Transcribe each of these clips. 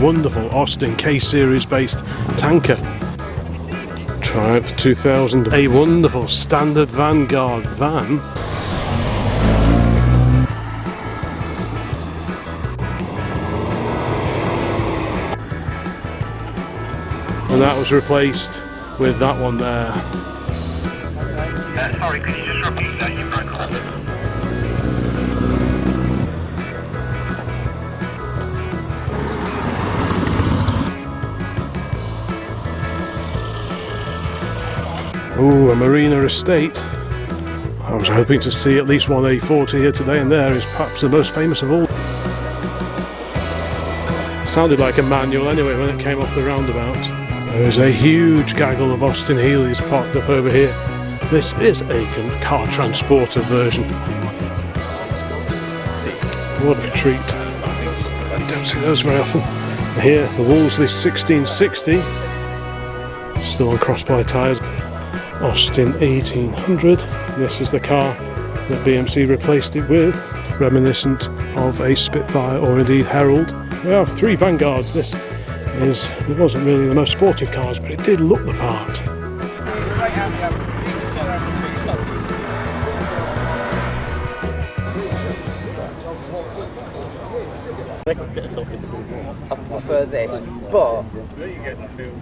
wonderful Austin K-Series based tanker. Triumph 2000, a wonderful standard Vanguard van. And that was replaced with that one there. Sorry, could you just repeat that? You broke up. Ooh, a Marina estate. I was hoping to see at least one A40 here today, and there is perhaps the most famous of all. Sounded like a manual anyway when it came off the roundabout. There is a huge gaggle of Austin-Healeys parked up over here. This is a car transporter version. What a treat. I don't see those very often. Here, the Woolsley 1660. Still on crossbar tyres. Austin 1800. This is the car that BMC replaced it with, reminiscent of a Spitfire or indeed Herald. We have three Vanguards. It wasn't really the most sportive cars, but it did look the part. I prefer this, but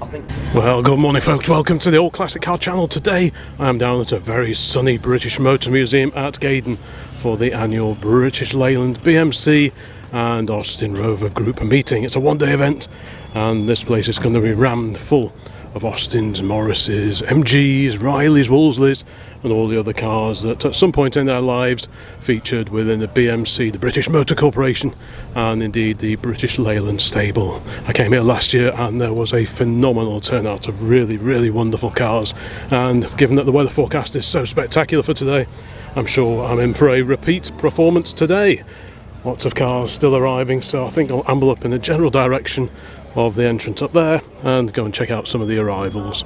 I think... Well, good morning folks, welcome to the All Classic Car channel. Today I am down at a very sunny British Motor Museum at Gaydon for the annual British Leyland BMC and Austin Rover Group meeting. It's a one-day event and this place is going to be rammed full of Austins, Morrises, MGs, Rileys, Woolsleys and all the other cars that at some point in their lives featured within the BMC, the British Motor Corporation, and indeed the British Leyland stable. I came here last year and there was a phenomenal turnout of really wonderful cars, and given that the weather forecast is so spectacular for today, I'm sure I'm in for a repeat performance today. Lots of cars still arriving, so I think I'll amble up in the general direction of the entrance up there and go and check out some of the arrivals.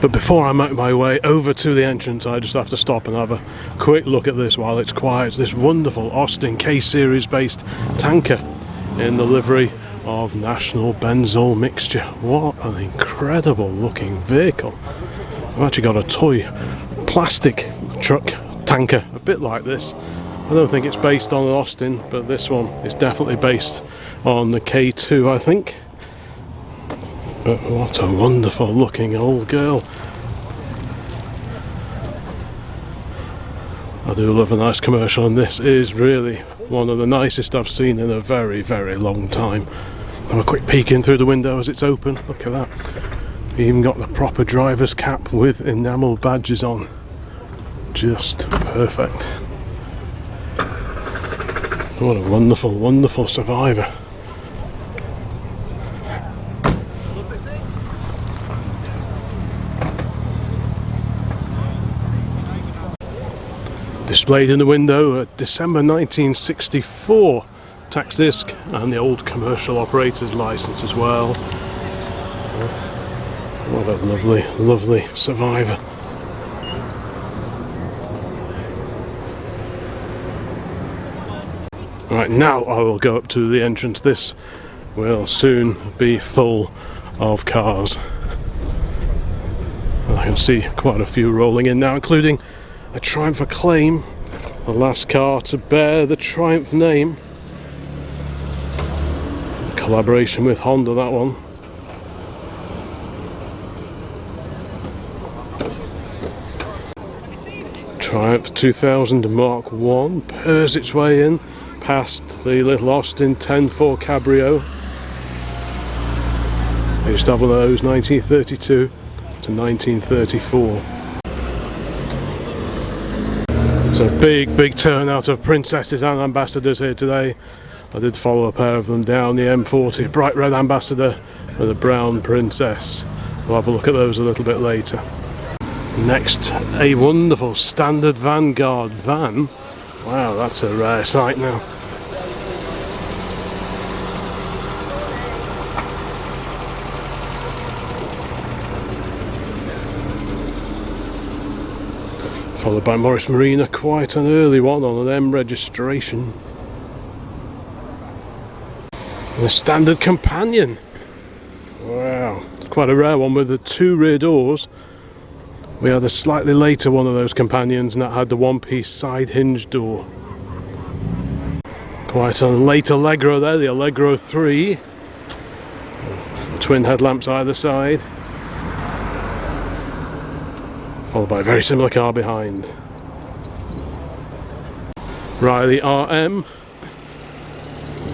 But before I make my way over to the entrance, I just have to stop and have a quick look at this while it's quiet. It's this wonderful Austin K-Series based tanker in the livery of National Benzole mixture. What an incredible looking vehicle. I've actually got a toy plastic truck tanker, a bit like this. I don't think it's based on an Austin, but this one is definitely based on the K2, I think. But what a wonderful looking old girl. I do love a nice commercial, and this is really one of the nicest I've seen in a very long time. Have a quick peek in through the window as it's open. Look at that. Even got the proper driver's cap with enamel badges on. Just perfect. What a wonderful survivor. Displayed in the window a December 1964 tax disc and the old commercial operator's license as well. What a lovely survivor. Right, now I will go up to the entrance. This will soon be full of cars. I can see quite a few rolling in now, including a Triumph Acclaim, the last car to bear the Triumph name. Collaboration with Honda, that one. Triumph 2000 Mark 1 purrs its way in past the little Austin 10-4 Cabrio. I used to have one of those 1932 to 1934. There's a big turnout of princesses and ambassadors here today. I did follow a pair of them down the M40, bright red ambassador and a brown princess. We'll have a look at those a little bit later. Next, a wonderful standard Vanguard van. Wow, that's a rare sight now. Followed by Morris Marina, quite an early one on an M registration. And a standard companion. Wow, quite a rare one with the 2 rear doors. We had a slightly later one of those companions, and that had the one-piece side hinge door. Quite a late Allegro there, the Allegro 3. Twin headlamps either side. Followed by a very similar car behind. Riley RM.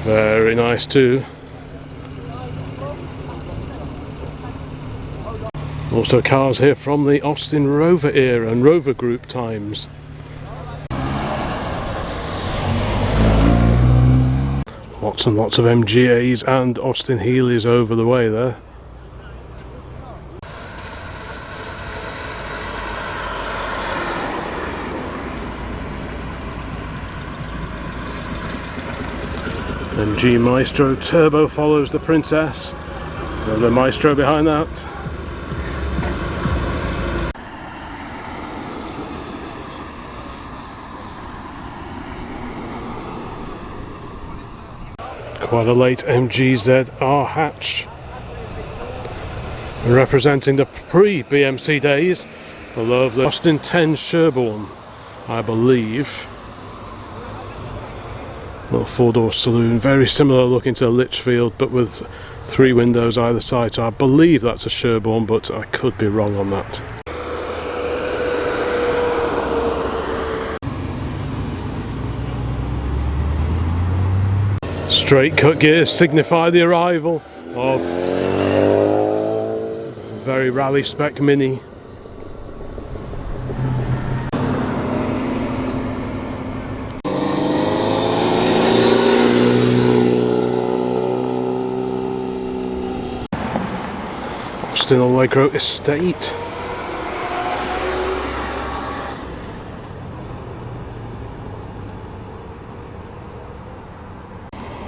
Very nice too. Also cars here from the Austin Rover era and Rover Group times. Lots and lots of MGAs and Austin-Healeys over the way there. MG Maestro Turbo follows the Princess. And the Maestro behind that. Quite a late MG ZR hatch. And representing the pre-BMC days, the lovely Austin 10 Sherborne, I believe. Little 4-door saloon, very similar looking to a Litchfield, but with 3 windows either side. So I believe that's a Sherborne, but I could be wrong on that. Straight cut gears signify the arrival of a very rally spec Mini. Austin Allegro Estate.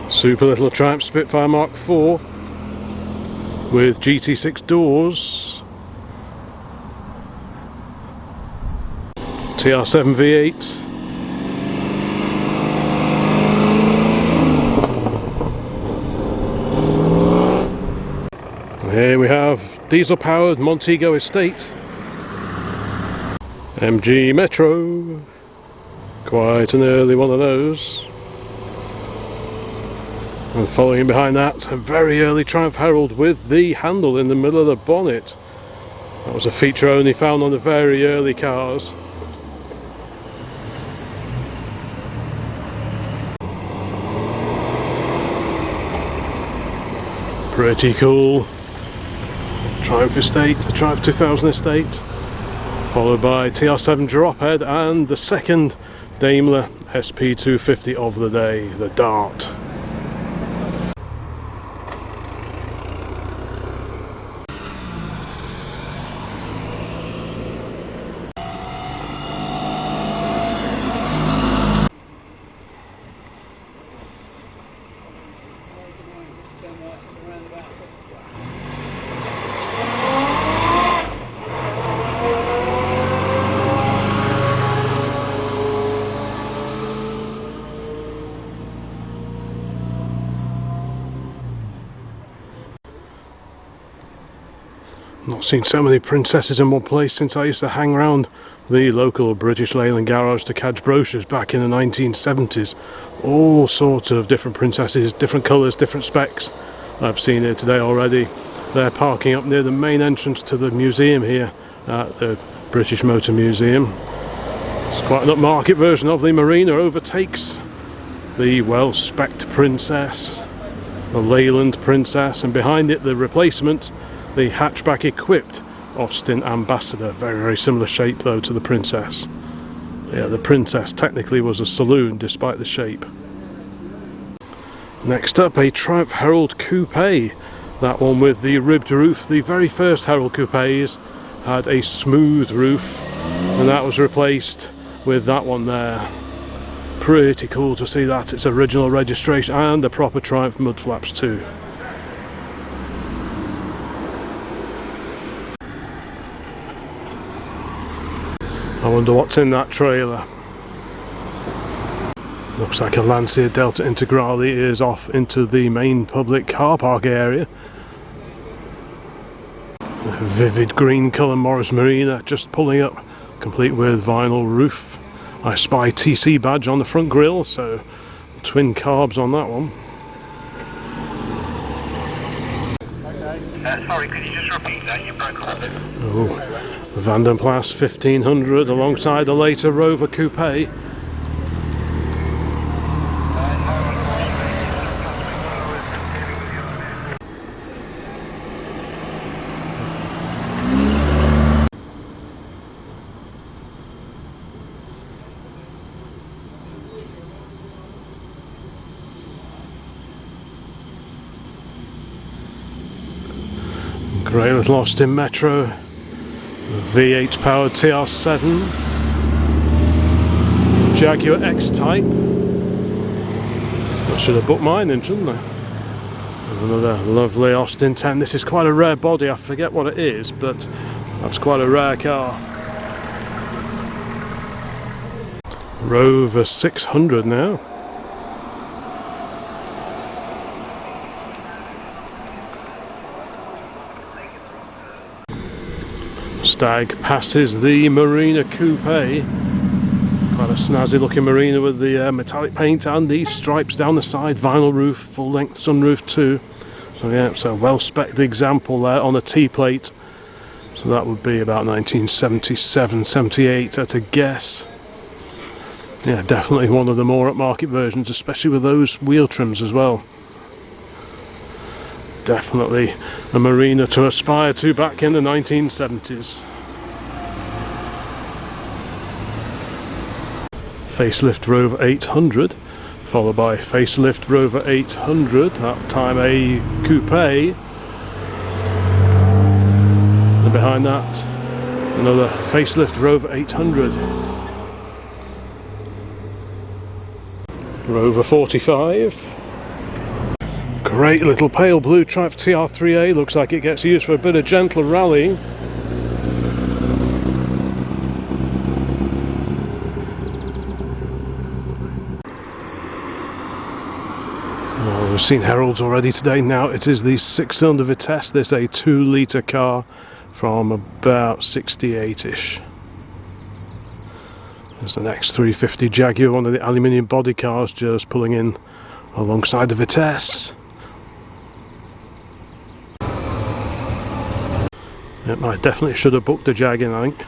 Super little Triumph Spitfire Mark IV with GT6 doors. TR7 V8. And here we have diesel powered Montego Estate. MG Metro. Quite an early one of those. And following behind that, a very early Triumph Herald with the handle in the middle of the bonnet. That was a feature only found on the very early cars. Pretty cool. Triumph Estate, the Triumph 2000 Estate. Followed by TR7 Drophead and the second Daimler SP250 of the day, the Dart. Not seen so many princesses in one place since I used to hang around the local British Leyland garage to catch brochures back in the 1970s. All sorts of different princesses, different colours, different specs I've seen here today already. They're parking up near the main entrance to the museum here at the British Motor Museum. It's quite an upmarket version of the Marina overtakes the well-specced Princess, the Leyland Princess, and behind it the replacement, the hatchback equipped Austin Ambassador. Very, very similar shape though to the Princess. Yeah, the Princess technically was a saloon despite the shape. Next up, a Triumph Herald Coupe. That one with the ribbed roof. The very first Herald Coupes had a smooth roof, and that was replaced with that one there. Pretty cool to see that. It's original registration and the proper Triumph mud flaps too. I wonder what's in that trailer. Looks like a Lancia Delta Integrale is off into the main public car park area. A vivid green colour Morris Marina just pulling up, complete with vinyl roof. I spy TC badge on the front grille, so twin carbs on that one. Sorry, could you just repeat that? You broke up a bit. Oh, Van den Plas 1500 alongside the later Rover Coupe. Great little Austin Metro, V8 powered TR7, Jaguar X-Type. I should have booked mine in, shouldn't I? Another lovely Austin 10. This is quite a rare body, I forget what it is, but that's quite a rare car. Rover 600 now. Stag passes the Marina Coupe. Quite a snazzy looking Marina with the metallic paint and these stripes down the side, vinyl roof, full length sunroof too. So yeah, it's a well spec'd example there on a T-plate. So that would be about 1977-78 at a guess. Yeah, definitely one of the more upmarket versions, especially with those wheel trims as well. Definitely a Marina to aspire to back in the 1970s. Facelift Rover 800, followed by facelift Rover 800, that time a coupe. And behind that, another facelift Rover 800. Rover 45. Great little pale blue Triumph TR3A, looks like it gets used for a bit of gentle rallying. Well, we've seen Heralds already today. Now it is the 6-cylinder Vitesse. This is a 2-litre car from about 68ish. There's an X350 Jaguar, one of the aluminium body cars, just pulling in alongside the Vitesse. Yep, I definitely should have booked a Jag in, I think.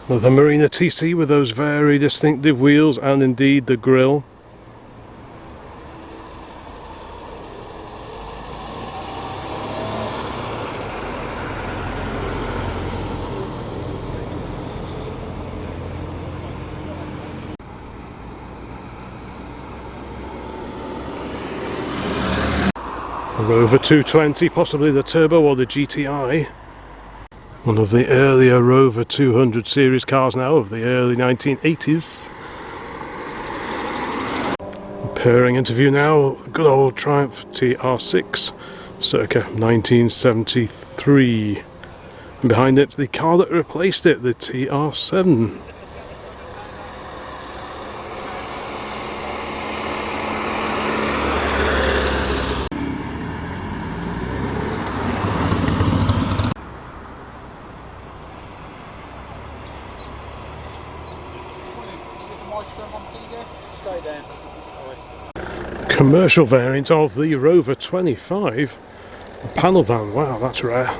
The Marina TC with those very distinctive wheels and indeed the grille. Rover 220, possibly the Turbo or the GTI. One of the earlier Rover 200 series cars now of the early 1980s. Pairing interview now, good old Triumph TR6, circa 1973. And behind it, the car that replaced it, the TR7. Commercial variant of the Rover 25, a panel van. Wow, that's rare.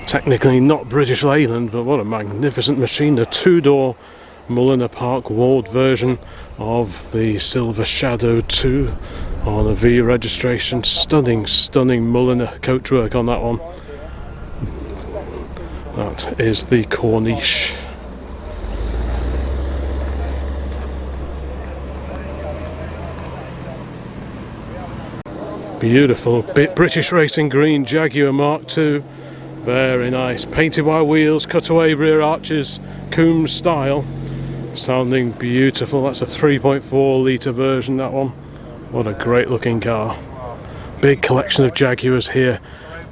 Technically not British Leyland, but what a magnificent machine. A two-door Mulliner Park Ward version of the Silver Shadow 2 on a V registration. Stunning, stunning Mulliner coachwork on that one. That is the Corniche. Beautiful British Racing Green Jaguar Mark II. Very nice. Painted white wheels, cutaway rear arches, Coombs style. Sounding beautiful. That's a 3.4 litre version, that one. What a great looking car. Big collection of Jaguars here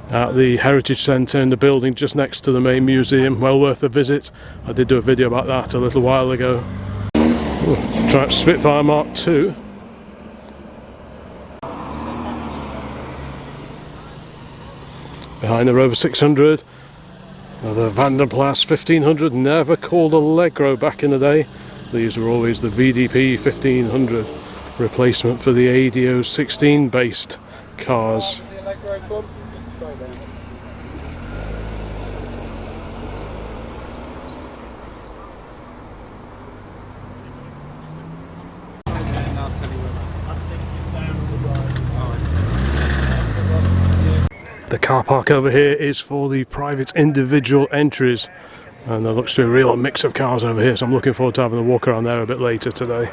at the Heritage Centre in the building just next to the main museum. Well worth a visit. I did do a video about that a little while ago. Trap Spitfire Mark II. Behind the Rover 600, another Van der Plas 1500, never called Allegro back in the day. These were always the VDP 1500 replacement for the ADO16 based cars. The car park over here is for the private individual entries, and there looks to be a real mix of cars over here, so I'm looking forward to having a walk around there a bit later today.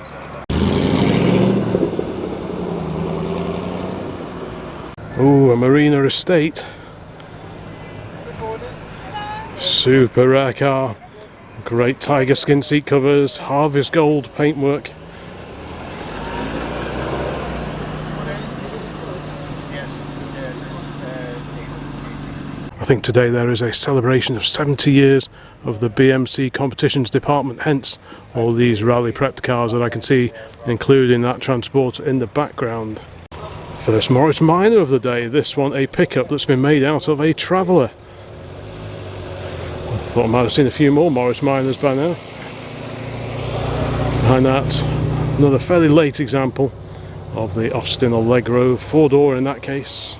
Ooh, a Marina estate. Super rare car. Great tiger skin seat covers, Harvest Gold paintwork. I think today there is a celebration of 70 years of the BMC Competitions Department, hence all these rally prepped cars that I can see, including that Transporter in the background. First Morris Miner of the day, this one a pickup that's been made out of a Traveller. I thought I might have seen a few more Morris Miners by now. Behind that, another fairly late example of the Austin Allegro, four-door in that case.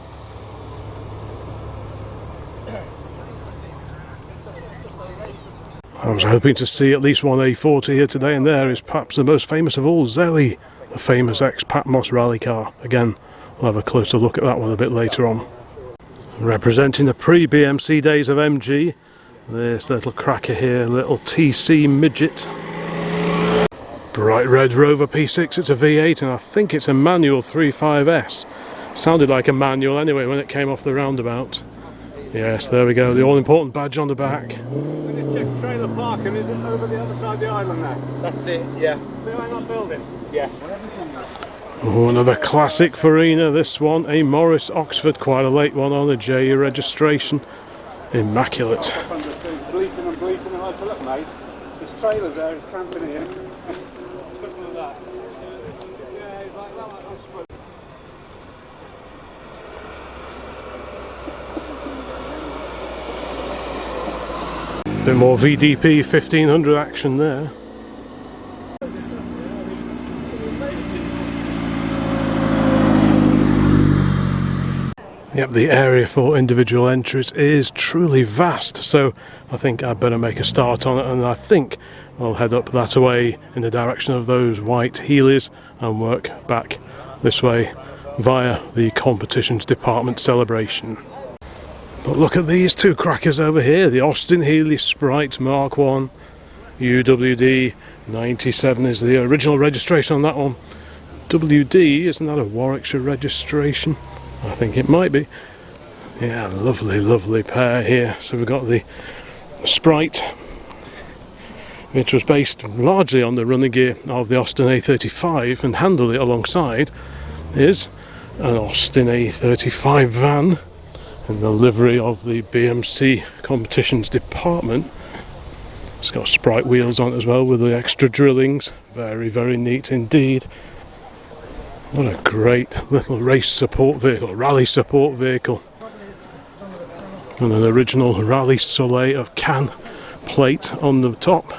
I was hoping to see at least one A40 here today, and there is perhaps the most famous of all, Zoe, the famous ex-Patmos rally car. Again, we'll have a closer look at that one a bit later on. Representing the pre-BMC days of MG, this little cracker here, little TC midget. Bright red Rover P6, it's a V8, and I think it's a manual 3.5S. Sounded like a manual anyway when it came off the roundabout. Yes, there we go, the all-important badge on the back. Just check trailer parking, is it over the other side of the island there? That's it, yeah. Behind that building? Yeah. Oh, another classic Fina, this one, a Morris Oxford, quite a late one on a J registration. Immaculate. Bleating and bleating, and I said, look mate, there's trailers there, it's camping here. Something like that. Yeah, he's like, well, I suppose. Bit more VDP 1500 action there. Yep, the area for individual entries is truly vast, so I think I'd better make a start on it, and I think I'll head up that way in the direction of those white Healeys and work back this way via the Competitions Department celebration. But look at these two crackers over here, the Austin-Healeys Sprite Mark 1 UWD 97 is the original registration on that one. WD, isn't that a Warwickshire registration? I think it might be. Yeah, lovely, lovely pair here. So we've got the Sprite, which was based largely on the running gear of the Austin A35, and handily alongside is an Austin A35 van. In the livery of the BMC Competitions Department. It's got Sprite wheels on it as well with the extra drillings. Very, very neat indeed. What a great little race support vehicle, rally support vehicle. And an original Rally Soleil of can plate on the top.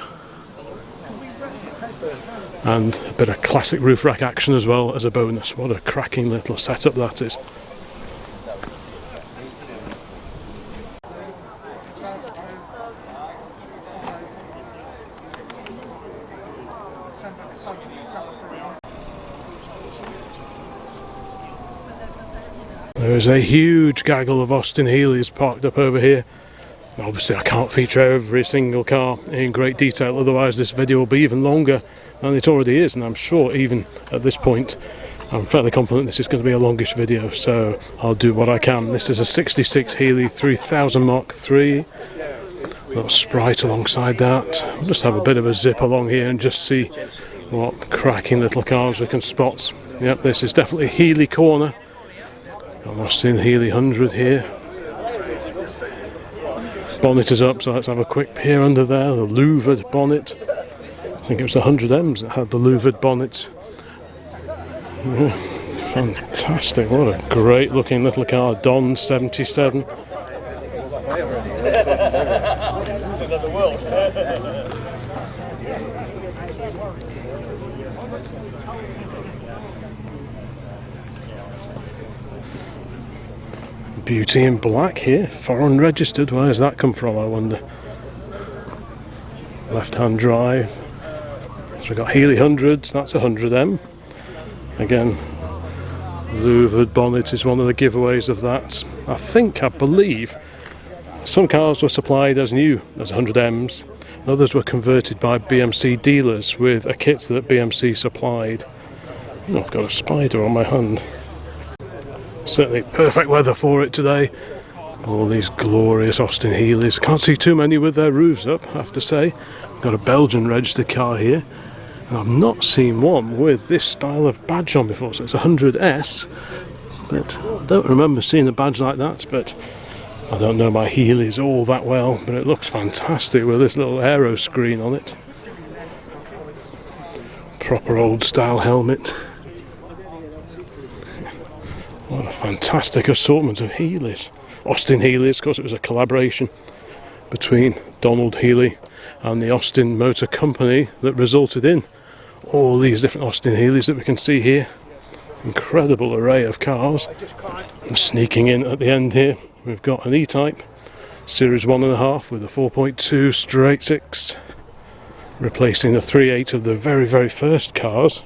And a bit of classic roof rack action as well as a bonus. What a cracking little setup that is. There is a huge gaggle of Austin-Healeys parked up over here. Obviously I can't feature every single car in great detail, otherwise this video will be even longer than it already is, and I'm sure even at this point I'm fairly confident this is going to be a longish video, so I'll do what I can. This is a 66 Healey 3000 Mark III. Little Sprite alongside that. I'll just have a bit of a zip along here and just see what cracking little cars we can spot. Yep, this is definitely Healey corner. Got Austin-Healey 100 here. Bonnet is up, so let's have a quick peer under there. The louvered bonnet. I think it was the 100Ms that had the louvered bonnet. Yeah, fantastic, what a great looking little car. Don 77. Beauty in black here, foreign registered. Where does that come from, I wonder? Left hand drive. So we've got Healey 100s, that's a 100M. Again, louvered bonnet is one of the giveaways of that. I believe some cars were supplied as new as 100Ms, others were converted by BMC dealers with a kit that BMC supplied. Oh, I've got a spider on my hand. Certainly perfect weather for it today. All these glorious Austin-Healeys. Can't see too many with their roofs up, I have to say. Got a Belgian registered car here. And I've not seen one with this style of badge on before, so it's a 100S. But I don't remember seeing a badge like that, but I don't know my Healeys all that well, but it looks fantastic with this little aero screen on it. Proper old style helmet. What a fantastic assortment of Healeys. Austin-Healeys, of course it was a collaboration between Donald Healey and the Austin Motor Company that resulted in all these different Austin-Healeys that we can see here. Incredible array of cars. And sneaking in at the end here, we've got an E-Type, Series 1.5 with a 4.2 straight 6, replacing the 3.8 of the very, very first cars.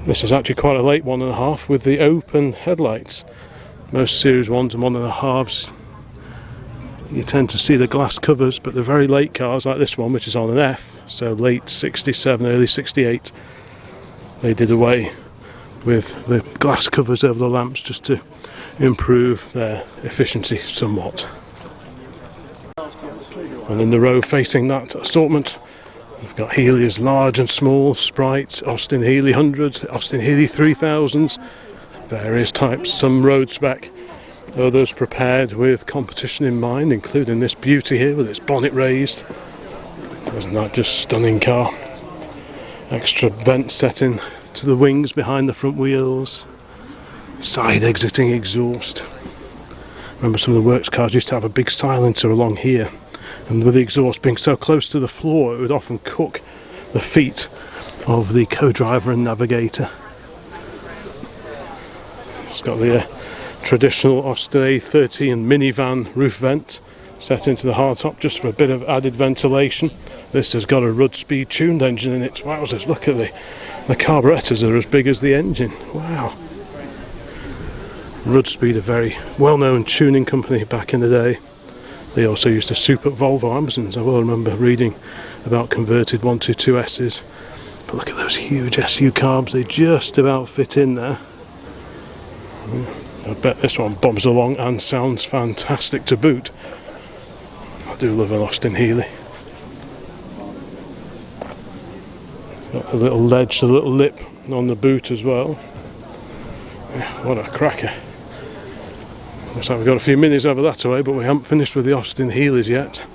This is actually quite a late 1.5 with the open headlights. Most Series 1s and 1.5s, you tend to see the glass covers, but the very late cars like this one, which is on an F, so late 67, early 68, they did away with the glass covers over the lamps just to improve their efficiency somewhat. And in the row facing that assortment, we've got Healey's large and small, Sprite, Austin-Healey 100s, Austin-Healey 3000s, various types, some road spec, others prepared with competition in mind, including this beauty here with its bonnet raised. Isn't that just stunning car? Extra vent setting to the wings behind the front wheels, side exiting exhaust. Remember some of the works cars used to have a big silencer along here, and with the exhaust being so close to the floor it would often cook the feet of the co-driver and navigator. It's got the traditional Austin A30 and minivan roof vent set into the hardtop just for a bit of added ventilation. This has got a Rudd Speed tuned engine in it. Wowzers, look at the carburettors are as big as the engine. Wow. Rudd Speed, a very well-known tuning company back in the day. They also used to soup up Volvo Amazons. I will remember reading about converted 122Ss. But look at those huge SU carbs, they just about fit in there. I bet this one bombs along and sounds fantastic to boot. I do love an Austin-Healey. Got a little ledge, a little lip on the boot as well. Yeah, what a cracker. Looks like we've got a few minis over that way, but we haven't finished with the Austin-Healeys yet.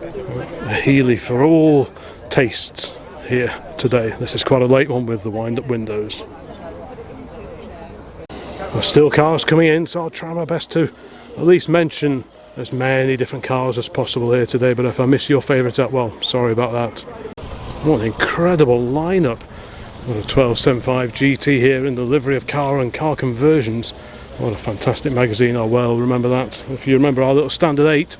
A Healey for all tastes here today. This is quite a late one with the wind-up windows. There's still cars coming in, so I'll try my best to at least mention as many different cars as possible here today, but if I miss your favourite out, well, sorry about that. What an incredible lineup. Got a 1275 GT here in the livery of car and car conversions. What a fantastic magazine, I well remember that. If you remember our little Standard 8,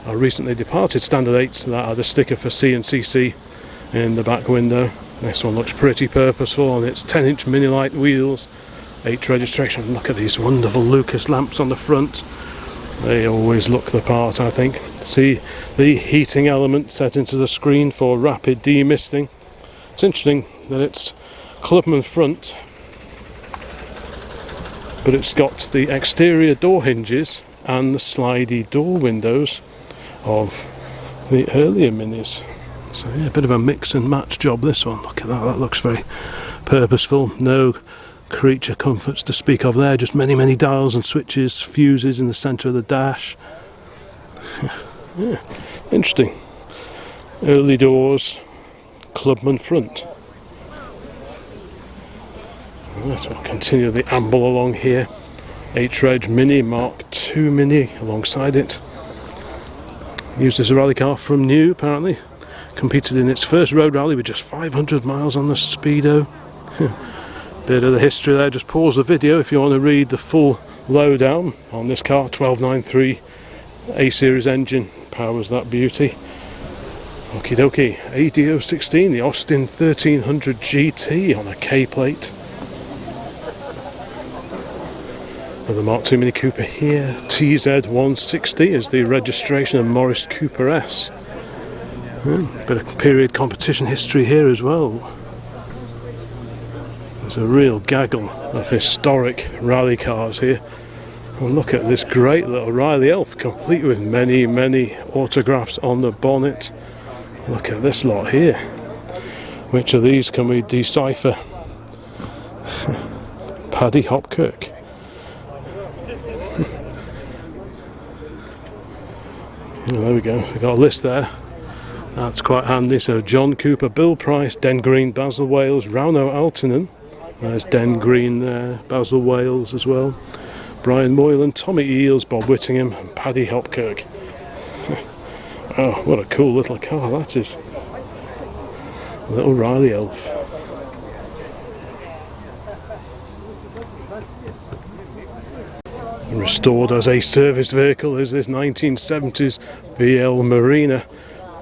our recently departed Standard 8, that had a sticker for C&CC in the back window. This one looks pretty purposeful on its 10-inch mini light wheels. 8 registration. Look at these wonderful Lucas lamps on the front. They always look the part, I think. See the heating element set into the screen for rapid demisting. It's interesting that it's Clubman front, but it's got the exterior door hinges and the slidey door windows of the earlier Minis. So yeah, a bit of a mix and match job this one. Look at that, that looks very purposeful. No creature comforts to speak of there, just many dials and switches, fuses in the centre of the dash. Yeah, interesting. Early doors, Clubman front. Right, we'll continue the amble along here. H-Reg Mini, Mark II Mini alongside it. Used as a rally car from new, apparently. Competed in its first road rally with just 500 miles on the speedo. Bit of the history there. Just pause the video if you want to read the full lowdown on this car. 1293 A-series engine powers that beauty. Okie dokie. ADO16, the Austin 1300 GT on a K-plate. The Mark II Mini Cooper here. TZ160 is the registration of Morris Cooper S. Bit of period competition history here as well. There's a real gaggle of historic rally cars here. And look at this great little Riley Elf, complete with many autographs on the bonnet. Look at this lot here. Which of these can we decipher? Paddy Hopkirk. Oh, there we go, we've got a list there. That's quite handy. So John Cooper, Bill Price, Den Green, Basil Wales, Rauno Altinen. There's Den Green there, Basil Wales as well. Brian Moylan, Tommy Eales, Bob Whittingham and Paddy Hopkirk. Oh, what a cool little car that is. Little Riley Elf. Restored as a service vehicle is this 1970s BL Marina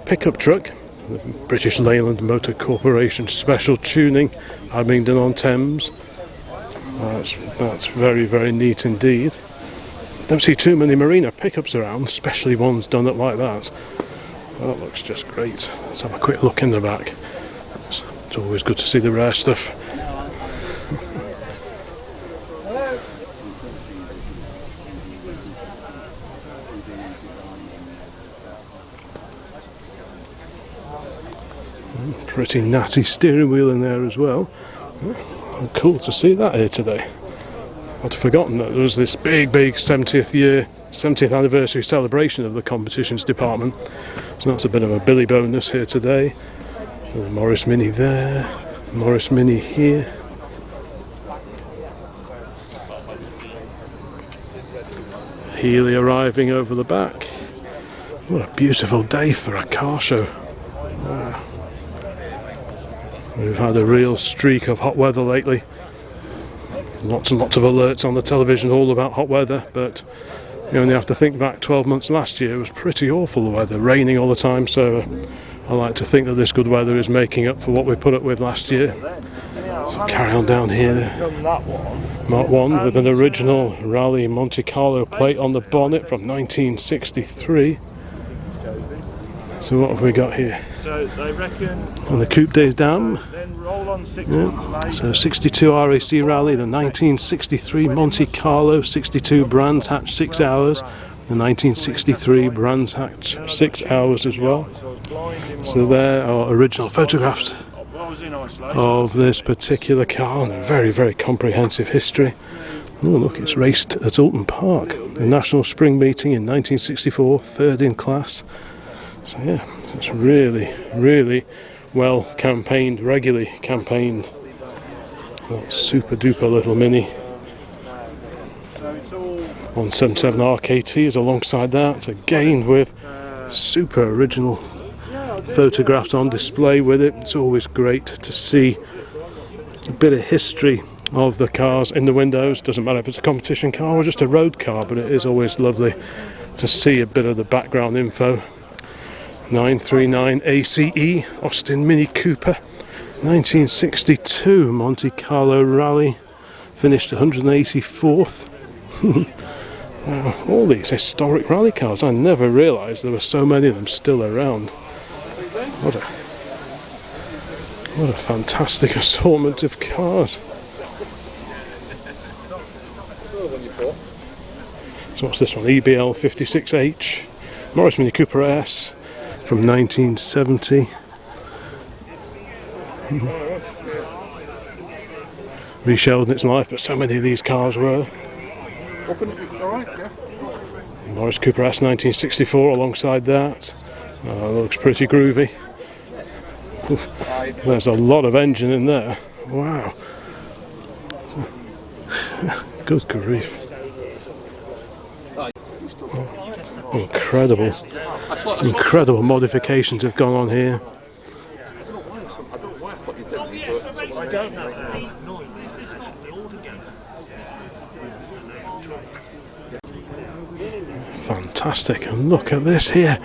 pickup truck. The British Leyland Motor Corporation Special Tuning, Abingdon-on-Thames. That's very neat indeed. Don't see too many Marina pickups around, especially ones done up like that. That looks just great. Let's have a quick look in the back. It's always good to see the rare stuff. Pretty natty steering wheel in there as well. Cool to see that here today. I'd forgotten that there was this big 70th anniversary celebration of the Competitions Department. So that's a bit of a Billy bonus here today. The Morris Mini there, Morris Mini here. Healey arriving over the back. What a beautiful day for a car show. Wow. We've had a real streak of hot weather lately. Lots and lots of alerts on the television all about hot weather, but you only have to think back 12 months last year. It was pretty awful, the weather, raining all the time, so I like to think that this good weather is making up for what we put up with last year. So carry on down here. Mark 1 with an original Rally Monte Carlo plate on the bonnet from 1963. So what have we got here? So they reckon on the Coupe des Dames. then roll on 6 months later. So 62 RAC Rally, the 1963 Monte Carlo 62 Brands Hatch 6 hours, the 1963 Brands Hatch 6 hours as well. So there are original photographs of this particular car and a very comprehensive history. Oh look, it's raced at Alton Park, the National Spring Meeting in 1964, third in class. So yeah, it's really, really well campaigned, regularly campaigned. That super duper little Mini. 177 RKT is alongside that, again with super original photographs on display with it. It's always great to see a bit of history of the cars in the windows. Doesn't matter if it's a competition car or just a road car, but it is always lovely to see a bit of the background info. 939 ACE Austin Mini Cooper, 1962 Monte Carlo Rally, finished 184th. Wow, all these historic rally cars, I never realised there were so many of them still around. What a fantastic assortment of cars. So what's this one? EBL 56H, Morris Mini Cooper S from 1970. Reshelled in its life, but so many of these cars were. Morris Cooper S 1964 alongside that. Looks pretty groovy. Oof. There's a lot of engine in there. Wow. Good grief. Incredible modifications have gone on here. Fantastic, and look at this here.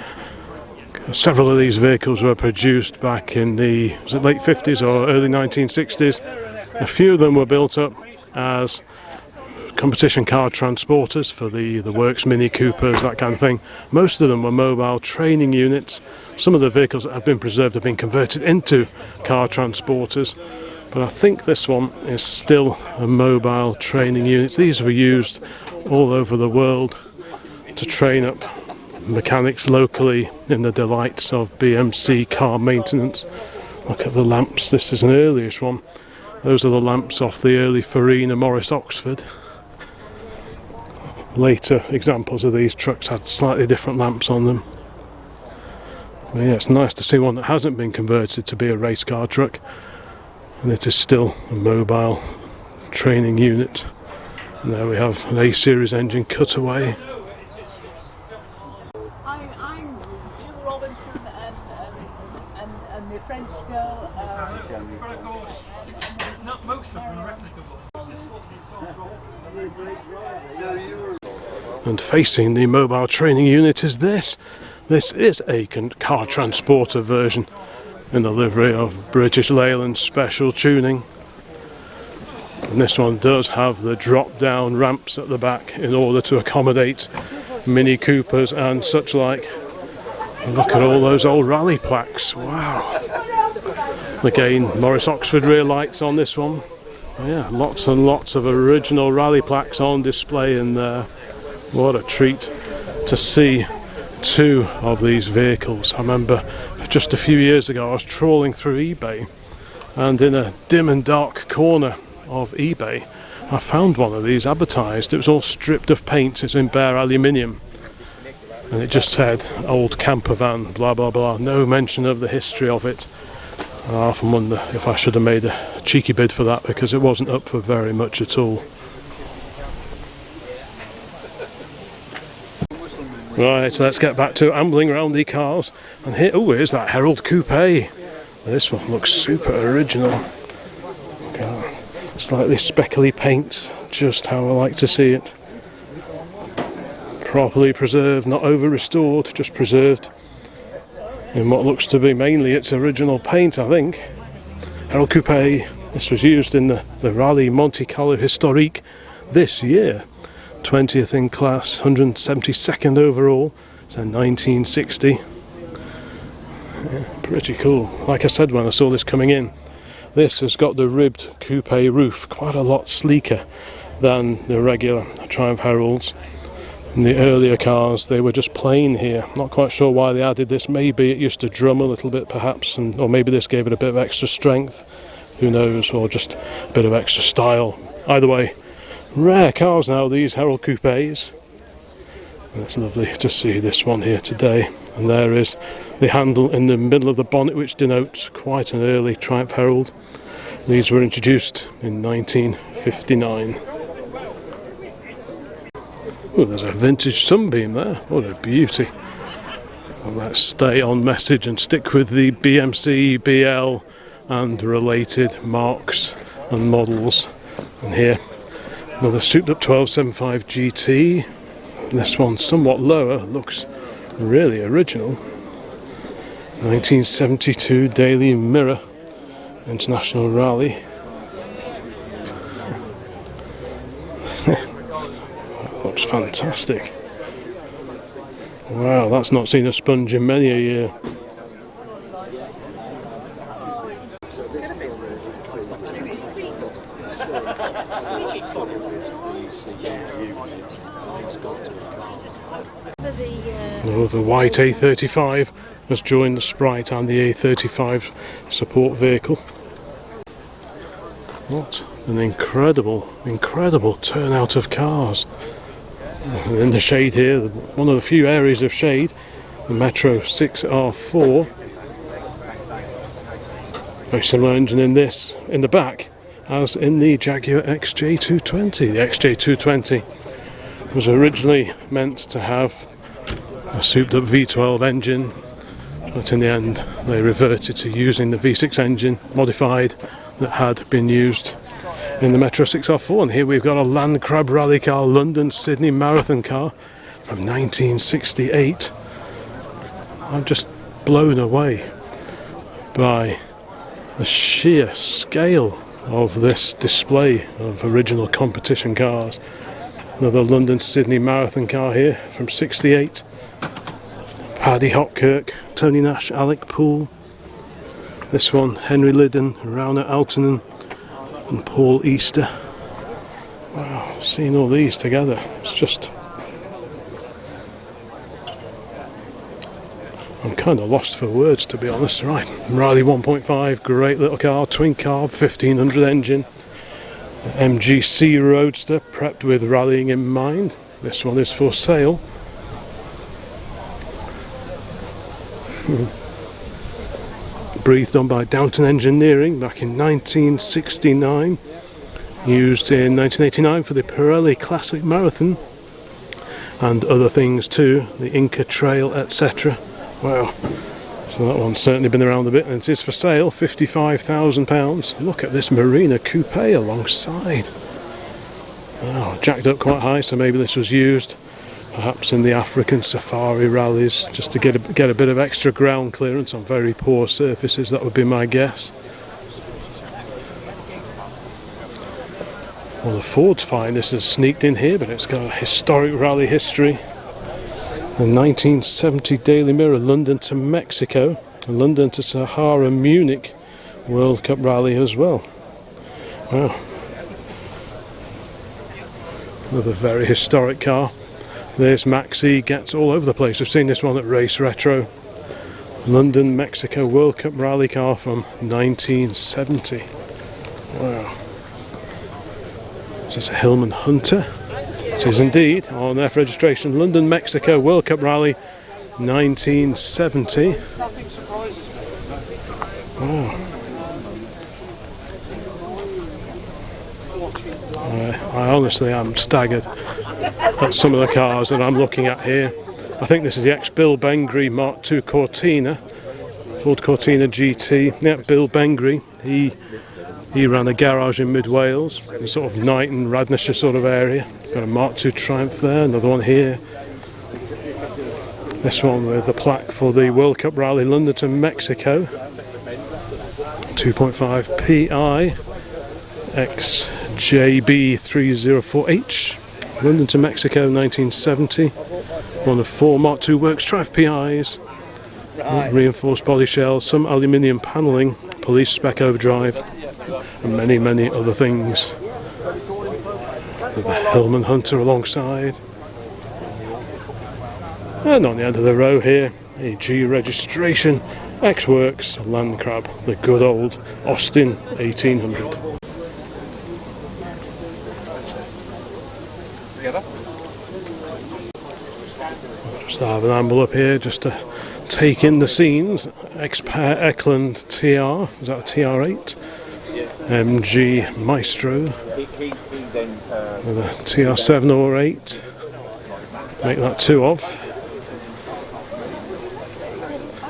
Several of these vehicles were produced back in the late 50s or early 1960s. A few of them were built up as competition car transporters for the works Mini Coopers, that kind of thing. Most of them were mobile training units. Some of the vehicles that have been preserved have been converted into car transporters, but I think this one is still a mobile training unit. These were used all over the world to train up mechanics locally in the delights of BMC car maintenance. Look at the lamps, this is an earlyish one. Those are the lamps off the early Fina Morris Oxford. Later examples of these trucks had slightly different lamps on them. But yeah, it's nice to see one that hasn't been converted to be a race car truck, and it is still a mobile training unit. And there we have an A-series engine cutaway. I'm Jill Robinson and the French girl. Not most of them are replicable. And facing the mobile training unit is this. This is a car transporter version in the livery of British Leyland Special Tuning. And this one does have the drop-down ramps at the back in order to accommodate Mini Coopers and such like. And look at all those old rally plaques. Wow. Again, Morris Oxford rear lights on this one. Yeah, lots and lots of original rally plaques on display in there. What a treat to see two of these vehicles. I remember just a few years ago I was trawling through eBay, and in a dim and dark corner of eBay I found one of these advertised. It was all stripped of paint, it's in bare aluminium, and it just said old camper van blah blah blah, no mention of the history of it. I often wonder if I should have made a cheeky bid for that, because it wasn't up for very much at all. Right, so let's get back to ambling around the cars. And here, oh, here's that Herald Coupe. This one looks super original. Okay. Slightly speckly paint, just how I like to see it. Properly preserved, not over restored, just preserved in what looks to be mainly its original paint, I think. Herald Coupe, this was used in the Rally Monte Carlo Historique this year. 20th in class, 172nd overall, so 1960. Yeah, pretty cool. Like I said when I saw this coming in, this has got the ribbed coupe roof, quite a lot sleeker than the regular Triumph Heralds. In the earlier cars they were just plain here. Not quite sure why they added this. Maybe it used to drum a little bit perhaps, or maybe this gave it a bit of extra strength, who knows, or just a bit of extra style. Either way, rare cars now, these Herald Coupes. And it's lovely to see this one here today. And there is the handle in the middle of the bonnet, which denotes quite an early Triumph Herald. These were introduced in 1959. Oh, there's a vintage Sunbeam there. What a beauty. Well, let's stay on message and stick with the BMC BL and related marks and models. And here, another souped up 1275 GT. This one somewhat lower, looks really original. 1972 Daily Mirror International Rally. Looks fantastic. Wow, that's not seen a sponge in many a year. Oh, the white A35 has joined the Sprite and the A35 support vehicle. What an incredible turnout of cars. In the shade here, one of the few areas of shade, the Metro 6R4. Very similar engine in this, in the back, as in the Jaguar XJ220. The XJ220 was originally meant to have a souped up V12 engine, but in the end they reverted to using the V6 engine, modified, that had been used in the Metro 6R4. And here we've got a Land Crab rally car, London-Sydney marathon car from 1968. I'm just blown away by the sheer scale of this display of original competition cars. Another London-Sydney marathon car here from 68. Paddy Hopkirk, Tony Nash, Alec Poole. This one, Henry Liddon, Rauner Altonen and Paul Easter. Wow, seeing all these together, it's just... I'm kind of lost for words, to be honest. Right, Riley 1.5, great little car, twin carb, 1500 engine. MGC Roadster, prepped with rallying in mind. This one is for sale. Breathed on by Downton Engineering back in 1969. Used in 1989 for the Pirelli Classic Marathon. And other things too, the Inca Trail, etc. Wow. So that one's certainly been around a bit, and it is for sale, £55,000. Look at this Marina coupe alongside. Wow, jacked up quite high, so maybe this was used perhaps in the African safari rallies, just to get a bit of extra ground clearance on very poor surfaces. That would be my guess. Well, the Ford's finest has sneaked in here, but it's got a historic rally history. The 1970 Daily Mirror London to Mexico, London to Sahara Munich World Cup rally as well. Wow. Another very historic car. This Maxi gets all over the place. We've seen this one at Race Retro. London, Mexico World Cup rally car from 1970. Wow. Is this a Hillman Hunter? It is indeed, on F registration. London, Mexico World Cup rally 1970. Wow. I honestly am staggered at some of the cars that I'm looking at here. I think this is the ex-Bill Bengry Mark II Cortina, Ford Cortina GT. Yeah, Bill Bengry. He ran a garage in Mid Wales, in sort of Knighton, Radnorshire sort of area. Got a Mark II Triumph there, another one here. This one with the plaque for the World Cup Rally London to Mexico. 2.5 PI XJB304H. London to Mexico 1970. One of 4 Mark II Works Triumph PIs. Reinforced body shell, some aluminium panelling, police spec overdrive, and many other things. With the Hillman Hunter alongside. And on the end of the row here, a G registration X-Works Land Crab, the good old Austin 1800. Just have an amble up here just to take in the scenes. X-Pair Eckland TR, is that a TR8? MG Maestro with a TR7 or 8. Make that 2 of.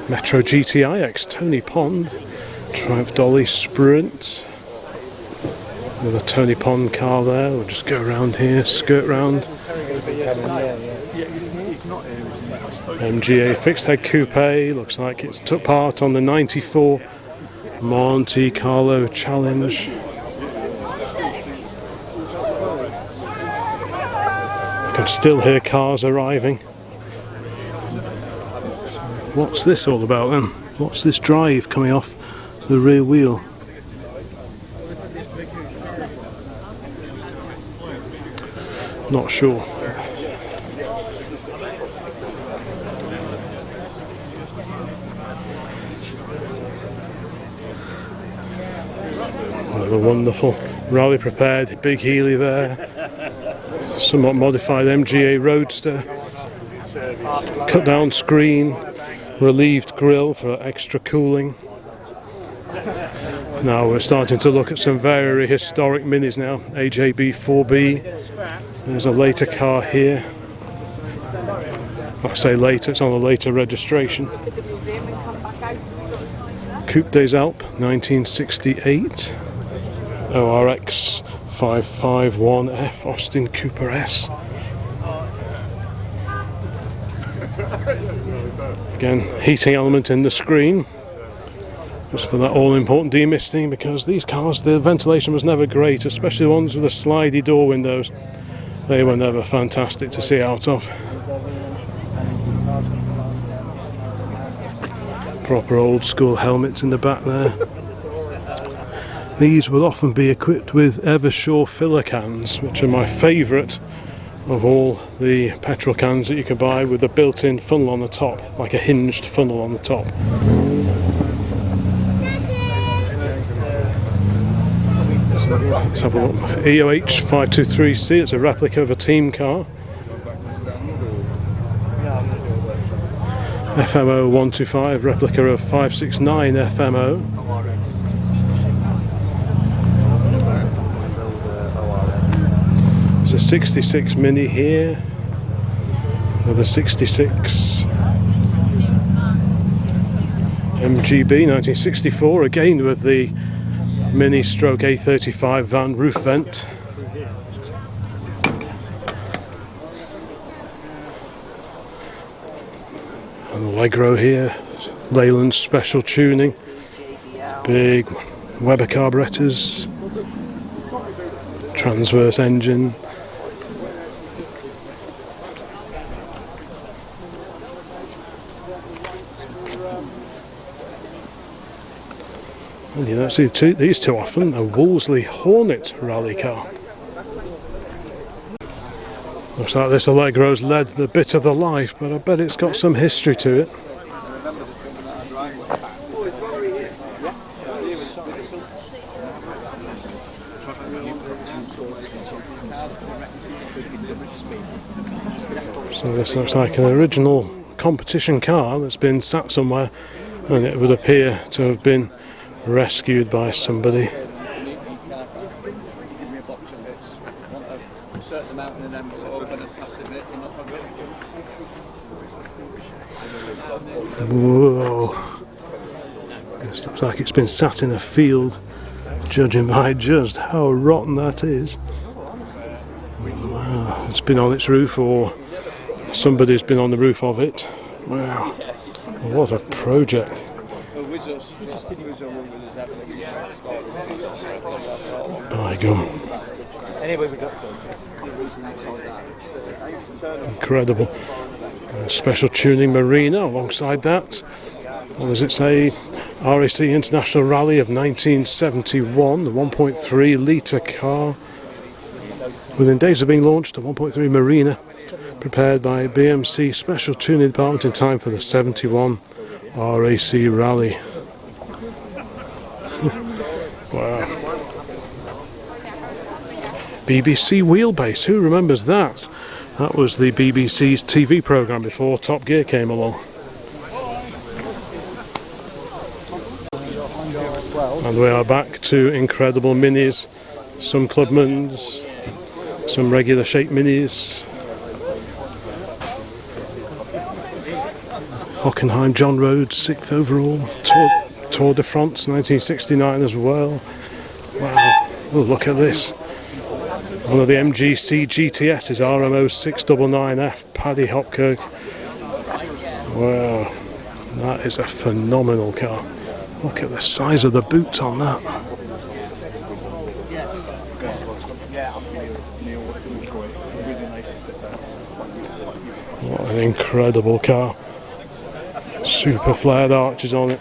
Metro GTI X Tony Pond. Triumph Dolly Sprint. With a Tony Pond car there. We'll just go around here, skirt round. MGA fixed head coupe. Looks like it took part on the 94 Monte Carlo Challenge. You can still hear cars arriving. What's this all about then? What's this drive coming off the rear wheel? Not sure. Another wonderful rally prepared big Healey there. Somewhat modified MGA Roadster. Cut down screen. Relieved grille for extra cooling. Now we're starting to look at some very historic minis now. AJB 4B. There's a later car here. I say later, it's on a later registration. Coupe des Alpes 1968. ORX 551F Austin Cooper S. Again, heating element in the screen. Just for that all-important demisting, because these cars, the ventilation was never great, especially the ones with the slidey door windows. They were never fantastic to see out of. Proper old-school helmets in the back there. These will often be equipped with Eversure filler cans, which are my favourite of all the petrol cans that you can buy, with a built-in funnel on the top, like a hinged funnel on the top. Let's have a look. EOH 523C, it's a replica of a team car. FMO 125, replica of 569 FMO. There's a 66 Mini here. Another 66. MGB 1964, again with the Mini stroke A35 van roof vent. And the Allegro here, Leyland Special Tuning. Big Weber carburetors. Transverse engine. And you don't see these too often. A Woolsley Hornet rally car. Looks like this Allegro's led the bit of the life, but I bet it's got some history to it. So this looks like an original competition car that's been sat somewhere, and it would appear to have been rescued by somebody. Whoa. This looks like it's been sat in a field, judging by just how rotten that is. Wow. It's been on its roof, or somebody's been on the roof of it. Wow. What a project. By gum. Incredible. Special tuning Marina alongside that. What does it say? RAC International Rally of 1971, the 1.3 litre car. Within days of being launched, the 1.3 Marina, prepared by BMC Special Tuning Department in time for the 71 RAC Rally. Wow. BBC wheelbase, who remembers that? That was the BBC's TV programme before Top Gear came along. And we are back to incredible minis, some Clubmans, some regular shape minis. Hockenheim John Rhodes 6th overall, Tour de France 1969 as well. Wow, oh, look at this. One of the MGC GTS's RMO 699F, Paddy Hopkirk. Wow, that is a phenomenal car. Look at the size of the boots on that. What an incredible car. Super flared arches on it.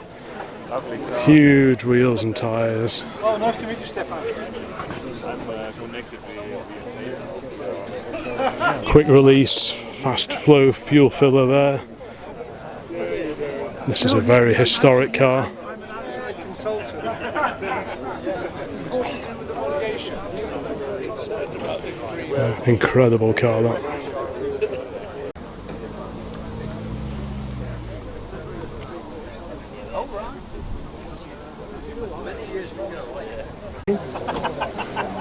Huge wheels and tyres. Oh, nice to meet you, Stefan. Quick release, fast flow fuel filler there. This is a very historic car. Incredible car that.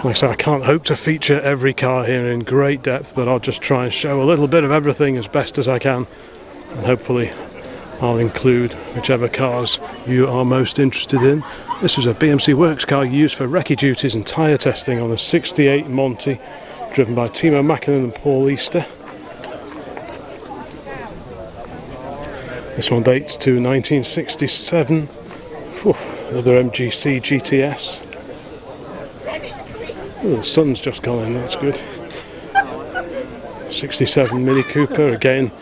Like I said, I can't hope to feature every car here in great depth, but I'll just try and show a little bit of everything as best as I can, and hopefully I'll include whichever cars you are most interested in. This was a BMC works car used for recce duties and tyre testing on a 68 Monty, driven by Timo Mäkinen and Paul Easter. This one dates to 1967. Whew, another MGC GTS. Oh, the sun's just gone in, that's good. 67 Mini Cooper, again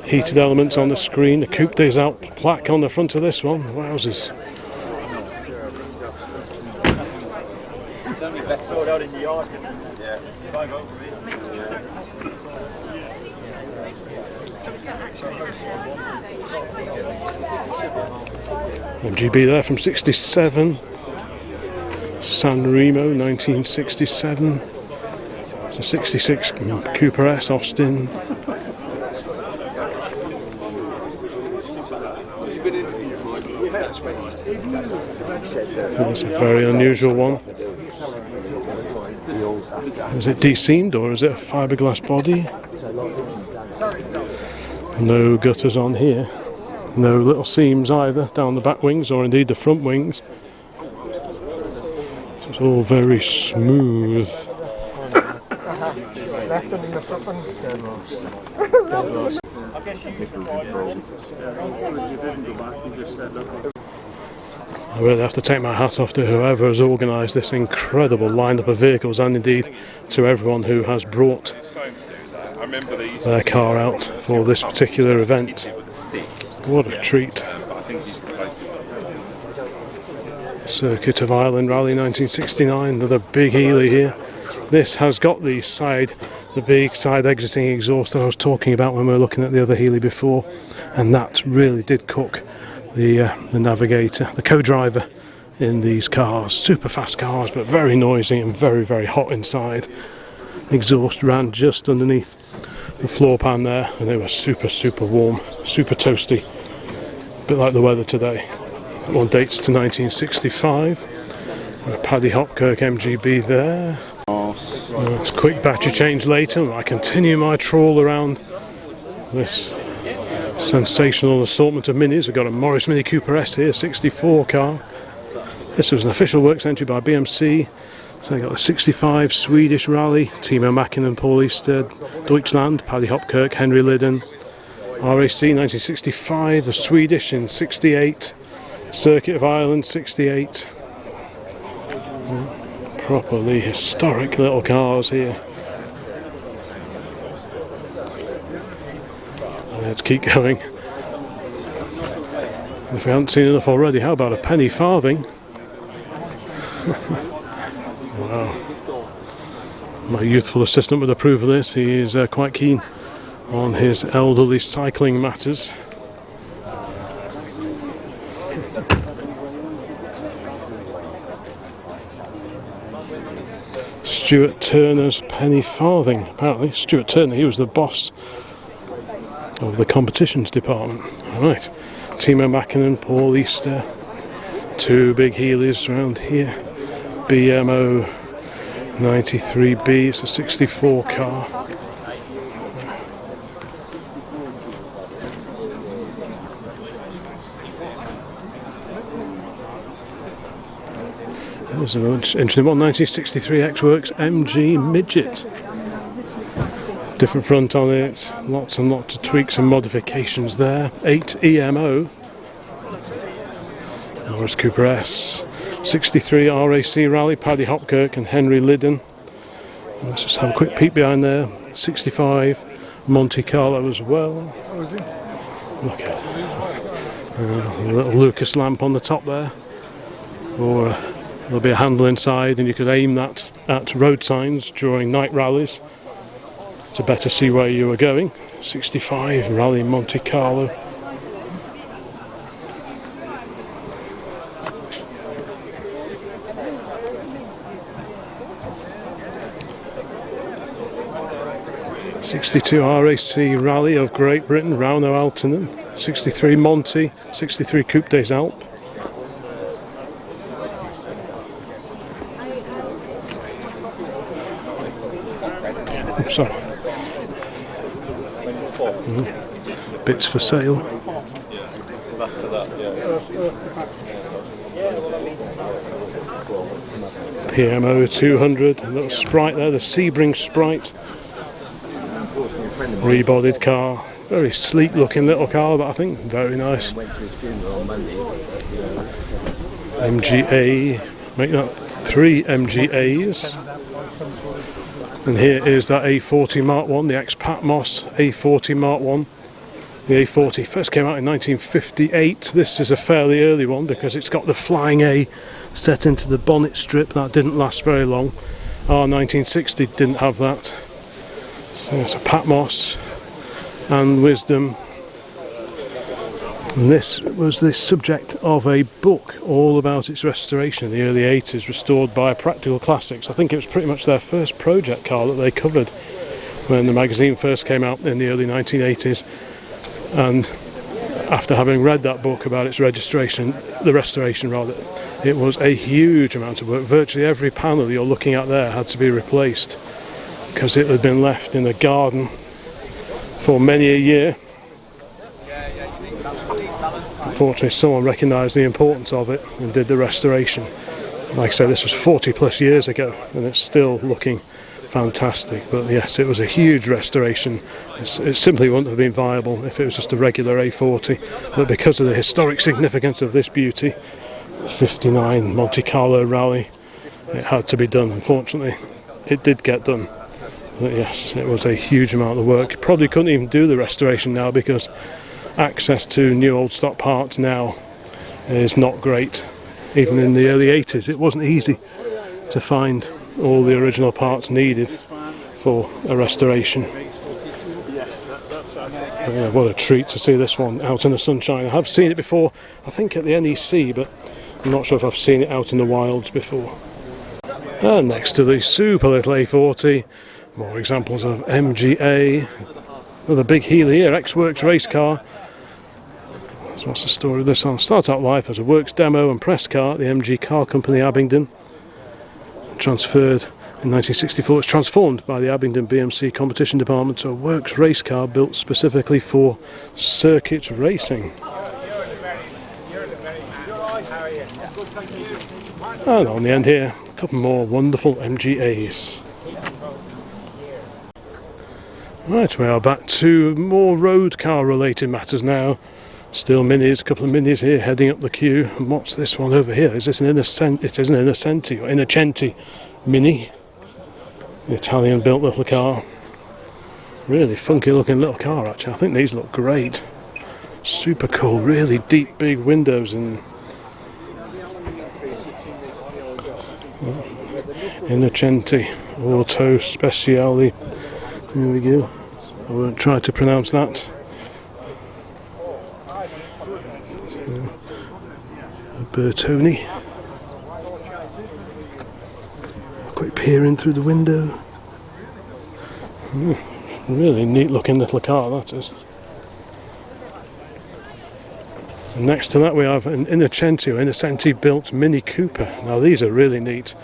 heated elements on the screen. The Coupe des Alpes plaque on the front of this one. Wowzers. MGB there from 67. San Remo 1967. It's a 66 Cooper S Austin. That's a very unusual one. Is it de-seamed or is it a fiberglass body? No gutters on here. No little seams either down the back wings or indeed the front wings. So it's all very smooth. I really have to take my hat off to whoever has organised this incredible lineup of vehicles, and indeed to everyone who has brought their car out for this particular event. What a treat. Circuit of Ireland Rally 1969, another big Healey here. This has got the big side exiting exhaust that I was talking about when we were looking at the other Healey before, and that really did cook the navigator, the co-driver in these cars. Super fast cars, but very noisy and very, very hot inside. Exhaust ran just underneath the floor pan there, and they were super, super warm, super toasty. A bit like the weather today. That one dates to 1965. And a Paddy Hopkirk MGB there. It's a quick battery change later. I continue my trawl around this sensational assortment of minis. We've got a Morris Mini Cooper S here, 64 car. This was an official works entry by BMC. So they got the 65 Swedish Rally, Timo Mäkinen, Paul Easter, Deutschland, Paddy Hopkirk, Henry Liddon. RAC 1965, the Swedish in 68, Circuit of Ireland 68. Properly historic little cars here. Let's keep going. If we haven't seen enough already, how about a penny farthing? Wow. My youthful assistant would approve of this. He is quite keen on his elderly cycling matters. Stuart Turner's penny farthing. Apparently, Stuart Turner, he was the boss of the Competitions Department. Right, Timo Mäkinen, Paul Easter, two big Healeys around here. BMO 93B, it's a 64 car. There's an interesting one, 1963 X-Works MG Midget. Different front on it, lots and lots of tweaks and modifications there. 8 EMO. Morris Cooper S. 63 RAC Rally, Paddy Hopkirk and Henry Liddon. Let's just have a quick peek behind there. 65 Monte Carlo as well. Look at a little Lucas lamp on the top there. Or there'll be a handle inside, and you could aim that at road signs during night rallies to better see where you were going. 65 Rally Monte Carlo. '62 RAC Rally of Great Britain, Rauno Altonen. 63 Monte, 63 Coupe des Alpes. Sorry. Bits for sale. PMO 200, a little Sprite there, the Sebring Sprite. Rebodied car, very sleek looking little car, but I think very nice. MGA, make that 3 MGAs. And here is that A40 Mark 1, the ex-Patmos A40 Mark 1. The A40 first came out in 1958. This is a fairly early one because it's got the flying A set into the bonnet strip. That didn't last very long. Our 1960 didn't have that. So it's a Patmos and Wisdom. And this was the subject of a book all about its restoration in the early 80s, restored by Practical Classics. I think it was pretty much their first project car that they covered when the magazine first came out in the early 1980s. And after having read that book about its restoration, it was a huge amount of work. Virtually every panel you're looking at there had to be replaced because it had been left in a garden for many a year. Unfortunately, someone recognised the importance of it and did the restoration. Like I said, this was 40 plus years ago and it's still looking fantastic. But yes, it was a huge restoration. It simply wouldn't have been viable if it was just a regular A40. But because of the historic significance of this beauty, the 59 Monte Carlo Rally, it had to be done. Unfortunately, it did get done. But yes, it was a huge amount of work. Probably couldn't even do the restoration now because access to new old stock parts now is not great. Even in the early 80s it wasn't easy to find all the original parts needed for a restoration. Yeah, what a treat to see this one out in the sunshine. I have seen it before, I think at the NEC, but I'm not sure if I've seen it out in the wilds before. And next to the super little A40, more examples of MGA. Another big Healey here, X-Works race car. So what's the story of this one? Started out life as a works demo and press car at the MG Car Company Abingdon. Transferred in 1964, it's transformed by the Abingdon BMC Competition Department to a works race car built specifically for circuit racing. And on the end here, a couple more wonderful MGAs. Right, we are back to more road car related matters now. Still minis, a couple of minis here heading up the queue. And what's this one over here? Is this an Innocenti? It is an Innocenti or Innocenti Mini. An Italian built little car. Really funky looking little car actually. I think these look great. Super cool, really deep big windows and Innocenti Auto Speciale. There we go. I won't try to pronounce that. Bertoni. A quick peering through the window. Really neat looking little car that is. And next to that we have an Innocenti built Mini Cooper. Now these are really neat.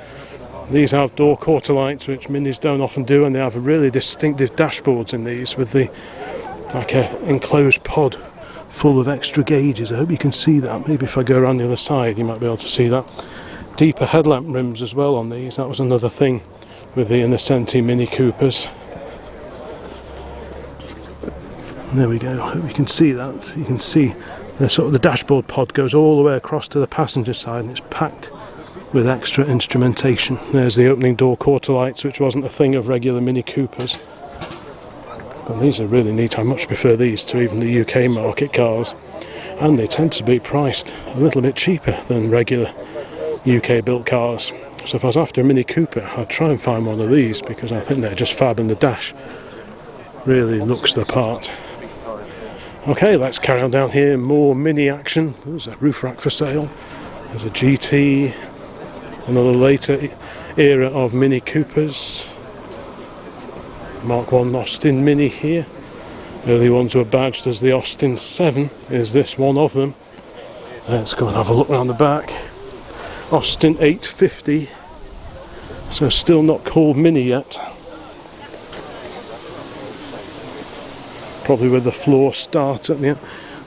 These have door quarter lights, which Minis don't often do, and they have really distinctive dashboards in these with the like a enclosed pod full of extra gauges. I hope you can see that. Maybe if I go around the other side you might be able to see that. Deeper headlamp rims as well on these. That was another thing with the Innocenti Mini Coopers. There we go. I hope you can see that. You can see the dashboard pod goes all the way across to the passenger side, and it's packed with extra instrumentation. There's the opening door quarter lights, which wasn't a thing of regular Mini Coopers. But these are really neat. I much prefer these to even the UK market cars, and they tend to be priced a little bit cheaper than regular UK built cars. So if I was after a Mini Cooper, I'd try and find one of these, because I think they're just fab, and the dash really looks the part. Okay, let's carry on down here. More Mini action. There's a roof rack for sale. There's a GT. Another later era of Mini Coopers. Mark 1 Austin Mini here. Early ones were badged as the Austin 7. Is this one of them? Let's go and have a look around the back. Austin 850. So still not called Mini yet. Probably with the floor start at the end.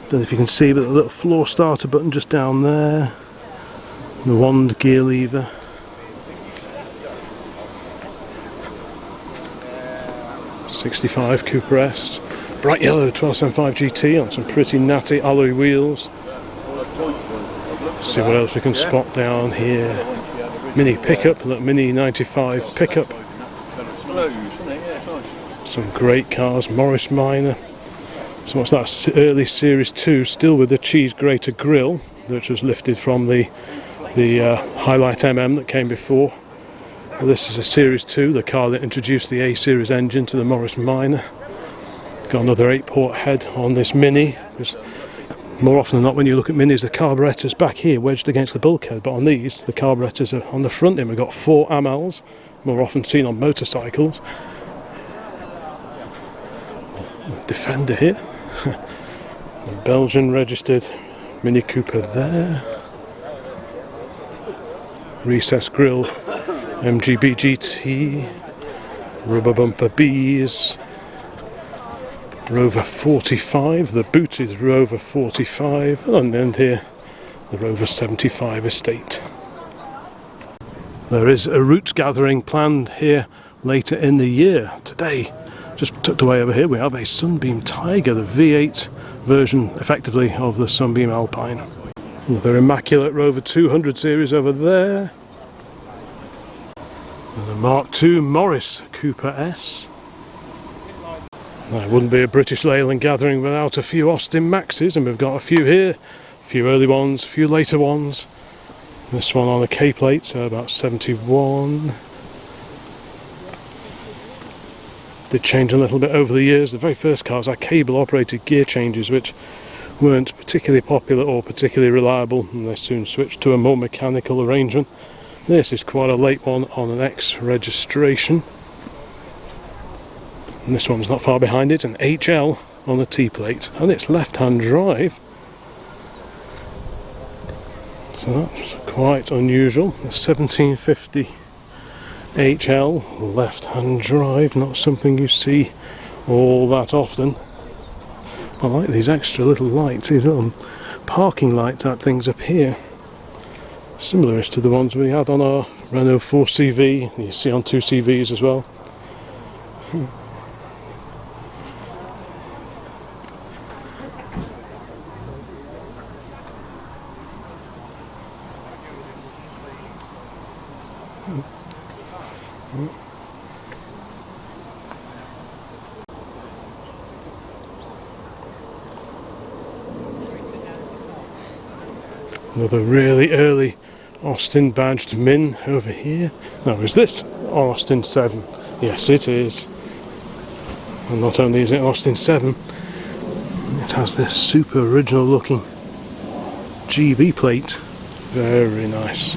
Don't know if you can see, but the little floor starter button just down there. The wand gear lever. '65 Cooper S. Bright yellow 1275 GT on some pretty natty alloy wheels. See what else we can spot down here. Mini pickup, look, Mini 95 pickup. Some great cars, Morris Miner. So what's that? Early Series 2, still with the cheese grater grille, which was lifted from the Highlight MM that came before. Well, this is a Series 2, the car that introduced the A-Series engine to the Morris Miner. Got another 8-port head on this Mini. Because more often than not, when you look at Minis, the carburettor's back here, wedged against the bulkhead. But on these, the carburetors are on the front end. We've got 4 Amals, more often seen on motorcycles. Defender here. Belgian registered Mini Cooper there. Recessed grille, MGB GT, rubber bumper Bs, Rover 45, the boot is Rover 45, and then here the Rover 75 estate. There is a roots gathering planned here later in the year. Today, just tucked away over here, we have a Sunbeam Tiger, the V8 version effectively of the Sunbeam Alpine. Another immaculate Rover 200 series over there. And a Mark II Morris Cooper S. There wouldn't be a British Leyland gathering without a few Austin Maxes, and we've got a few here, a few early ones, a few later ones. This one on a K plate, so about 71. Did change a little bit over the years. The very first cars had cable operated gear changes, which weren't particularly popular or particularly reliable, and they soon switched to a more mechanical arrangement. This is quite a late one on an X registration, and this one's not far behind it, an HL on a T plate, and it's left-hand drive, so that's quite unusual. The 1750 HL left-hand drive, not something you see all that often. I like these extra little lights, these little parking light type things up here. Similar-ish to the ones we had on our Renault 4CV, you see on 2CVs as well. Another really early Austin badged Min over here. Now, is this Austin 7? Yes, it is. And not only is it Austin 7, it has this super original looking GB plate. Very nice.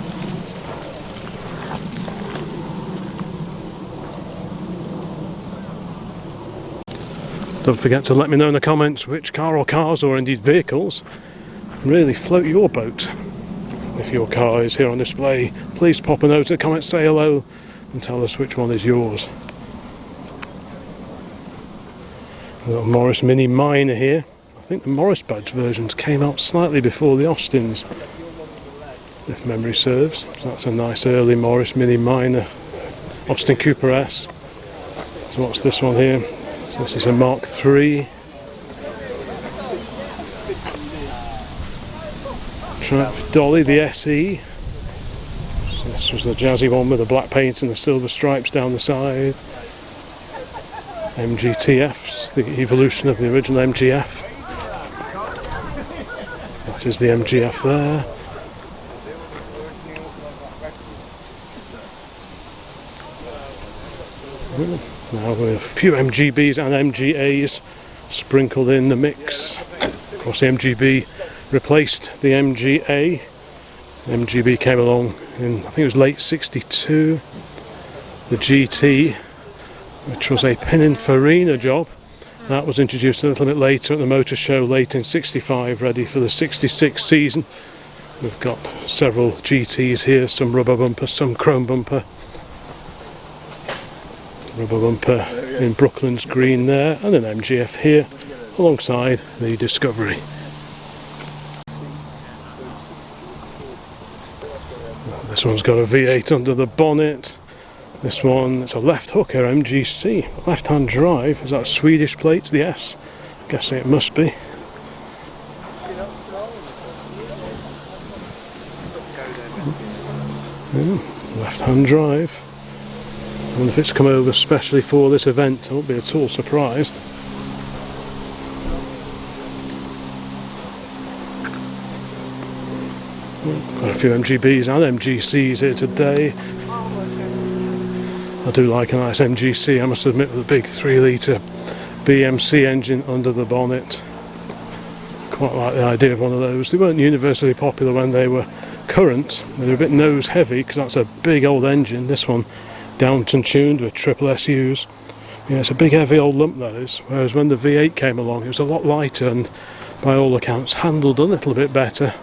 Don't forget to let me know in the comments which car or cars, or indeed vehicles, really float your boat. If your car is here on display, please pop a note in the comments, say hello and tell us which one is yours. A little Morris Mini Miner here. I think the Morris badge versions came out slightly before the Austins, if memory serves. So that's a nice early Morris Mini Miner, Austin Cooper S. So what's this one here? So this is a Mark III. Triumph Dolly, the SE. So this was the jazzy one with the black paint and the silver stripes down the side. MGTFs, the evolution of the original MGF. That is the MGF there. Now with a few MGBs and MGAs sprinkled in the mix. Of course the MGB replaced the MGA. MGB came along in, I think it was late 62. The GT, which was a Pininfarina job, that was introduced a little bit later at the motor show late in 65, ready for the 66 season. We've got several GTs here, some rubber bumper, some chrome bumper. Rubber bumper in Brooklands green there, and an MGF here alongside the Discovery. This one's got a V8 under the bonnet. This one, it's a left hooker MGC, left hand drive. Is that Swedish plates? The S? Guessing it must be. Yeah, left hand drive. I wonder if it's come over specially for this event. I won't be at all surprised. Quite a few MGBs and MGCs here today. I do like a nice MGC, I must admit, with a big 3 litre BMC engine under the bonnet. Quite like the idea of one of those. They weren't universally popular when they were current. They're a bit nose heavy because that's a big old engine. This one Downton tuned with triple SUs. Yeah, it's a big heavy old lump, that is. Whereas when the V8 came along, it was a lot lighter and by all accounts handled a little bit better.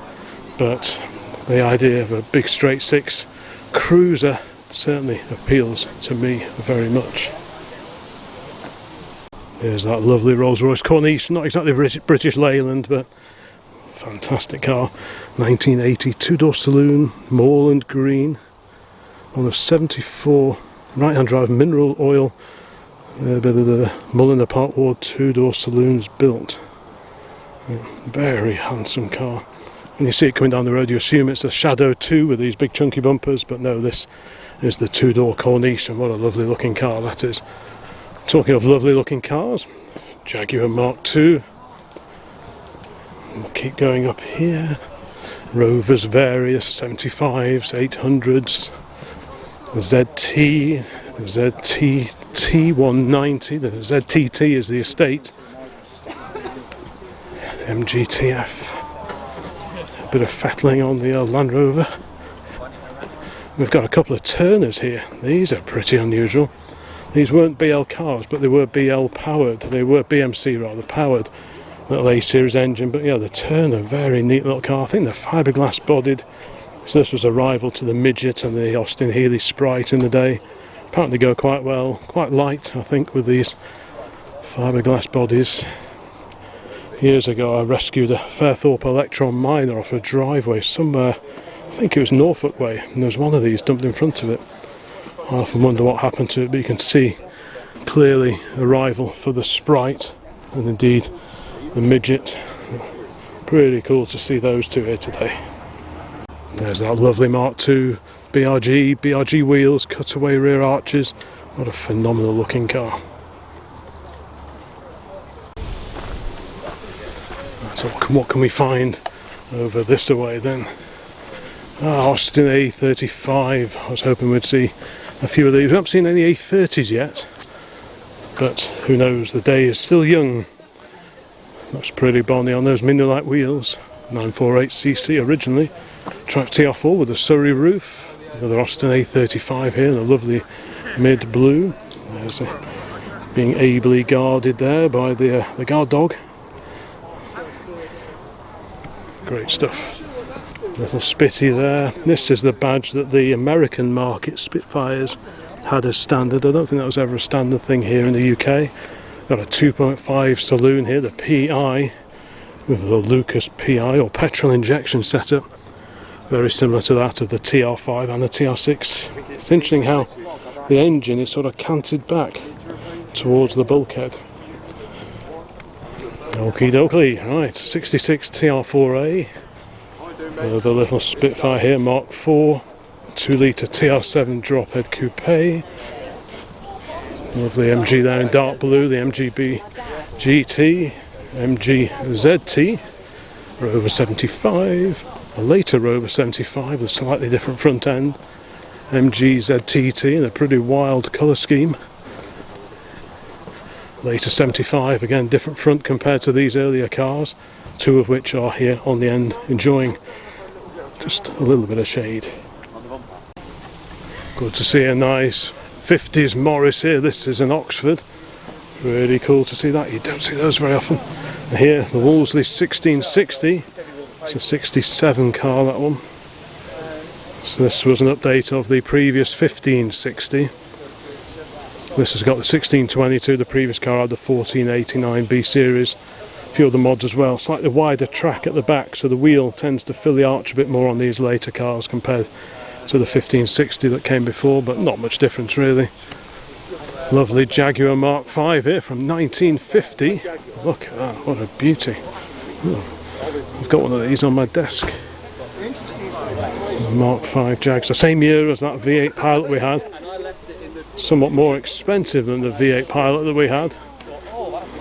But the idea of a big straight six cruiser certainly appeals to me very much. Here's that lovely Rolls-Royce Corniche, not exactly British Leyland, but fantastic car. 1980 two-door saloon, moorland green, on a 74 right-hand drive mineral oil, the Mulliner Park Ward two-door saloons built. Yeah, very handsome car. When you see it coming down the road, you assume it's a Shadow 2 with these big chunky bumpers, but no, this is the two-door Corniche, and what a lovely looking car that is. Talking of lovely looking cars, Jaguar Mark II. We'll keep going up here. Rovers various, 75s, 800s, ZT, ZT190, the ZTT is the estate. MGTF. A bit of fettling on the Land Rover. We've got a couple of Turners here. These are pretty unusual. These weren't BL cars, but they were BL powered. They were BMC rather powered. Little A-series engine, but yeah, the Turner, very neat little car. I think they're fiberglass bodied. So this was a rival to the Midget and the Austin-Healeys Sprite in the day. Apparently go quite well, quite light, I think, with these fiberglass bodies. Years ago I rescued a Fairthorpe Electron Miner off a driveway somewhere, I think it was Norfolk way, and there was one of these dumped in front of it. I often wonder what happened to it, but you can see clearly a rival for the Sprite and indeed the Midget. Pretty cool to see those two here today. There's that lovely Mark II BRG wheels, cutaway rear arches. What a phenomenal looking car. So what can we find over this away then? Austin A35. I was hoping we'd see a few of these. We haven't seen any A30s yet, but who knows, the day is still young. Looks pretty bonny on those Mini-Lite wheels. 948cc originally. Track TR4 with a Surrey roof. Another Austin A35 here in a lovely mid blue. There's a being ably guarded there by the guard dog. Great stuff. Little Spitty there. This is the badge that the American market Spitfires had as standard. I don't think that was ever a standard thing here in the UK. Got a 2.5 saloon here, the PI, with the Lucas PI or petrol injection setup. Very similar to that of the TR5 and the TR6. It's interesting how the engine is sort of canted back towards the bulkhead. Okie dokie, right, 66 TR4A. The little Spitfire here, Mark IV. 2 litre TR7 drop head coupe. Lovely MG there in dark blue, the MGB GT, MG ZT, Rover 75, a later Rover 75 with a slightly different front end, MG ZTT in a pretty wild colour scheme. Later 75, again different front compared to these earlier cars, 2 of which are here on the end enjoying just a little bit of shade. Good to see a nice 50s Morris here. This is an Oxford. Really cool to see that. You don't see those very often. And here, the Woolsley 1660. It's a 67 car, that one. So this was an update of the previous 1560. This has got the 1622. The previous car had the 1489 B series. A few other mods as well. Slightly wider track at the back, so the wheel tends to fill the arch a bit more on these later cars compared to the 1560 that came before, but not much difference really. Lovely Jaguar Mark V here from 1950. Look at that, what a beauty. I've got one of these on my desk. Mark V Jags, the same year as that V8 Pilot we had. Somewhat more expensive than the V8 Pilot that we had.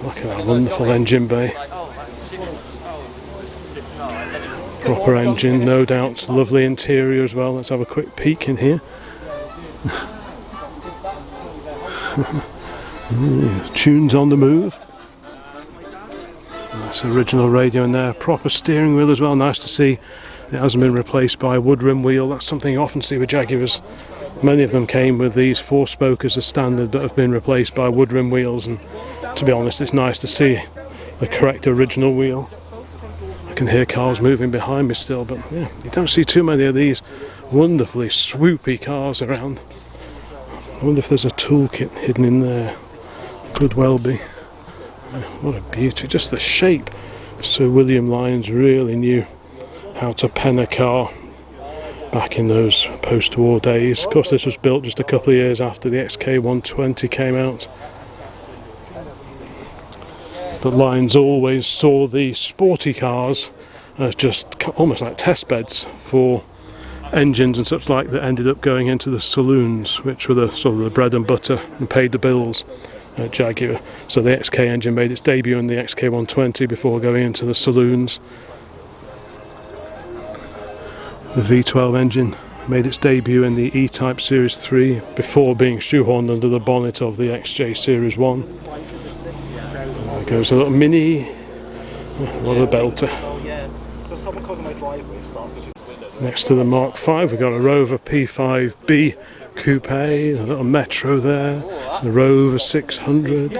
Look at that wonderful engine bay. Proper engine, no doubt. Lovely interior as well. Let's have a quick peek in here. Tunes on the move. Nice original radio in there. Proper steering wheel as well. Nice to see it hasn't been replaced by a wood rim wheel. That's something you often see with Jaguars. Many of them came with these 4-spoke as a standard but have been replaced by wood rim wheels, and to be honest it's nice to see the correct original wheel. I can hear cars moving behind me still, but yeah, you don't see too many of these wonderfully swoopy cars around. I wonder if there's a toolkit hidden in there. Could well be. What a beauty, just the shape. Sir William Lyons really knew how to pen a car back in those post-war days. Of course this was built just a couple of years after the XK120 came out. But Lyons always saw the sporty cars as just almost like test beds for engines and such like that ended up going into the saloons, which were the sort of the bread and butter and paid the bills at Jaguar. So the XK engine made its debut in the XK120 before going into the saloons. The V12 engine made its debut in the E-Type Series 3 before being shoehorned under the bonnet of the XJ Series 1. There goes a little Mini. What a belter. Next to the Mark V we've got a Rover P5B Coupe, a little Metro there, the Rover 600.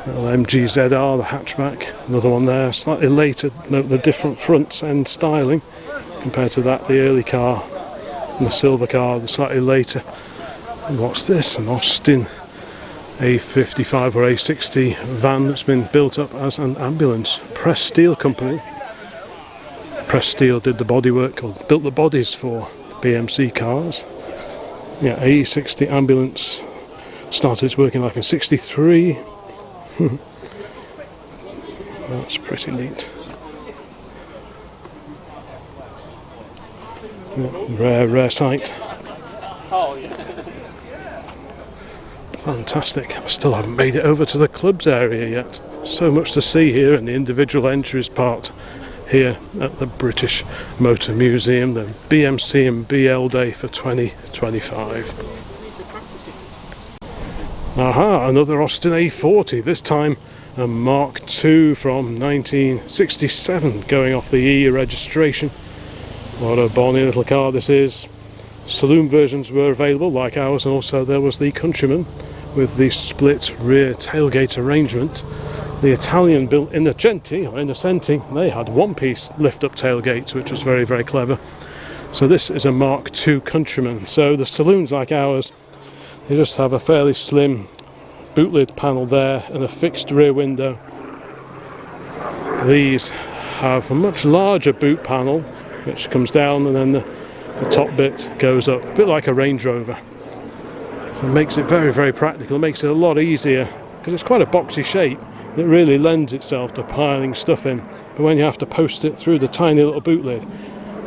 Little MG ZR, the hatchback, another one there, slightly later. Note the different front end styling compared to that, the early car and the silver car, the slightly later. And what's this? An Austin A55 or A60 van that's been built up as an ambulance. Press Steel Company. Press Steel did the bodywork, or built the bodies for BMC cars. Yeah, A60 ambulance started its working life in '63. That's pretty neat. Yeah, rare sight. Fantastic. I still haven't made it over to the clubs area yet. So much to see here, and the individual entries part here at the British Motor Museum, the BMC and BL Day for 2025. Aha, another Austin A40, this time a Mark II from 1967, going off the E registration. What a bonny little car this is. Saloon versions were available like ours, and also there was the Countryman with the split rear tailgate arrangement. The Italian built Innocenti, they had one-piece lift-up tailgates, which was very, very clever. So this is a Mark II Countryman. So the saloons like ours, they just have a fairly slim boot lid panel there and a fixed rear window. These have a much larger boot panel, which comes down, and then the top bit goes up, a bit like a Range Rover. So it makes it very, very practical. It makes it a lot easier because it's quite a boxy shape. It really lends itself to piling stuff in, but when you have to post it through the tiny little boot lid,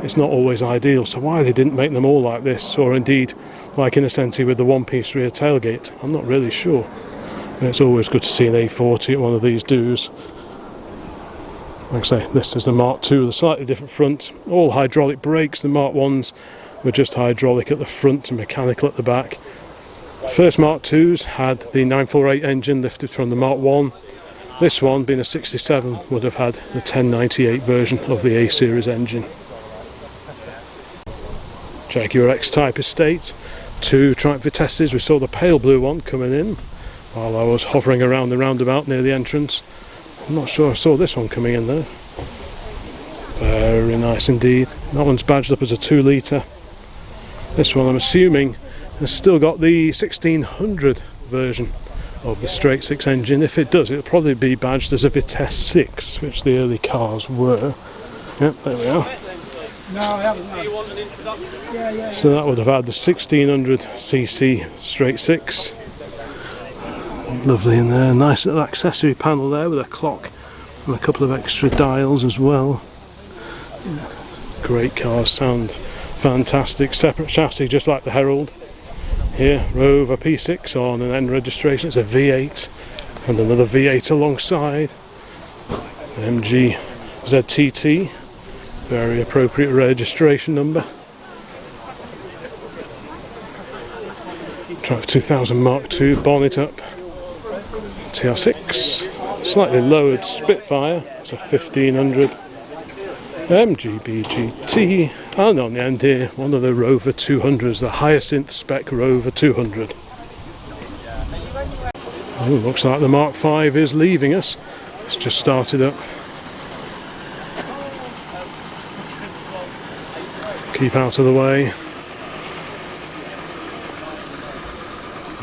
it's not always ideal. So why they didn't make them all like this, or indeed like Innocenti with the one-piece rear tailgate, I'm not really sure. And it's always good to see an A40 at one of these doos. Like I say, this is the Mark II, the slightly different front, all hydraulic brakes. The Mark 1s were just hydraulic at the front and mechanical at the back. The first Mark IIs had the 948 engine lifted from the Mark 1. This one, being a 67, would have had the 1098 version of the A-series engine. Jaguar X-Type estate, 2 Triumph Vitesses. We saw the pale blue one coming in while I was hovering around the roundabout near the entrance. I'm not sure I saw this one coming in though. Very nice indeed. That one's badged up as a 2 litre. This one, I'm assuming, has still got the 1600 version of the straight 6 engine. If it does, it'll probably be badged as a Vitesse 6, which the early cars were. Yep, there we are. No, I haven't. No. You want an introduction? So that would have had the 1600cc straight 6. Lovely in there. Nice little accessory panel there with a clock and a couple of extra dials as well. Great cars, sound fantastic. Separate chassis just like the Herald. Here, Rover P6 on an N registration. It's a V8 and another V8 alongside. MG ZTT, very appropriate registration number. Triumph 2000 Mark II, bonnet up. TR6, slightly lowered Spitfire, it's a 1500. MGB GT, and on the end here, one of the Rover 200s, the Hyacinth spec Rover 200. Oh, looks like the Mark V is leaving us. It's just started up. Keep out of the way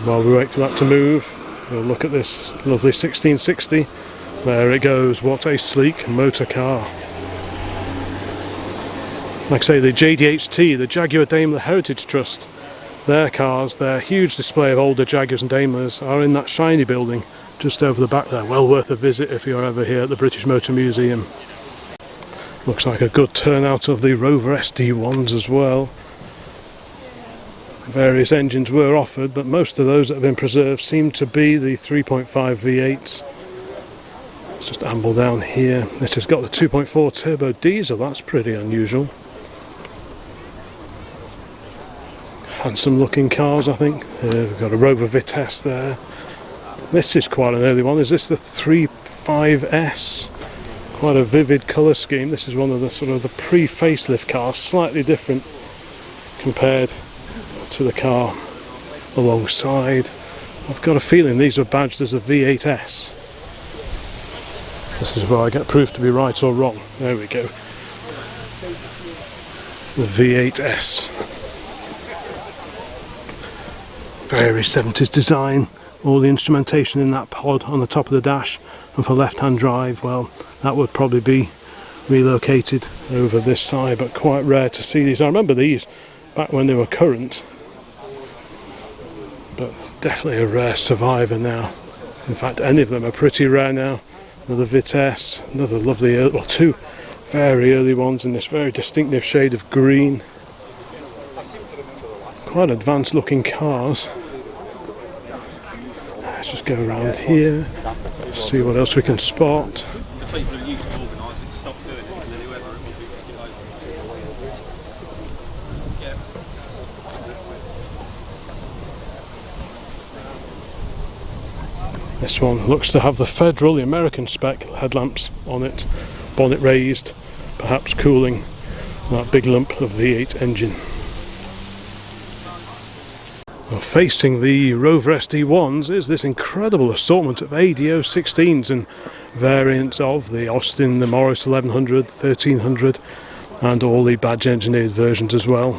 while we wait for that to move. We'll look at this lovely 1660. There it goes, what a sleek motor car. Like I say, the JDHT, the Jaguar Dameler Heritage Trust, their cars, their huge display of older Jaguars and Daimlers are in that shiny building just over the back there. Well worth a visit if you're ever here at the British Motor Museum. Looks like a good turnout of the Rover SD1s as well. Various engines were offered, but most of those that have been preserved seem to be the 3.5 V8s. Let's just amble down here. This has got the 2.4 turbo diesel, that's pretty unusual. Handsome looking cars, I think. We've got a Rover Vitesse there. This is quite an early one. Is this the 35S? Quite a vivid colour scheme. This is one of the sort of the pre-facelift cars, slightly different compared to the car alongside. I've got a feeling these were badged as a V8S. This is where I get proof to be right or wrong. There we go. The V8S. Very 70s design. All the instrumentation in that pod on the top of the dash, and for left-hand drive, well, that would probably be relocated over this side, but quite rare to see these. I remember these back when they were current, but definitely a rare survivor now. In fact, any of them are pretty rare now. Another Vitesse, another lovely, well, 2 very early ones in this very distinctive shade of green. Quite advanced looking cars. Let's just go around here, see what else we can spot. This one looks to have the Federal, the American spec headlamps on it, bonnet raised, perhaps cooling that big lump of V8 engine. Well, facing the Rover SD1s is this incredible assortment of ADO16s and variants of the Austin, the Morris 1100, 1300 and all the badge engineered versions as well.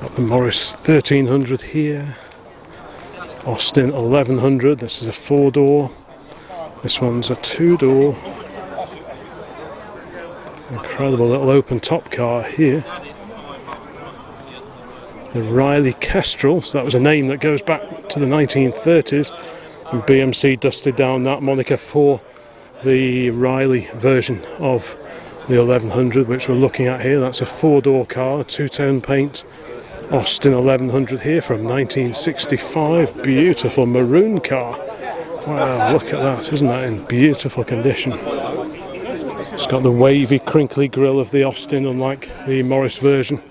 Got the Morris 1300 here, Austin 1100, this is a 4-door, this one's a 2-door. Incredible little open top car here. The Riley Kestrel, so that was a name that goes back to the 1930s, and BMC dusted down that moniker for the Riley version of the 1100, which we're looking at here. That's a 4-door car, 2-tone paint, Austin 1100 here from 1965. Beautiful maroon car. Wow, look at that, isn't that in beautiful condition? It's got the wavy, crinkly grille of the Austin, unlike the Morris version.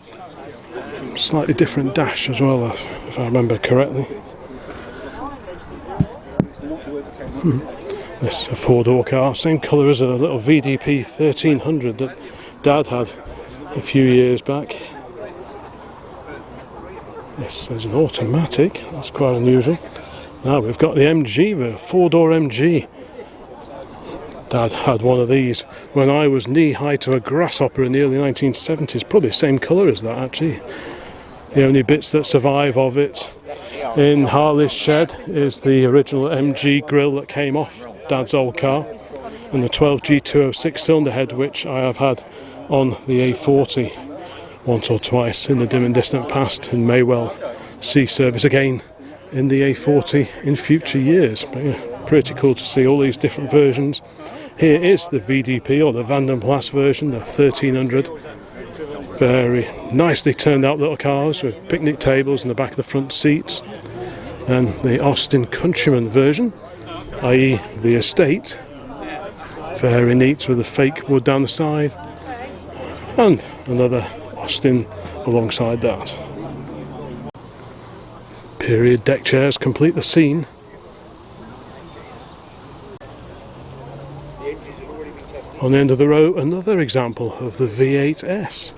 Slightly different dash as well, if I remember correctly. This is a 4-door car, same colour as a little VDP 1300 that Dad had a few years back. This is an automatic, that's quite unusual. Now we've got the MG, the 4-door MG. Dad had one of these when I was knee-high to a grasshopper in the early 1970s, probably the same colour as that actually. The only bits that survive of it in Harley's shed is the original MG grille that came off Dad's old car and the 12G206 cylinder head, which I have had on the A40 once or twice in the dim and distant past and may well see service again in the A40 in future years. But yeah, pretty cool to see all these different versions. Here is the VDP or the Vandenplas version, the 1300. Very nicely turned out little cars with picnic tables in the back of the front seats. And the Austin Countryman version, i.e. the estate. Very neat with the fake wood down the side. And another Austin alongside that. Period deck chairs complete the scene. On the end of the row, another example of the V8S.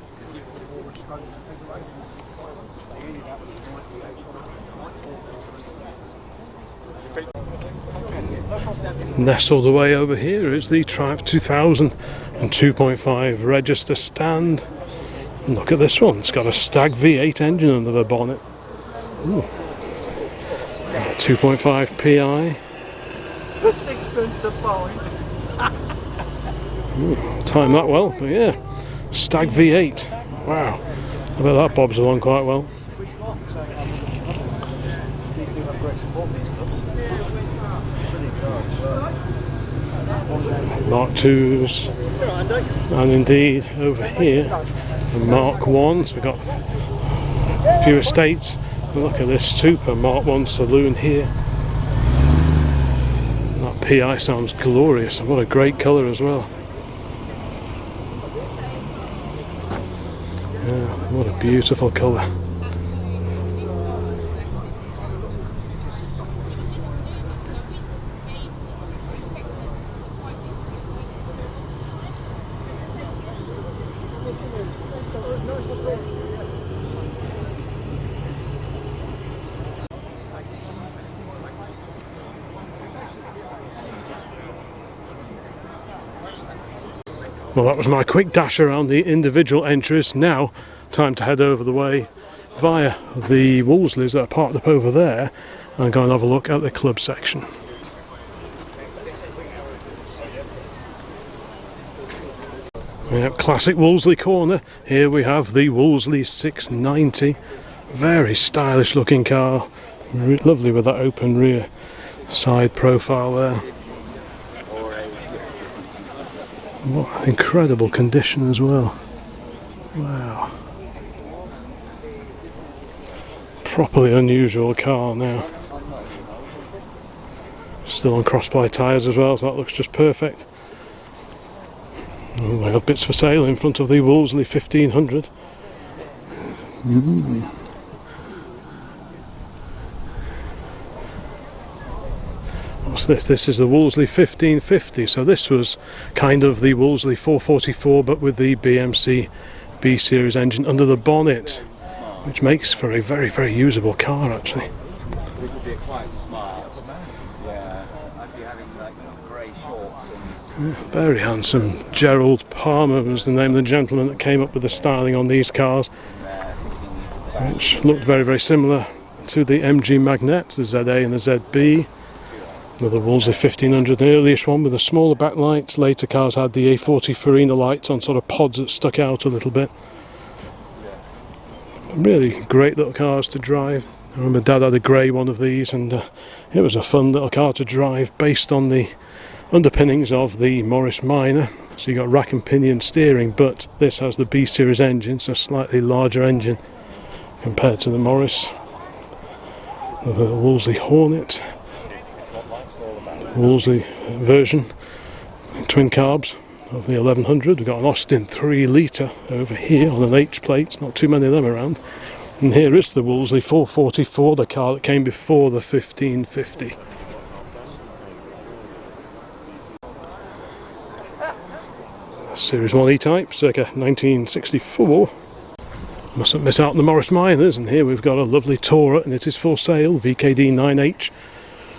Nestled away over here is the Triumph 2000 and 2.5 register stand. And look at this one, it's got a Stag V8 engine under the bonnet. Ooh. 2.5 PI. For sixpence a point. Timed that well, but yeah, Stag V8. Wow, I bet that bobs along quite well. Mark 2s, and indeed over here the Mark 1s. We've got a few estates. Look at this super Mark 1 saloon here. That PI sounds glorious, and what a great colour as well. Yeah, what a beautiful colour. Well, that was my quick dash around the individual entries. Now, time to head over the way via the Woolsleys that are parked up over there and go and have a look at the club section. Yep, classic Woolsley corner. Here we have the Woolsley 690. Very stylish looking car. Lovely with that open rear side profile there. What incredible condition as well. Wow. Properly unusual car now. Still on cross-ply tyres as well, so that looks just perfect. Oh, they got bits for sale in front of the Woolsley 1500. What's this? This is the Woolsley 1550. So this was kind of the Woolsley 444, but with the BMC B series engine under the bonnet. which makes for a very, very usable car actually. Which would be quite smart. Yeah, I'd be having like grey shorts and Very handsome. Gerald Palmer was the name of the gentleman that came up with the styling on these cars, which looked very, very similar to the MG Magnets, the ZA and the ZB. Another Woolsley 1500, the earliest one with the smaller backlights. Later cars had the A40 Farina lights on sort of pods that stuck out a little bit. Really great little cars to drive. I remember Dad had a grey one of these, and it was a fun little car to drive, based on the underpinnings of the Morris Miner. So you got rack and pinion steering, but this has the B series engine, so slightly larger engine compared to the Morris. The Woolsley Hornet, Woolsley version, twin carbs of the 1100. We've got an Austin 3 litre over here on an H plate, not too many of them around. And here is the Woolsley 444, the car that came before the 1550. Series 1 E-Type, circa 1964. Mustn't miss out on the Morris Miners, and here we've got a lovely Tourer, and it is for sale, VKD 9H.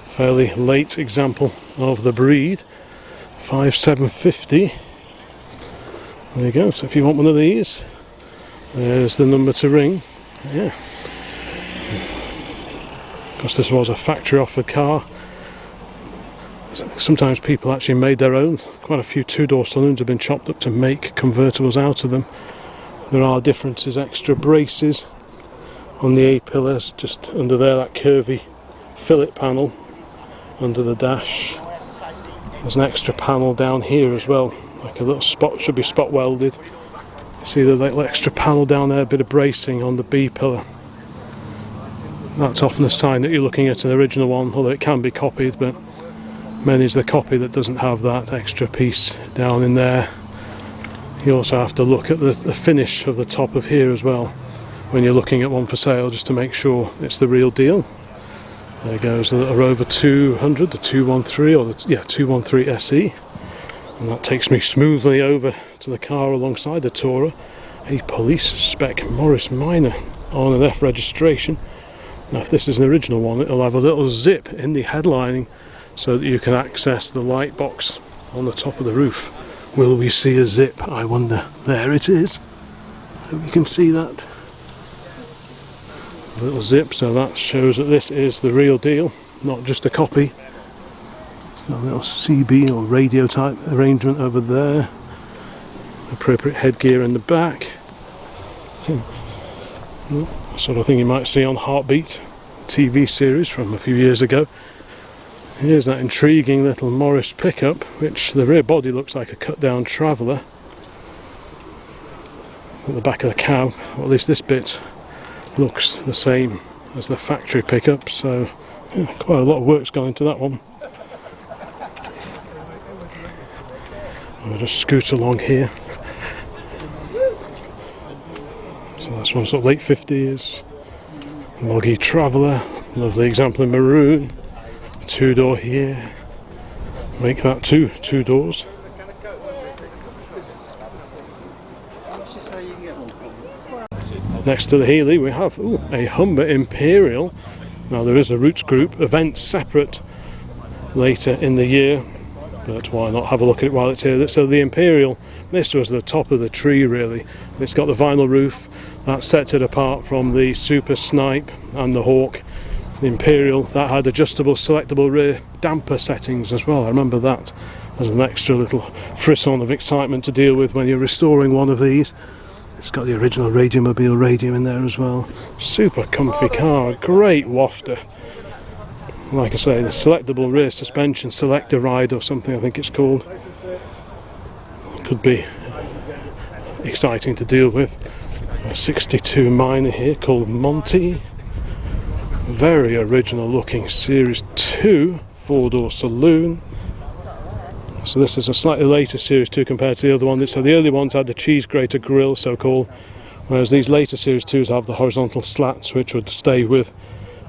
Fairly late example of the breed. 5750. There you go, so if you want one of these, there's the number to ring. Yeah. Because this was a factory offered car. Sometimes people actually made their own. Quite a few two-door saloons have been chopped up to make convertibles out of them. There are differences, extra braces on the A-pillars, just under there, that curvy fillet panel under the dash. There's an extra panel down here as well, like a little spot, should be spot welded. See the little extra panel down there, a bit of bracing on the B pillar. That's often a sign that you're looking at an original one, although it can be copied, but many's the copy that doesn't have that extra piece down in there. You also have to look at the finish of the top of here as well when you're looking at one for sale, just to make sure it's the real deal. There goes a Rover 200, the 213, or the 213 SE, and that takes me smoothly over to the car alongside the Tourer, a police spec Morris Miner on an F registration. Now if this is an original one, it'll have a little zip in the headlining so that you can access the light box on the top of the roof. Will we see a zip, I wonder? There it is. Hope you can see that. A little zip, so that shows that this is the real deal, not just a copy. It's got a little CB or radio type arrangement over there. Appropriate headgear in the back. Sort of thing you might see on Heartbeat TV series from a few years ago. Here's that intriguing little Morris pickup, which the rear body looks like a cut down Traveller. At the back of the cab, or at least this bit, looks the same as the factory pickup, so yeah, quite a lot of work's gone into that one. I'll just scoot along here. So this one's sort of late 50s. Loggy Traveller, lovely example in maroon. Two-door here. Make that two doors. Next to the Healey we have a Humber Imperial. Now there is a Roots Group event separate later in the year, but why not have a look at it while it's here. So the Imperial, this was the top of the tree really. It's got the vinyl roof, that sets it apart from the Super Snipe and the Hawk. The Imperial, that had adjustable selectable rear damper settings as well. I remember that as an extra little frisson of excitement to deal with when you're restoring one of these. It's got the original Radiomobile radio in there as well. Super comfy car, great wafter. Like I say, the selectable rear suspension, Selector Ride or something I think it's called. Could be exciting to deal with. A 62 Miner here called Monty. Very original looking Series 2 4-door saloon. So this is a slightly later Series 2 compared to the other one. So the early ones had the cheese grater grille, so called, whereas these later Series 2s have the horizontal slats, which would stay with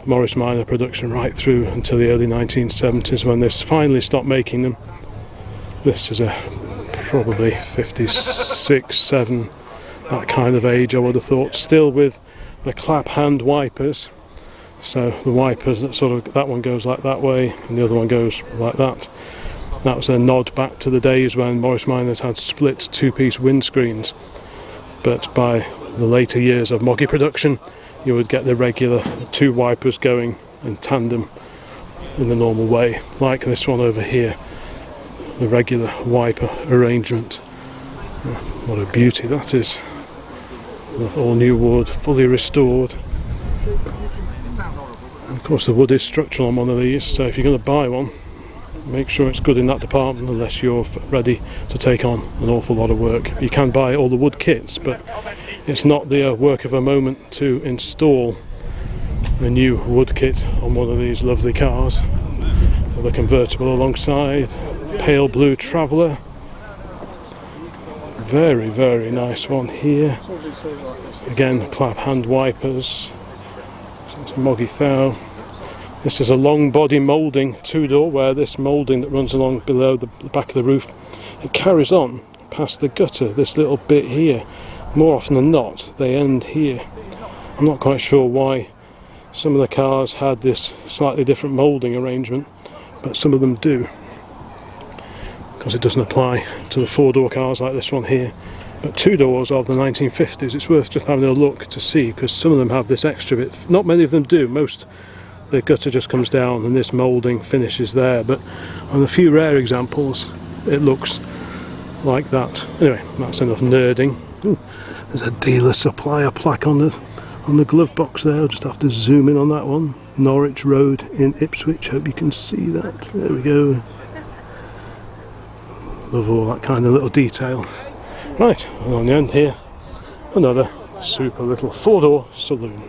Morris Miner production right through until the early 1970s when they finally stopped making them. This is a probably 56, 7, that kind of age I would have thought, still with the clap hand wipers. So the wipers that one goes like that way and the other one goes like that. That was a nod back to the days when Morris Miners had split two-piece windscreens. But by the later years of Moggy production, you would get the regular two wipers going in tandem in the normal way, like this one over here, the regular wiper arrangement. What a beauty that is, with all new wood, fully restored. And of course the wood is structural on one of these, so if you're going to buy one, make sure it's good in that department unless you're ready to take on an awful lot of work. You can buy all the wood kits, but it's not the work of a moment to install a new wood kit on one of these lovely cars. The convertible alongside, pale blue Traveller, very, very nice one here. Again, clap hand wipers, Moggy Thou. This is a long body moulding two-door, where this moulding that runs along below the back of the roof, it carries on past the gutter, this little bit here. More often than not, they end here. I'm not quite sure why some of the cars had this slightly different moulding arrangement, but some of them do, because it doesn't apply to the four-door cars like this one here. But two doors of the 1950s, it's worth just having a look to see, because some of them have this extra bit. Not many of them do. Most, the gutter just comes down and this moulding finishes there, but on a few rare examples it looks like that. Anyway, that's enough nerding. Ooh, there's a dealer supplier plaque on the glove box there. I'll just have to zoom in on that one. Norwich Road in Ipswich, hope you can see that. There we go. Love all that kind of little detail. Right, and on the end here, another super little four-door saloon.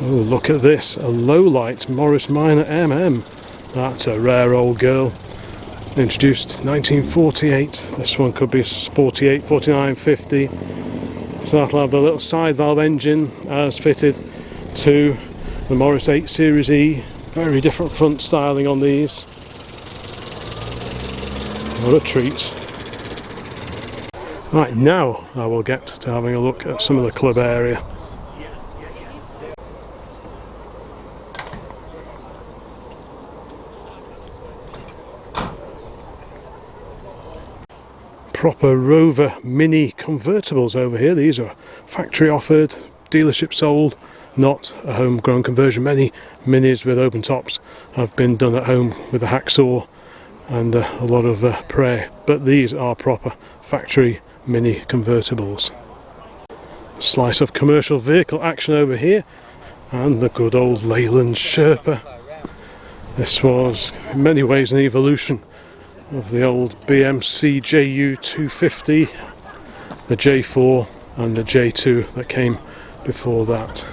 Oh, look at this, a low-light Morris Miner MM. That's a rare old girl. Introduced 1948. This one could be 48, 49, 50. So that'll have the little side valve engine as fitted to the Morris 8 Series E. Very different front styling on these. What a treat. Right, now I will get to having a look at some of the club area. Proper Rover Mini convertibles over here. These are factory offered, dealership sold, not a homegrown conversion. Many Minis with open tops have been done at home with a hacksaw and a lot of prayer, but these are proper factory Mini convertibles. Slice of commercial vehicle action over here, and the good old Leyland Sherpa. This was in many ways an evolution of the old BMC JU250, the J4 and the J2 that came before that.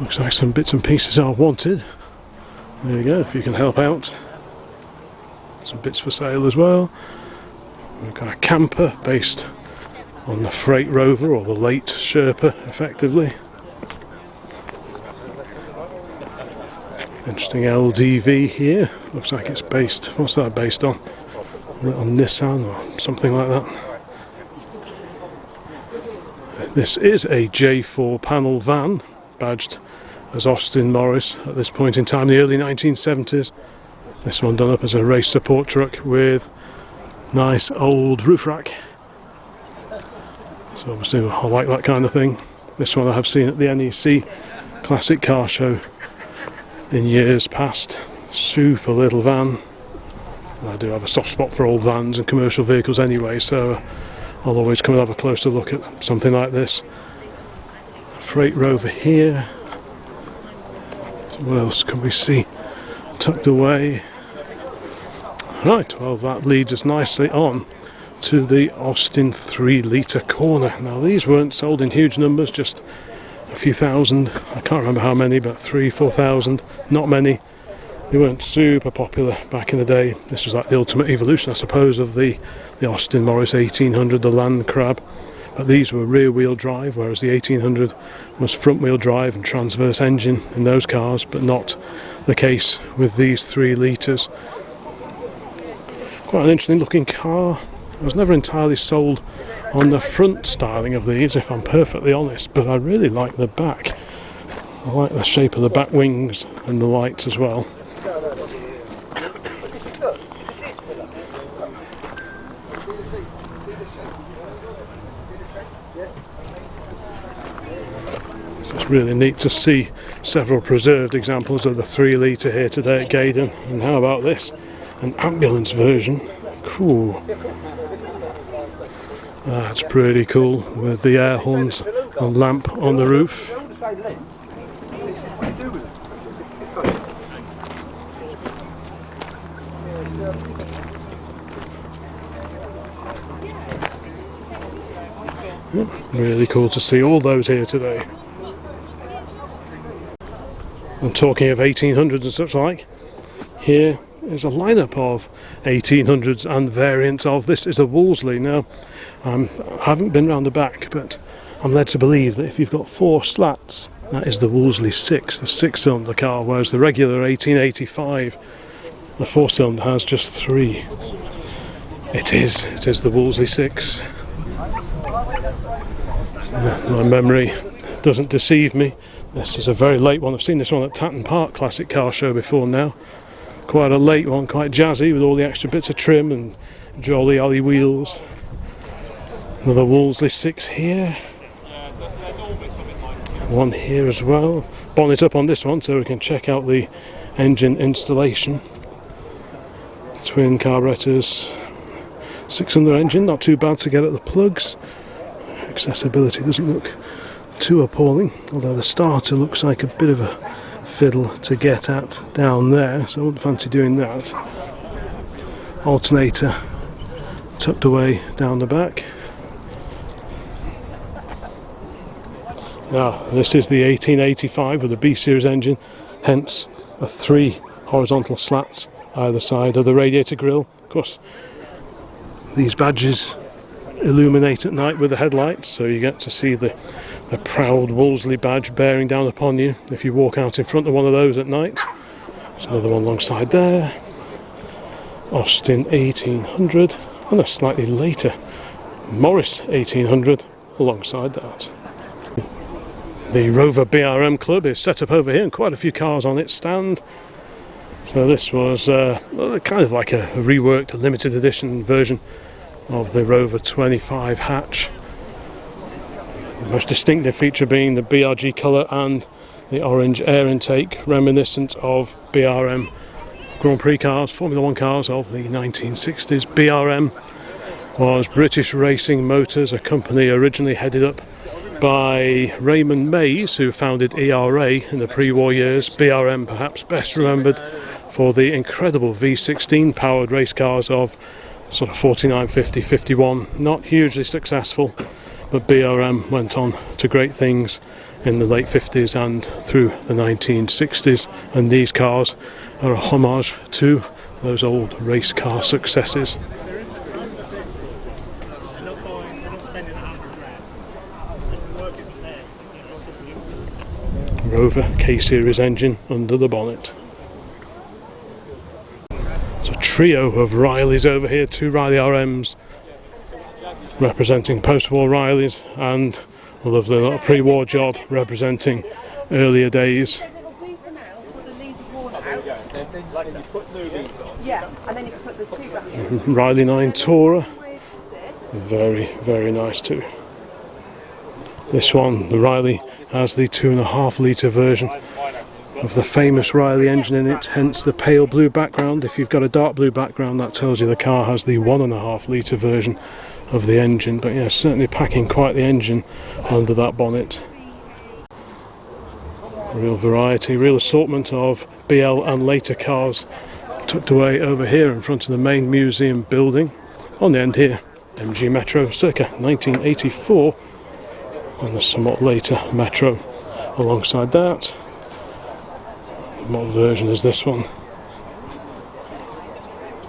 Looks like some bits and pieces are wanted. There you go, if you can help out. Some bits for sale as well. We've got a camper based on the freight Rover, or the late Sherpa effectively. Interesting LDV here. Looks like it's based, what's that based on? On Nissan or something like that. This is a J4 panel van, badged as Austin Morris at this point in time, the early 1970s. This one done up as a race support truck with nice old roof rack. So obviously I like that kind of thing. This one I have seen at the NEC Classic Car Show in years past. Super little van. I do have a soft spot for old vans and commercial vehicles anyway, so I'll always come and have a closer look at something like this. Freight Rover here. So what else can we see tucked away? Right, well that leads us nicely on to the Austin 3-litre corner. Now these weren't sold in huge numbers, just a few thousand. I can't remember how many, but 3,000-4,000, not many. They weren't super popular back in the day. This was like the ultimate evolution, I suppose, of the Austin Morris 1800, the Land Crab. But these were rear wheel drive, whereas the 1800 was front wheel drive and transverse engine in those cars, but not the case with these 3 litres. Quite an interesting looking car. I was never entirely sold on the front styling of these, if I'm perfectly honest, but I really like the back. I like the shape of the back wings and the lights as well. It's really neat to see several preserved examples of the 3 litre here today at Gaydon. And how about this? An ambulance version. Cool. That's pretty cool, with the air horns and lamp on the roof. Really cool to see all those here today. And talking of 1800s and such like, here is a lineup of 1800s and variants of. This is a Woolsley. Now, I haven't been round the back, but I'm led to believe that if you've got 4 slats, that is the Woolsley 6, the 6-cylinder car, whereas the regular 1885, the 4-cylinder, has just 3. It is the Woolsley 6. My memory doesn't deceive me. This is a very late one. I've seen this one at Tatton Park Classic Car Show before now. Quite a late one, quite jazzy, with all the extra bits of trim and jolly alley wheels. Another Woolsley 6 here. One here as well. Bonnet up on this one so we can check out the engine installation. Twin carburetors. 6-cylinder engine, not too bad to get at the plugs. Accessibility doesn't look too appalling, although the starter looks like a bit of a fiddle to get at down there, so I wouldn't fancy doing that. Alternator tucked away down the back. Now, this is the 1885 with a B series engine, hence the 3 horizontal slats either side of the radiator grille. Of course, these badges illuminate at night with the headlights, so you get to see the proud Woolsley badge bearing down upon you if you walk out in front of one of those at night. There's another one alongside there. Austin 1800, and a slightly later Morris 1800 alongside that. The Rover BRM club is set up over here, and quite a few cars on its stand. So this was kind of like a reworked limited edition version of the Rover 25 hatch. The most distinctive feature being the BRG colour and the orange air intake, reminiscent of BRM Grand Prix cars, Formula 1 cars of the 1960s. BRM was British Racing Motors, a company originally headed up by Raymond Mays, who founded ERA in the pre-war years. BRM perhaps best remembered for the incredible V16 powered race cars of sort of 49, 50, 51. Not hugely successful, but BRM went on to great things in the late 50s and through the 1960s, and these cars are a homage to those old race car successes. Rover K-Series engine under the bonnet. It's a trio of Rileys over here, 2 Riley RMs representing post-war Rileys, and a lovely little pre-war job representing earlier days. Yeah, and then you put the 2 back in. Riley 9 Tourer, very, very nice too. This one, the Riley, has the 2.5 litre version of the famous Riley engine in it, hence the pale blue background. If you've got a dark blue background, that tells you the car has the 1.5 litre version of the engine. But yeah, certainly packing quite the engine under that bonnet. Real variety, real assortment of BL and later cars tucked away over here in front of the main museum building. On the end here, MG Metro circa 1984, and a somewhat later Metro alongside that. What version is this one?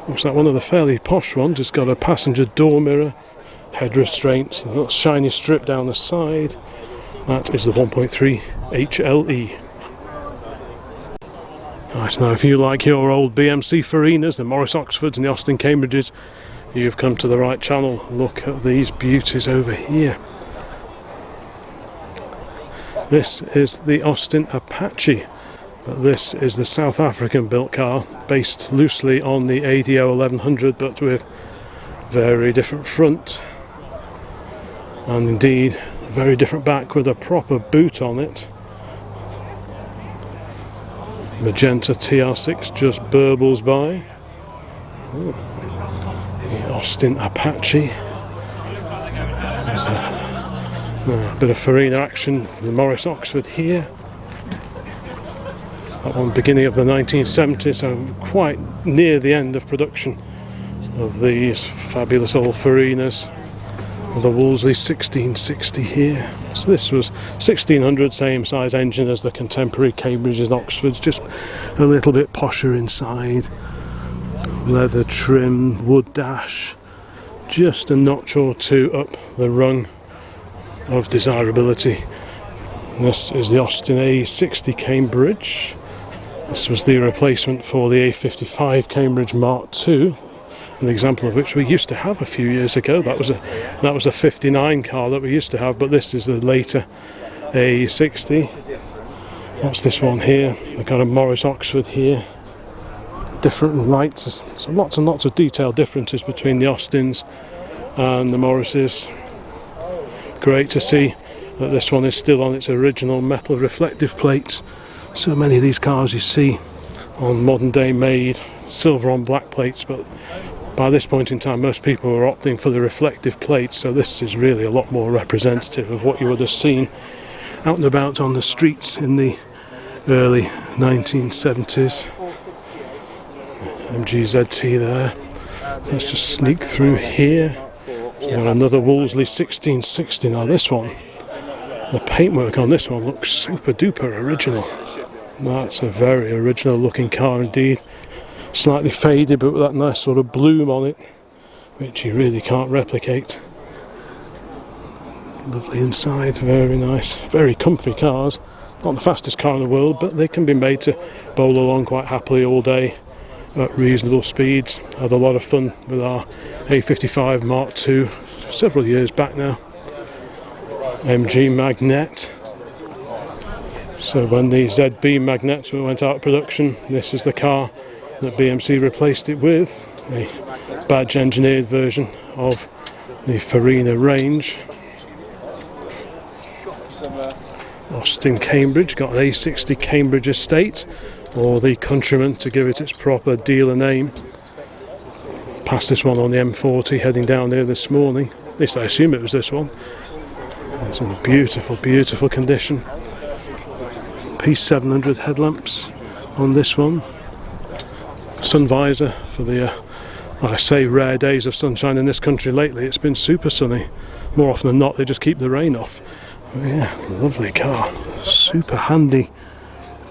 Looks like one of the fairly posh ones. It's got a passenger door mirror, head restraints, a little shiny strip down the side. That is the 1.3 HLE. Right, now if you like your old BMC Farinas, the Morris Oxfords and the Austin Cambridges, you've come to the right channel. Look at these beauties over here. This is the Austin Apache, but this is the South African built car, based loosely on the ADO1100, but with very different front, and indeed very different back with a proper boot on it. Magenta TR6 just burbles by. Ooh. The Austin Apache. There's a bit of Fina action, the Morris Oxford here. That one beginning of the 1970s, so quite near the end of production of these fabulous old Farinas. The Woolsley 1660 here. So this was 1600, same size engine as the contemporary Cambridges and Oxfords, just a little bit posher inside. Leather trim, wood dash, just a notch or two up the rung of desirability. And this is the Austin A60 Cambridge. This was the replacement for the A55 Cambridge Mark II, an example of which we used to have a few years ago. That was a 59 car that we used to have, but this is the later A60. What's this one here? We've got a Morris Oxford here. Different lights, so lots and lots of detail differences between the Austins and the Morrises. Great to see that this one is still on its original metal reflective plates. So many of these cars you see on modern day made silver on black plates, but by this point in time most people are opting for the reflective plates, so this is really a lot more representative of what you would have seen out and about on the streets in the early 1970s. MGZT there. Let's just sneak through here. Got another Woolsley 1660. Now this one, the paintwork on this one looks super duper original. That's a very original looking car indeed. Slightly faded, but with that nice sort of bloom on it, which you really can't replicate. Lovely inside, very nice, very comfy cars. Not the fastest car in the world, but they can be made to bowl along quite happily all day at reasonable speeds. Had a lot of fun with our A55 Mark II several years back now. MG Magnet. So when the ZB Magnets went out of production, this is the car that BMC replaced it with, a badge engineered version of the Farina range. Austin Cambridge, got an A60 Cambridge estate, or the Countryman to give it its proper dealer name. Passed this one on the M40 heading down there this morning, at least I assume it was this one. It's in beautiful, beautiful condition. P700 headlamps on this one. Sun visor for the, I say rare days of sunshine in this country lately. It's been super sunny. More often than not they just keep the rain off. But yeah, lovely car. Super handy.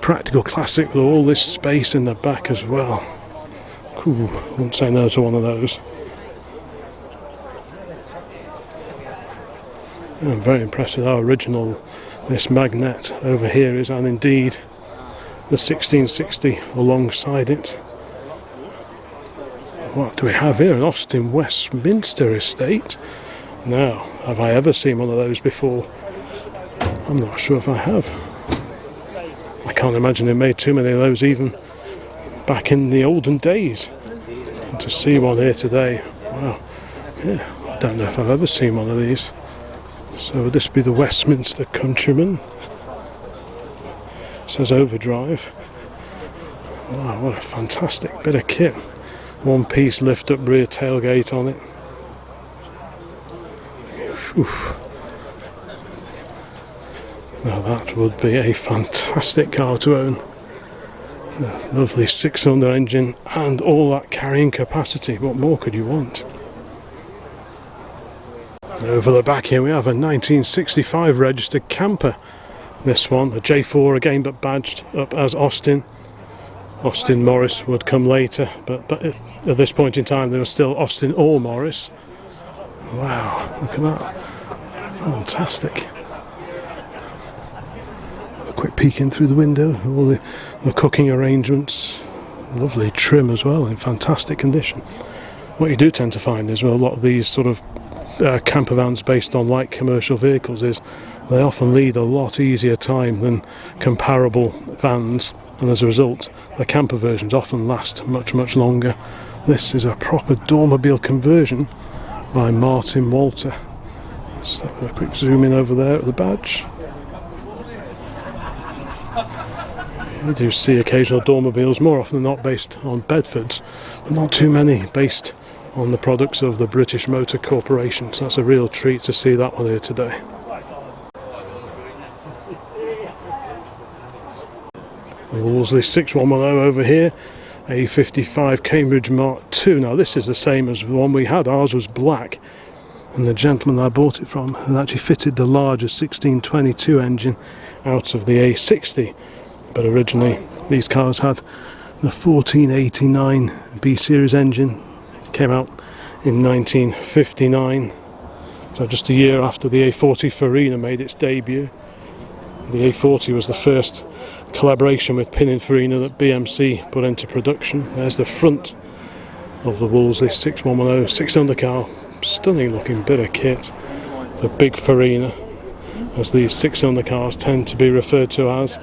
Practical classic with all this space in the back as well. Cool, wouldn't say no to one of those. I'm very impressed with how original this Magnet over here is, and indeed the 1660 alongside it. What do we have here? An Austin Westminster estate. Now, have I ever seen one of those before? I'm not sure if I have. I can't imagine they made too many of those even back in the olden days. And to see one here today, wow. Yeah, I don't know if I've ever seen one of these. So would this be the Westminster Countryman? It says overdrive. Wow, what a fantastic bit of kit. One piece lift up rear tailgate on it. Oof. Now that would be a fantastic car to own. A lovely 6-cylinder engine and all that carrying capacity. What more could you want? Over the back here we have a 1965 registered camper. This one, a J4 again, but badged up as Austin. Austin Morris would come later, but at this point in time there was still Austin or Morris. Wow, look at that. Fantastic. A quick peek in through the window, all the cooking arrangements. Lovely trim as well, in fantastic condition. what you do tend to find is with a lot of these sort of camper vans based on light commercial vehicles is they often lead a lot easier time than comparable vans, and as a result the camper versions often last much longer. This is a proper Dormobile conversion by Martin Walter. Let's have a quick zoom in over there at the badge. We do see occasional Dormobiles, more often than not based on Bedfords, but not too many based on the products of the British Motor Corporation, so that's a real treat to see that one here today. The Woolsley 6110 over here, A55 Cambridge Mark II. Now this is the same as the one we had. Ours was black, and the gentleman I bought it from had actually fitted the larger 1622 engine out of the A60, but originally these cars had the 1489 B series engine. It came out in 1959, so just a year after the A40 Farina made its debut. The A40 was the first collaboration with Pininfarina that BMC put into production. There's the front of the Woolsley 6110 6-cylinder car, stunning looking bit of kit. The big Farina, as these 6-cylinder cars tend to be referred to as.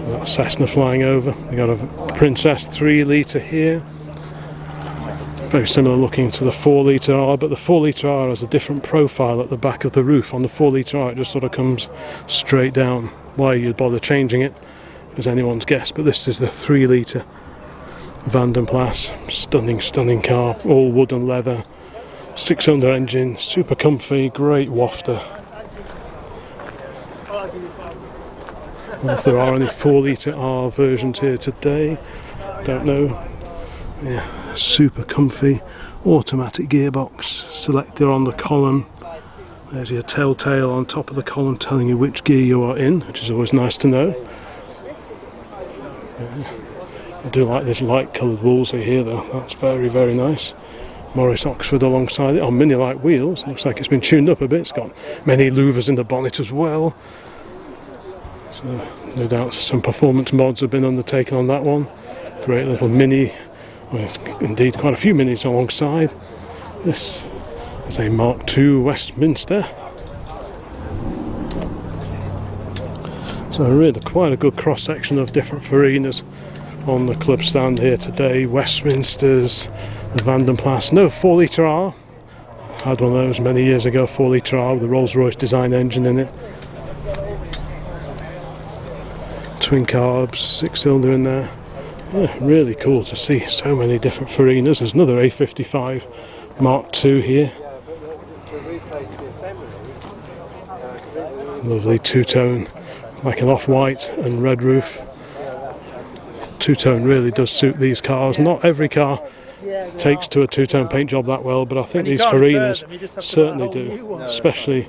That Cessna flying over. They got a Princess 3 litre here. Very similar looking to the 4 litre R, but the 4 litre R has a different profile at the back of the roof. On the 4 litre R it just sort of comes straight down. Why you'd bother changing it is anyone's guess, but this is the 3 litre Vanden Plas. Stunning car, all wood and leather, 6-cylinder engine, super comfy, great wafter. I don't know if there are any 4 litre R versions here today, don't know. Yeah, super comfy, automatic gearbox, selector on the column. There's your telltale on top of the column telling you which gear you are in, which is always nice to know. Yeah. I do like this light coloured Woolsley here though, that's very nice. Morris Oxford alongside it on mini-light wheels. Looks like it's been tuned up a bit. It's got many louvers in the bonnet as well. So no doubt some performance mods have been undertaken on that one. Great little mini, well, indeed quite a few minis alongside. This is a Mark II Westminster. So really quite a good cross section of different Farinas on the club stand here today. Westminsters, the Vanden Plas, no 4 litre R. Had one of those many years ago, 4 litre R with a Rolls-Royce design engine in it. Twin carbs, 6-cylinder in there. Yeah, really cool to see so many different Farinas. There's another A55 Mark II here. Lovely two-tone, like an off-white and red roof. Two-tone really does suit these cars. Not every car takes to a two-tone paint job that well, but I think these Farinas certainly do, especially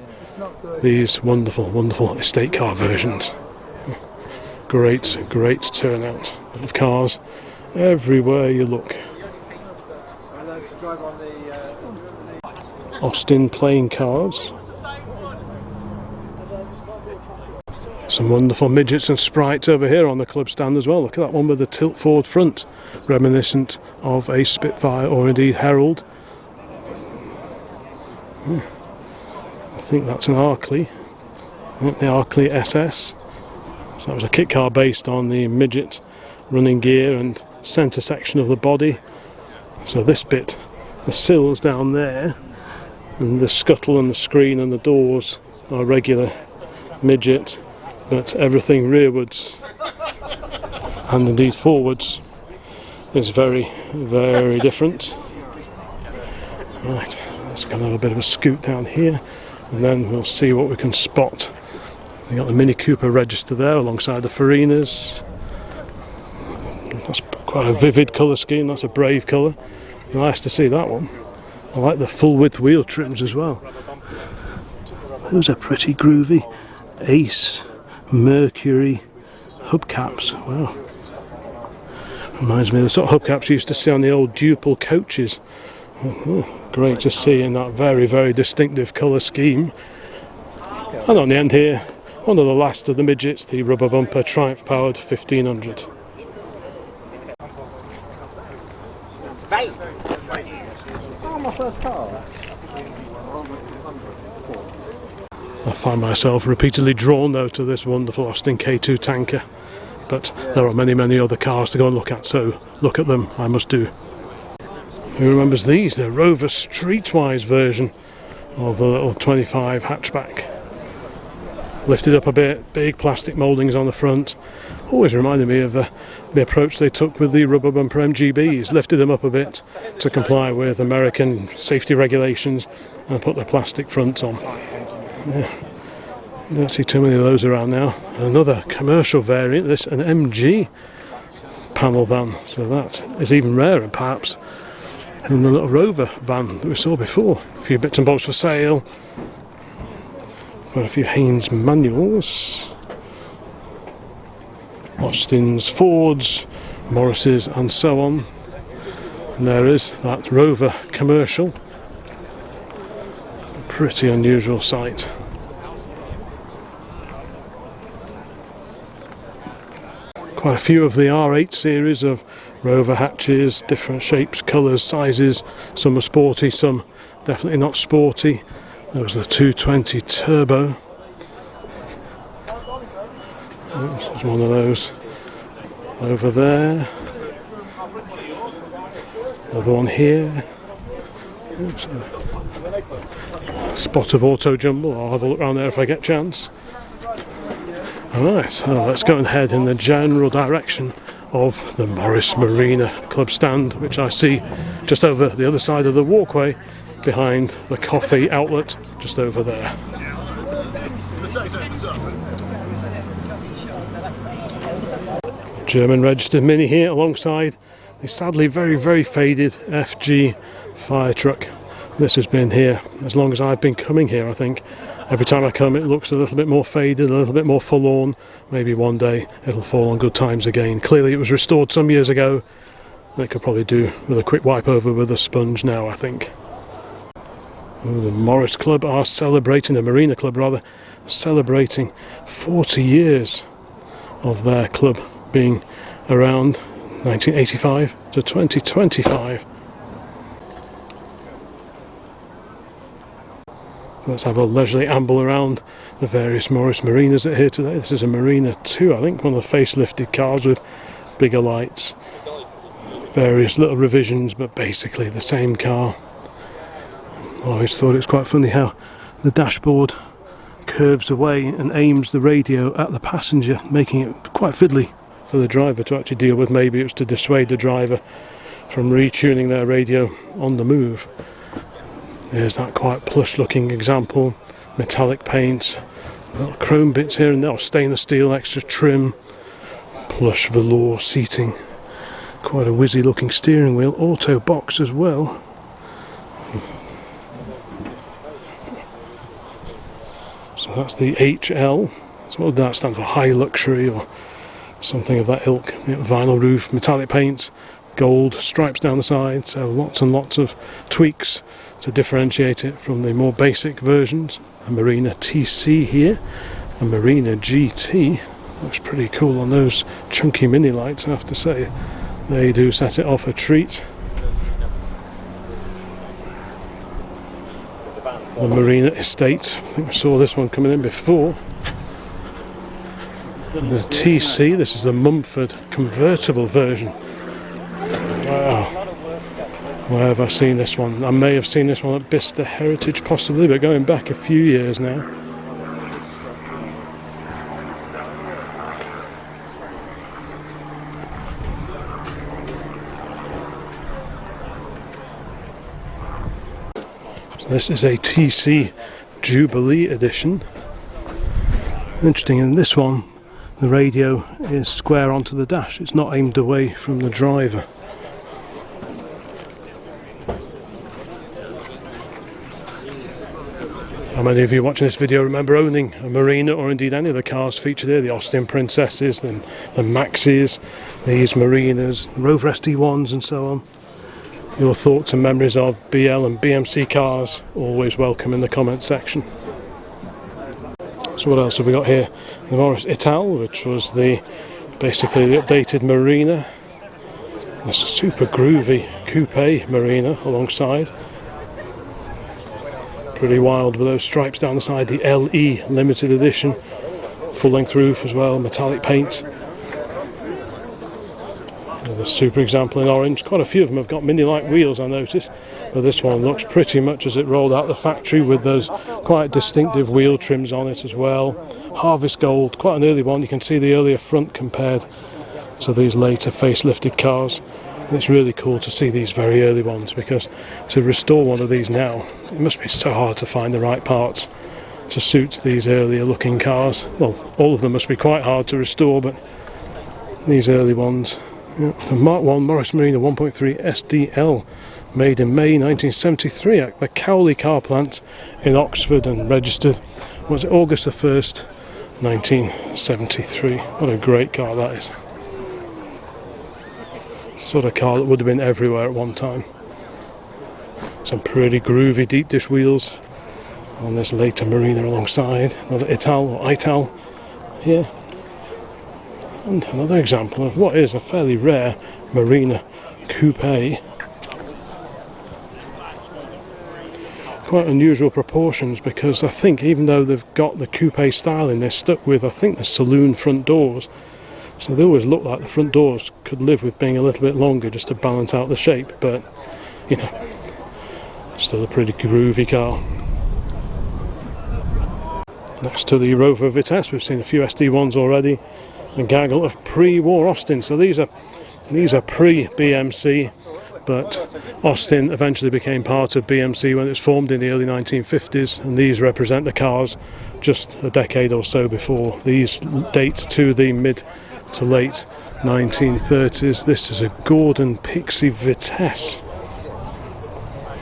these wonderful estate car versions. Great turnout of cars everywhere you look. Austin playing cars. Some wonderful midgets and sprites over here on the club stand as well. Look at that one with the tilt forward front, reminiscent of a Spitfire or indeed Herald. I think that's an Arkley, the Arkley SS. So that was a kit car based on the midget running gear and centre section of the body. So this bit, the sills down there, and the scuttle and the screen and the doors are regular midget, but everything rearwards and indeed forwards is very different. Right, let's go and have a bit of a scoot down here, and then we'll see what we can spot. We got the Mini Cooper register there alongside the Farinas. That's quite a vivid colour scheme, that's a brave colour. Nice to see that one. I like the full width wheel trims as well. Those are pretty groovy. Ace, Mercury, hubcaps. Wow. Reminds me of the sort of hubcaps you used to see on the old Duple coaches. Great to see in that very distinctive colour scheme. And on the end here, one of the last of the midgets, the rubber bumper Triumph powered 1500. Vape! Oh, my first car. I find myself repeatedly drawn though to this wonderful Austin K2 tanker, but there are many other cars to go and look at, so look at them, I must do. Who remembers these? The Rover Streetwise version of the little 25 hatchback. Lifted up a bit, big plastic mouldings on the front. Always reminded me of the approach they took with the rubber bumper MGBs. Lifted them up a bit to comply with American safety regulations and put the plastic fronts on. Yeah. Don't see too many of those around now. Another commercial variant, this an MG panel van, so that is even rarer perhaps than the little Rover van that we saw before. A few bits and bobs for sale. Got a few Haynes manuals, Austins, Fords, Morrises and so on. And there is that Rover commercial. A pretty unusual sight. Quite a few of the R8 series of Rover hatches, different shapes, colours, sizes. Some are sporty, some definitely not sporty. There was the 220 Turbo. This is one of those over there. Another one here. Oops, a spot of Auto Jumble. I'll have a look around there if I get a chance. Alright, so let's go and head in the general direction of the Morris Marina club stand, which I see just over the other side of the walkway behind the coffee outlet just over there. German registered Mini here alongside the sadly very faded FG fire truck. This has been here as long as I've been coming here, I think. Every time I come it looks a little bit more faded, a little bit more forlorn. Maybe one day it'll fall on good times again. Clearly it was restored some years ago. They could probably do with a quick wipe over with a sponge now, I think. Oh, the Morris Club are celebrating, the Marina Club rather, celebrating 40 years of their club being around, 1985 to 2025. Let's have a leisurely amble around the various Morris Marinas that are here today. This is a Marina 2, I think, one of the facelifted cars with bigger lights. Various little revisions, but basically the same car. I always thought it was quite funny how the dashboard curves away and aims the radio at the passenger, making it quite fiddly for the driver to actually deal with. Maybe it was to dissuade the driver from retuning their radio on the move. There's that quite plush looking example, metallic paint, little chrome bits here and there, stainless steel extra trim, plush velour seating, quite a whizzy looking steering wheel, auto box as well. So that's the HL, so what would that stand for? High luxury or something of that ilk. Vinyl roof, metallic paint, gold stripes down the side, so lots and lots of tweaks to differentiate it from the more basic versions. A Marina TC here, a Marina GT. Looks pretty cool on those chunky mini lights, I have to say. They do set it off a treat. The Marina Estate, I think we saw this one coming in before. And the TC, this is the Mumford convertible version. Wow. Where have I seen this one? I may have seen this one at Bicester Heritage possibly, but going back a few years now. So this is a TC Jubilee edition. Interesting, in this one the radio is square onto the dash, it's not aimed away from the driver. How many of you watching this video remember owning a Marina, or indeed any of the cars featured here? The Austin Princesses, the Maxis, these Marinas, the Rover SD1s and so on. Your thoughts and memories of BL and BMC cars, always welcome in the comment section. So what else have we got here? The Morris Ital, which was basically the updated Marina. There's a super groovy coupe Marina alongside. Pretty wild with those stripes down the side. The LE limited edition. Full length roof as well, metallic paint. The super example in orange. Quite a few of them have got mini-like wheels, I notice, but this one looks pretty much as it rolled out the factory with those quite distinctive wheel trims on it as well. Harvest gold, quite an early one. You can see the earlier front compared to these later facelifted cars. And it's really cool to see these very early ones, because to restore one of these now, it must be so hard to find the right parts to suit these earlier looking cars. Well, all of them must be quite hard to restore, but these early ones. Yeah, the Mark 1 Morris Marina 1.3 SDL, made in May 1973 at the Cowley car plant in Oxford, and registered, was it August the 1st, 1973. What a great car that is. Sort of car that would have been everywhere at one time. Some pretty groovy deep dish wheels on this later Marina alongside. Another Ital or Ital here. And another example of what is a fairly rare Marina coupe. Quite unusual proportions, because I think even though they've got the coupe style in, they're stuck with, I think, the saloon front doors. So they always look like the front doors could live with being a little bit longer just to balance out the shape, but you know, still a pretty groovy car. Next to the Rover Vitesse, we've seen a few SD1s already. A gaggle of pre-war Austin. So these are pre-BMC, but Austin eventually became part of BMC when it was formed in the early 1950s, and these represent the cars just a decade or so before. These date to the mid to late 1930s. This is a Gordon Pixie Vitesse.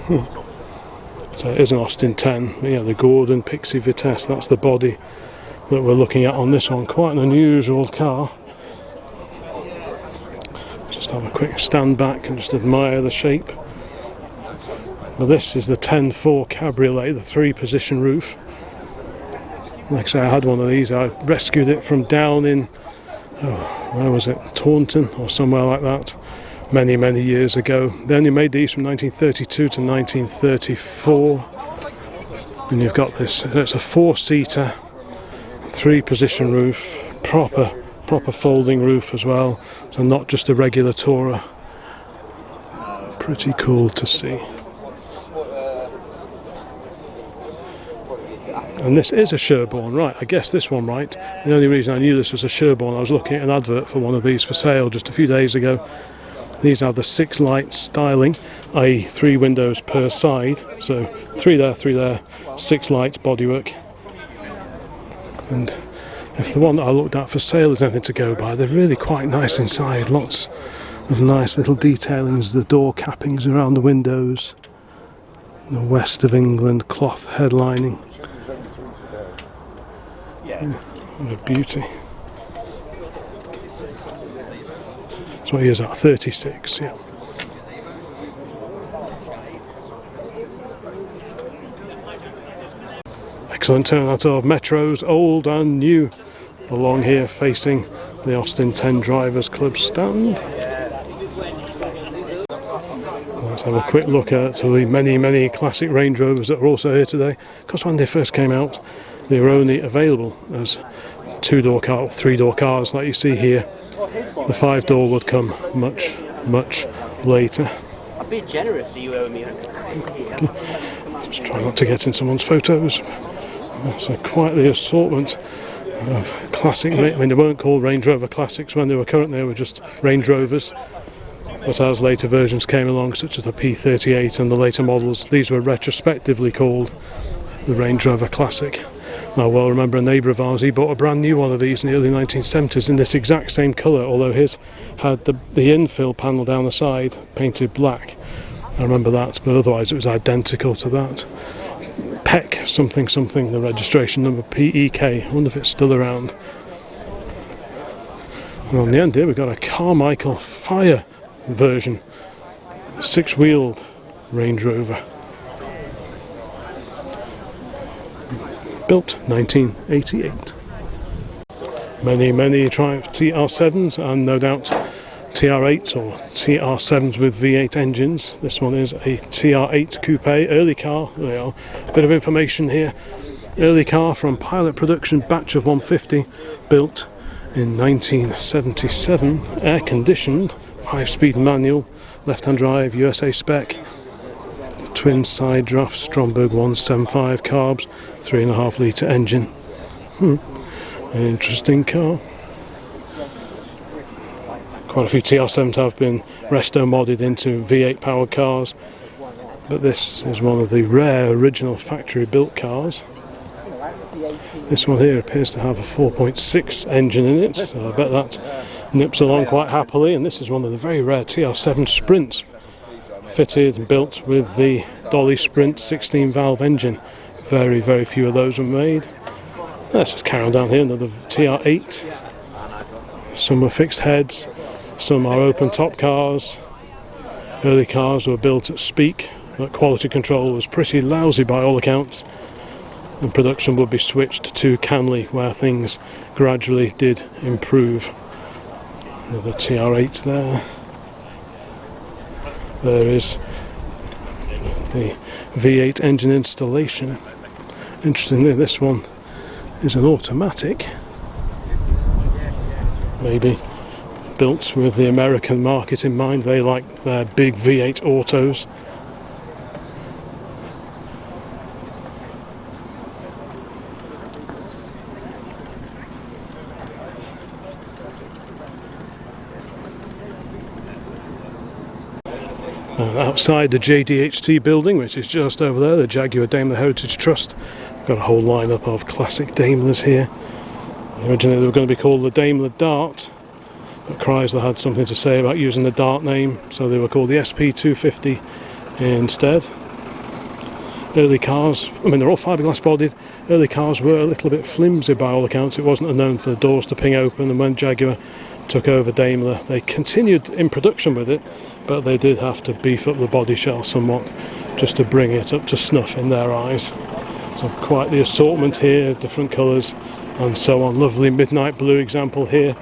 So it is an Austin 10, but yeah, the Gordon Pixie Vitesse, that's the body that we're looking at on this one. Quite an unusual car. Just have a quick stand back and just admire the shape. But this is the 10-4 Cabriolet, the 3-position roof. Like I say, I had one of these. I rescued it from down in, where was it, Taunton or somewhere like that, many years ago. They only made these from 1932 to 1934. And you've got this, it's a 4-seater, 3-position roof, proper folding roof as well, so not just a regular tourer. Pretty cool to see. And this is a Sherborne, right? I guessed this one right. The only reason I knew this was a Sherborne, I was looking at an advert for one of these for sale just a few days ago. These are the 6-light styling, i.e. 3 windows per side, so 3 there, 6 lights bodywork. And if the one that I looked at for sale is anything to go by, they're really quite nice inside. Lots of nice little detailings, the door cappings around the windows, the West of England cloth headlining. Yeah, what a beauty. So what year is that? 36, yeah. Excellent turnout of Metros, old and new, along here facing the Austin 10 Drivers Club stand. Let's have a quick look at the many classic Range Rovers that are also here today. Because when they first came out, they were only available as 2-door car, 3-door cars like you see here. The 5-door would come much later. I'd be generous if you owe me. Just try not to get in someone's photos. So quite the assortment of classic, I mean they weren't called Range Rover Classics when they were current, they were just Range Rovers. But as later versions came along, such as the P38 and the later models, these were retrospectively called the Range Rover Classic. I well remember a neighbour of ours, he bought a brand new one of these in the early 1970s in this exact same colour, although his had the infill panel down the side painted black. I remember that, but otherwise it was identical to that. PEC something, the registration number, PEK. I wonder if it's still around. And on the end here we've got a Carmichael Fire version, 6-wheeled Range Rover. Built 1988. Many Triumph TR7s and no doubt TR8s or TR7s with V8 engines. This one is a TR8 coupe, early car. There you are. Bit of information here. Early car from pilot production, batch of 150, built in 1977, air conditioned, 5-speed manual, left-hand drive, USA spec, twin side draft, Stromberg 175 carbs, 3.5 litre engine. An interesting car. Quite a few TR7s have been resto modded into V8 powered cars, but this is one of the rare original factory built cars. This one here appears to have a 4.6 engine in it, so I bet that nips along quite happily. And this is one of the very rare TR7 Sprints, fitted and built with the Dolly Sprint 16 valve engine. Very, very few of those were made. Let's just carry on down here. Another TR8. Some are fixed heads, some are open top cars. Early cars were built at Speak, but quality control was pretty lousy by all accounts, and production would be switched to Canley, where things gradually did improve. Another TR8 there. There is the V8 engine installation. Interestingly, this one is an automatic, maybe built with the American market in mind. They like their big V8 autos. Outside the JDHT building, which is just over there, the Jaguar Dameler Heritage Trust, got a whole lineup of classic Daimlers here. Originally they were going to be called the Daimler Dart, but Chrysler had something to say about using the Dart name, so they were called the SP250 instead. Early cars, I mean, they're all fiberglass bodied. Early cars were a little bit flimsy by all accounts. It wasn't known for the doors to ping open, and when Jaguar took over Daimler, they continued in production with it, but they did have to beef up the body shell somewhat just to bring it up to snuff in their eyes. So quite the assortment here, different colours and so on. Lovely midnight blue example here,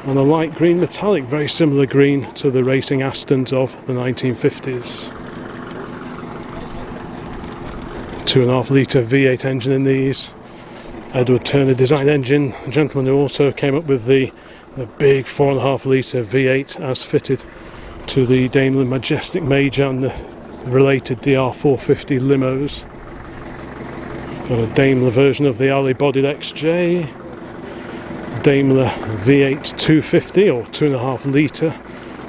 and a light green metallic, very similar green to the racing Astons of the 1950s. 2.5 litre V8 engine in these. Edward Turner design engine, a gentleman who also came up with the big 4.5 litre V8 as fitted to the Daimler Majestic Major and the related DR450 limos. Got a Daimler version of the alley bodied XJ, Daimler V8 250 or 2.5 litre,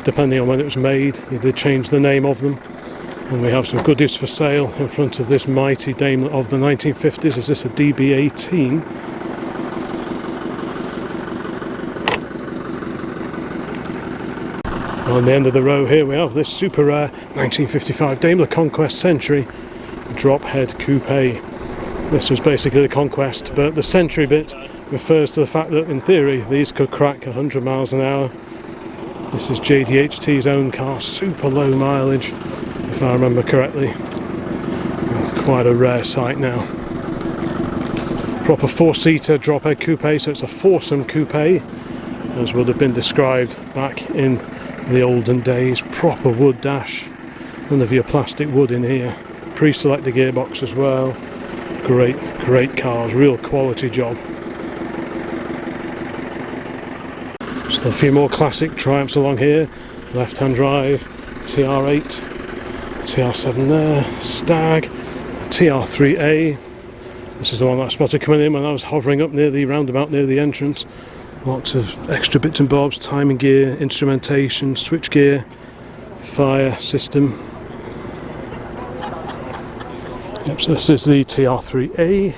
depending on when it was made. They did change the name of them. And we have some goodies for sale in front of this mighty Daimler of the 1950s. Is this a DB18? On the end of the row here we have this super rare 1955 Daimler Conquest Century drop head coupe. This was basically the Conquest, but the Century bit refers to the fact that in theory these could crack 100 miles an hour. This is JDHT's own car, super low mileage if I remember correctly. Quite a rare sight now. Proper 4-seater drop head coupe, so it's a foursome coupe as would have been described back in the olden days. Proper wood dash, none of your plastic wood in here. Pre-selected gearbox as well. Great cars, real quality job. Just a few more classic Triumphs along here. Left hand drive, TR8, TR7 there, Stag, TR3A. This is the one that I spotted coming in when I was hovering up near the roundabout near the entrance. Lots of extra bits and bobs, timing gear, instrumentation, switch gear, fire system. Yep, so this is the TR3A.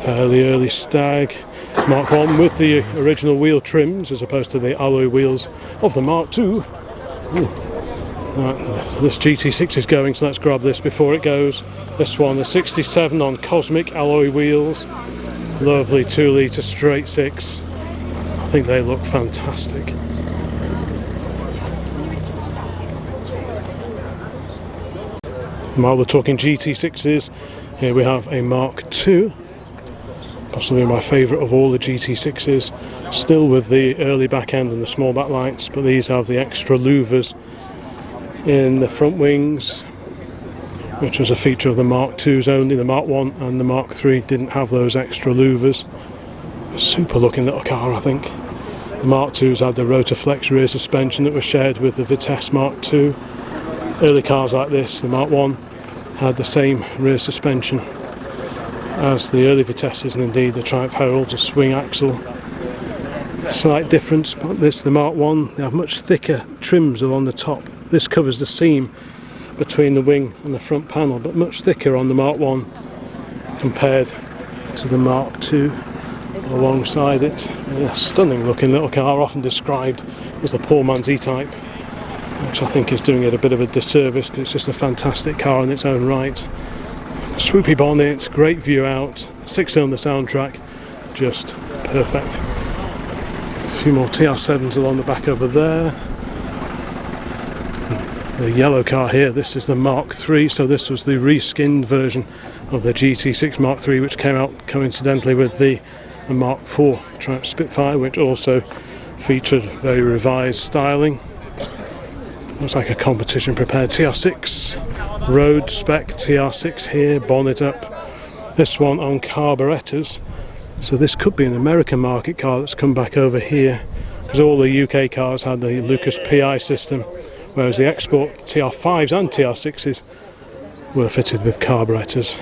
Fairly early Stag. Mark 1 with the original wheel trims as opposed to the alloy wheels of the Mark II. Right, this GT6 is going, so let's grab this before it goes. This one, the 67 on Cosmic alloy wheels. Lovely 2 litre straight 6. I think they look fantastic. While we're talking GT6s, here we have a Mark II. Possibly my favourite of all the GT6s, still with the early back end and the small back lights, but these have the extra louvers in the front wings, which was a feature of the Mark IIs only. The Mark 1 and the Mark III didn't have those extra louvers. Super looking little car, I think. The Mark IIs had the Rotoflex rear suspension that was shared with the Vitesse Mark II. Early cars like this, the Mark 1, had the same rear suspension as the early Vitesses, and indeed the Triumph Herald, a swing axle. Slight difference, but this, the Mark 1, they have much thicker trims along the top. This covers the seam between the wing and the front panel, but much thicker on the Mark 1 compared to the Mark II alongside it. A stunning looking little car, often described as the poor man's E-Type, which I think is doing it a bit of a disservice because it's just a fantastic car in its own right. Swoopy bonnet, great view out, 6-cylinder soundtrack, just perfect. A few more TR7s along the back over there. The yellow car here, this is the Mark III, so this was the reskinned version of the GT6 Mark III, which came out coincidentally with the Mark IV Triumph Spitfire, which also featured very revised styling. Looks like a competition prepared TR6, road spec TR6 here, bonnet up. This one on carburettors, so this could be an American market car that's come back over here, because all the UK cars had the Lucas PI system, whereas the export TR5s and TR6s were fitted with carburettors.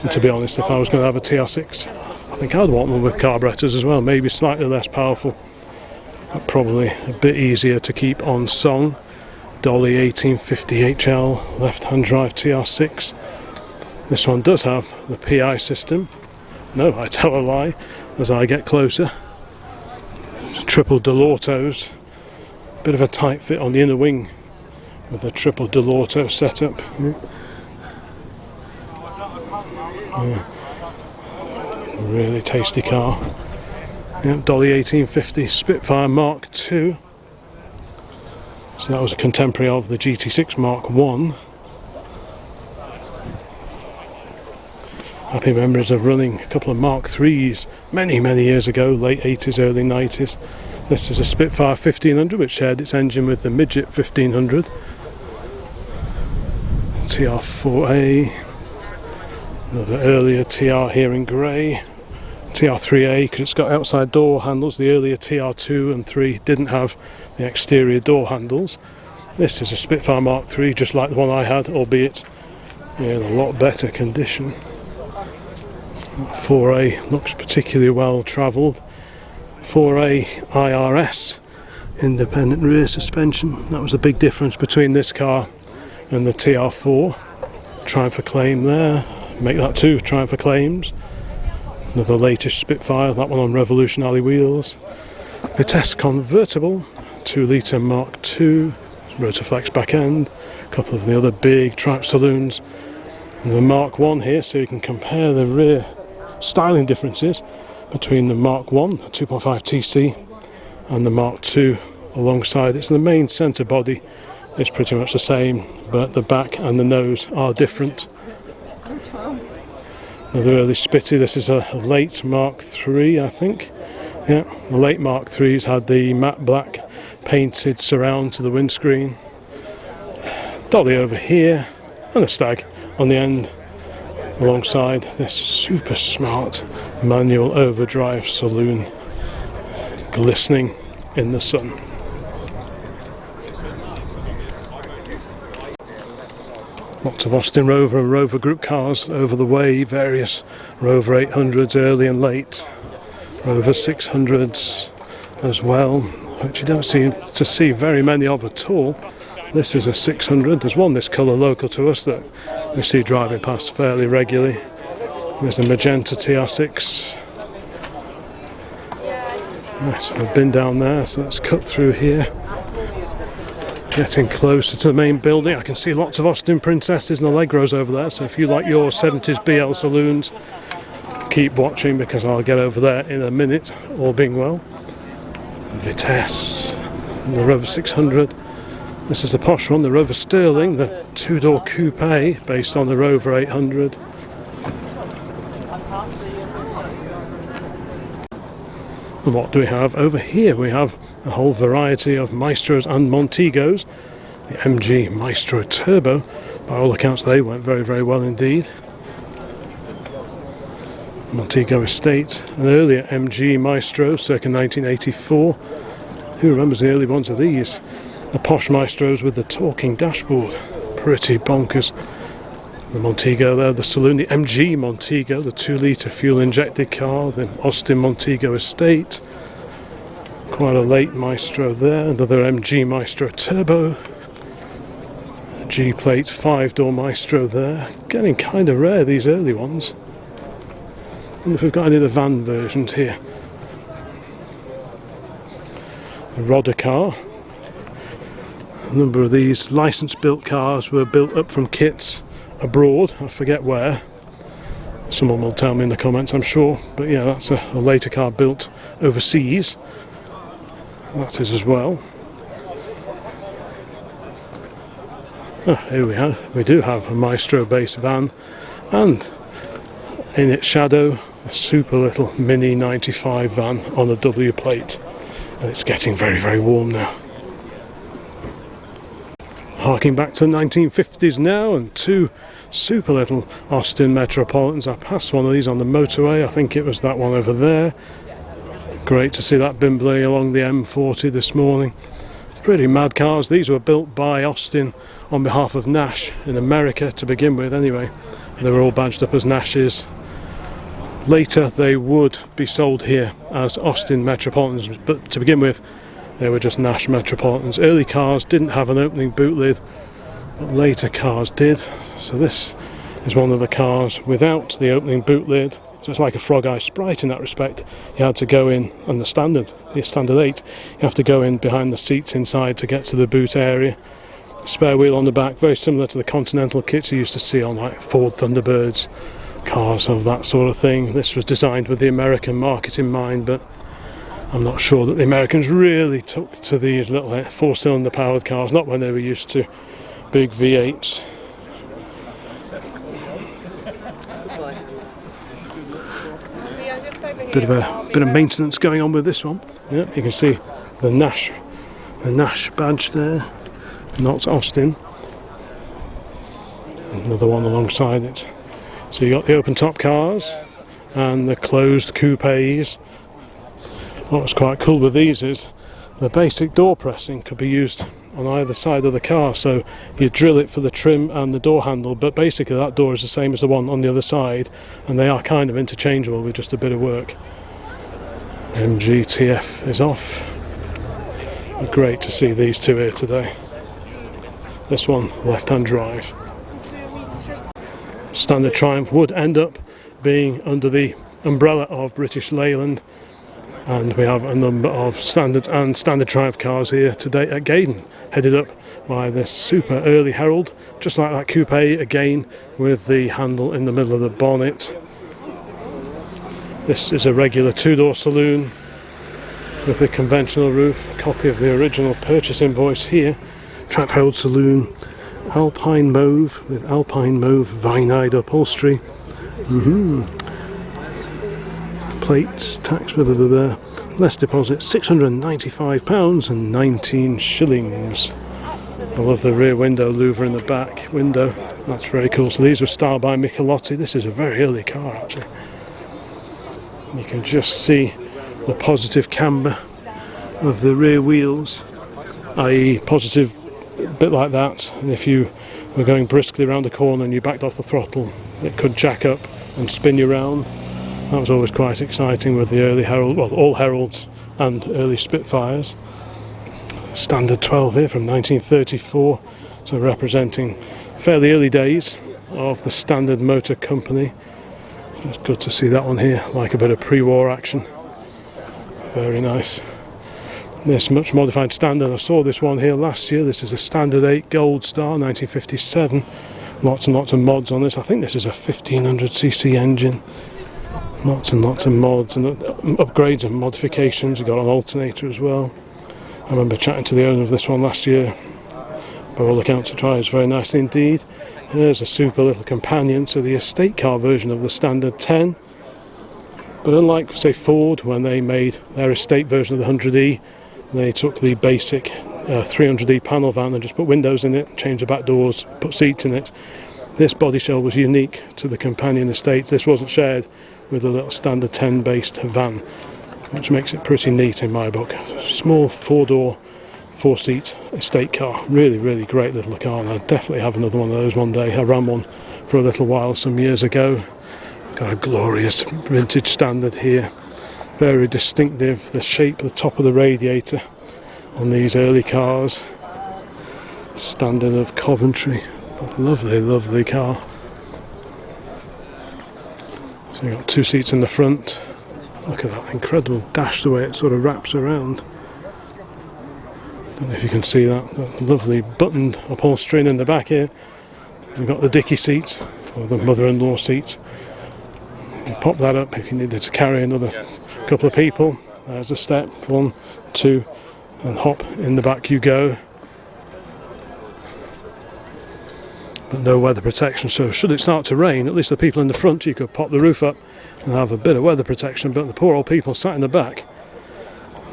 And to be honest, if I was going to have a TR6, I think I'd want one with carburettors as well, maybe slightly less powerful, but probably a bit easier to keep on song. Dolly 1850 HL left-hand drive TR6. This one does have the PI system. No, I tell a lie as I get closer. Triple Delortos. Bit of a tight fit on the inner wing with a triple Delorto setup. Really tasty car. Dolly 1850 Spitfire Mark II. So that was a contemporary of the GT6 Mark I. Happy memories of running a couple of Mark IIIs many years ago, late 80s, early 90s. This is a Spitfire 1500 which shared its engine with the Midget 1500. TR4A, another earlier TR here in grey. TR3A because it's got outside door handles. The earlier TR2 and 3 didn't have the exterior door handles. This is a Spitfire Mark III just like the one I had, albeit in a lot better condition. 4A looks particularly well travelled. 4A IRS, independent rear suspension. That was the big difference between this car and the TR4. Triumph Acclaim there, make that two Triumph Acclaims. Another latest Spitfire, that one on Revolution Alley wheels. Vitesse convertible, 2 litre Mark II, Rotoflex back end, a couple of the other big Triumph saloons. And the Mark I here, so you can compare the rear styling differences between the Mark I, 2.5 TC, and the Mark II alongside it. So the main centre body is pretty much the same, but the back and the nose are different. Another early Spitty, this is a late Mark III, I think. Yeah, the late Mark IIIs had the matte black painted surround to the windscreen. Dolly over here, and a stag on the end, alongside this super smart manual overdrive saloon, glistening in the sun. Lots of Austin Rover and Rover Group cars over the way, various Rover 800s early and late, Rover 600s as well, which you don't seem to see very many of at all. This is a 600, there's one this colour local to us that we see driving past fairly regularly. There's a magenta TR6. Right, so I've been down there, so let's cut through here. Getting closer to the main building, I can see lots of Austin Princesses and Allegros over there, so if you like your 70s BL saloons, keep watching because I'll get over there in a minute, all being well. Vitesse, the Rover 600. This is the posh one, the Rover Sterling, the two-door coupe based on the Rover 800. And what do we have over here? We have a whole variety of Maestros and Montegos. The MG Maestro Turbo, by all accounts they went very, very well indeed. Montego Estate, an earlier MG Maestro circa 1984. Who remembers the early ones of these? The posh Maestros with the talking dashboard. Pretty bonkers. The Montego there, the saloon, the MG Montego, the 2-litre fuel injected car, the Austin Montego Estate. Quite a late Maestro there, another MG Maestro Turbo. G-plate 5-door Maestro there. Getting kind of rare, these early ones. I wonder if we've got any of the van versions here. The Rodder car. A number of these licence-built cars were built up from kits abroad, I forget where. Someone will tell me in the comments, I'm sure. But yeah, that's a later car built overseas. That is as well. Oh, here we do have a Maestro base van, and in its shadow a super little Mini 95 van on a W plate, and it's getting very, very warm now. Harking back to the 1950s now, and two super little Austin Metropolitans. I passed one of these on the motorway, I think it was that one over there. Great to see that bimbling along the M40 this morning. Pretty mad cars. These were built by Austin on behalf of Nash in America to begin with anyway. They were all badged up as Nashes. Later they would be sold here as Austin Metropolitans, but to begin with they were just Nash Metropolitans. Early cars didn't have an opening boot lid, but later cars did. So this is one of the cars without the opening boot lid. So it's like a Frog Eye Sprite in that respect. You had to go in, and the standard 8, you have to go in behind the seats inside to get to the boot area. Spare wheel on the back, very similar to the Continental kits you used to see on like Ford Thunderbirds, cars of that sort of thing. This was designed with the American market in mind, but I'm not sure that the Americans really took to these little 4-cylinder powered cars, not when they were used to big V8s. Bit of maintenance going on with this one. Yeah, you can see the Nash badge there, not Austin. Another one alongside it. So you got the open top cars and the closed coupes. What's quite cool with these is the basic door pressing could be used on either side of the car, so you drill it for the trim and the door handle, but basically that door is the same as the one on the other side, and they are kind of interchangeable with just a bit of work. MGTF is off. Great to see these two here today. This one left-hand drive. Standard Triumph would end up being under the umbrella of British Leyland, and we have a number of standard and standard Triumph cars here today at Gaydon, headed up by this super early Herald, just like that coupe again, with the handle in the middle of the bonnet. This is a regular 2-door saloon with the conventional roof, a copy of the original purchase invoice here. Triumph Herald Saloon, Alpine Mauve with Alpine Mauve vineyard upholstery. Plates, tax, blah, blah, blah, blah. Less deposit, £695 and 19 shillings. I love the rear window louver in the back window. That's very cool. So these were styled by Michelotti. This is a very early car actually. You can just see the positive camber of the rear wheels, i.e. positive, a bit like that, and if you were going briskly around the corner and you backed off the throttle, it could jack up and spin you round. That was always quite exciting with the early Herald, well, all Heralds and early Spitfires. Standard 12 here from 1934, so representing fairly early days of the Standard Motor Company. So it's good to see that one here, like a bit of pre-war action. Very nice. This much modified Standard, I saw this one here last year. This is a Standard 8 Gold Star, 1957. Lots and lots of mods on this. I think this is a 1500cc engine. Lots and lots of mods and upgrades and modifications. We've got an alternator as well. I remember chatting to the owner of this one last year. By all accounts, it drives very nicely indeed. There's a super little companion to the estate car version of the Standard 10. But unlike, say, Ford, when they made their estate version of the 100E, they took the basic 300E panel van and just put windows in it, changed the back doors, put seats in it. This body shell was unique to the companion estate. This wasn't shared with a little standard 10 based van, which makes it pretty neat in my book. Small 4-door, 4-seat estate car. Really, really great little car, and I'll definitely have another one of those one day. I ran one for a little while some years ago. Got a glorious vintage standard here. Very distinctive, the shape, the top of the radiator on these early cars. Standard of Coventry. Lovely, lovely car. So you've got 2 seats in the front. Look at that incredible dash, the way it sort of wraps around. Don't know if you can see that lovely buttoned upholstery in the back here. We've got the dicky seat, or the mother-in-law seat. You pop that up if you needed to carry another couple of people. There's a step, 1, 2, and hop, in the back you go. But no weather protection, so should it start to rain, at least the people in the front, you could pop the roof up and have a bit of weather protection, but the poor old people sat in the back,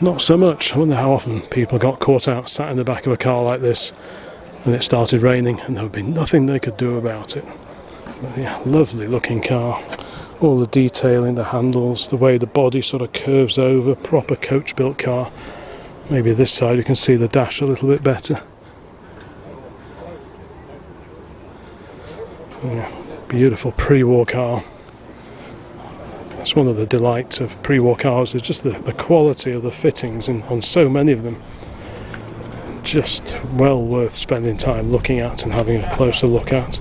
not so much. I wonder how often people got caught out sat in the back of a car like this when it started raining and there would be nothing they could do about it. But yeah, lovely looking car. All the detail in the handles, the way the body sort of curves over, proper coach built car. Maybe this side you can see the dash a little bit better. Yeah, beautiful pre-war car. That's one of the delights of pre-war cars, is just the quality of the fittings on so many of them. Just well worth spending time looking at and having a closer look at.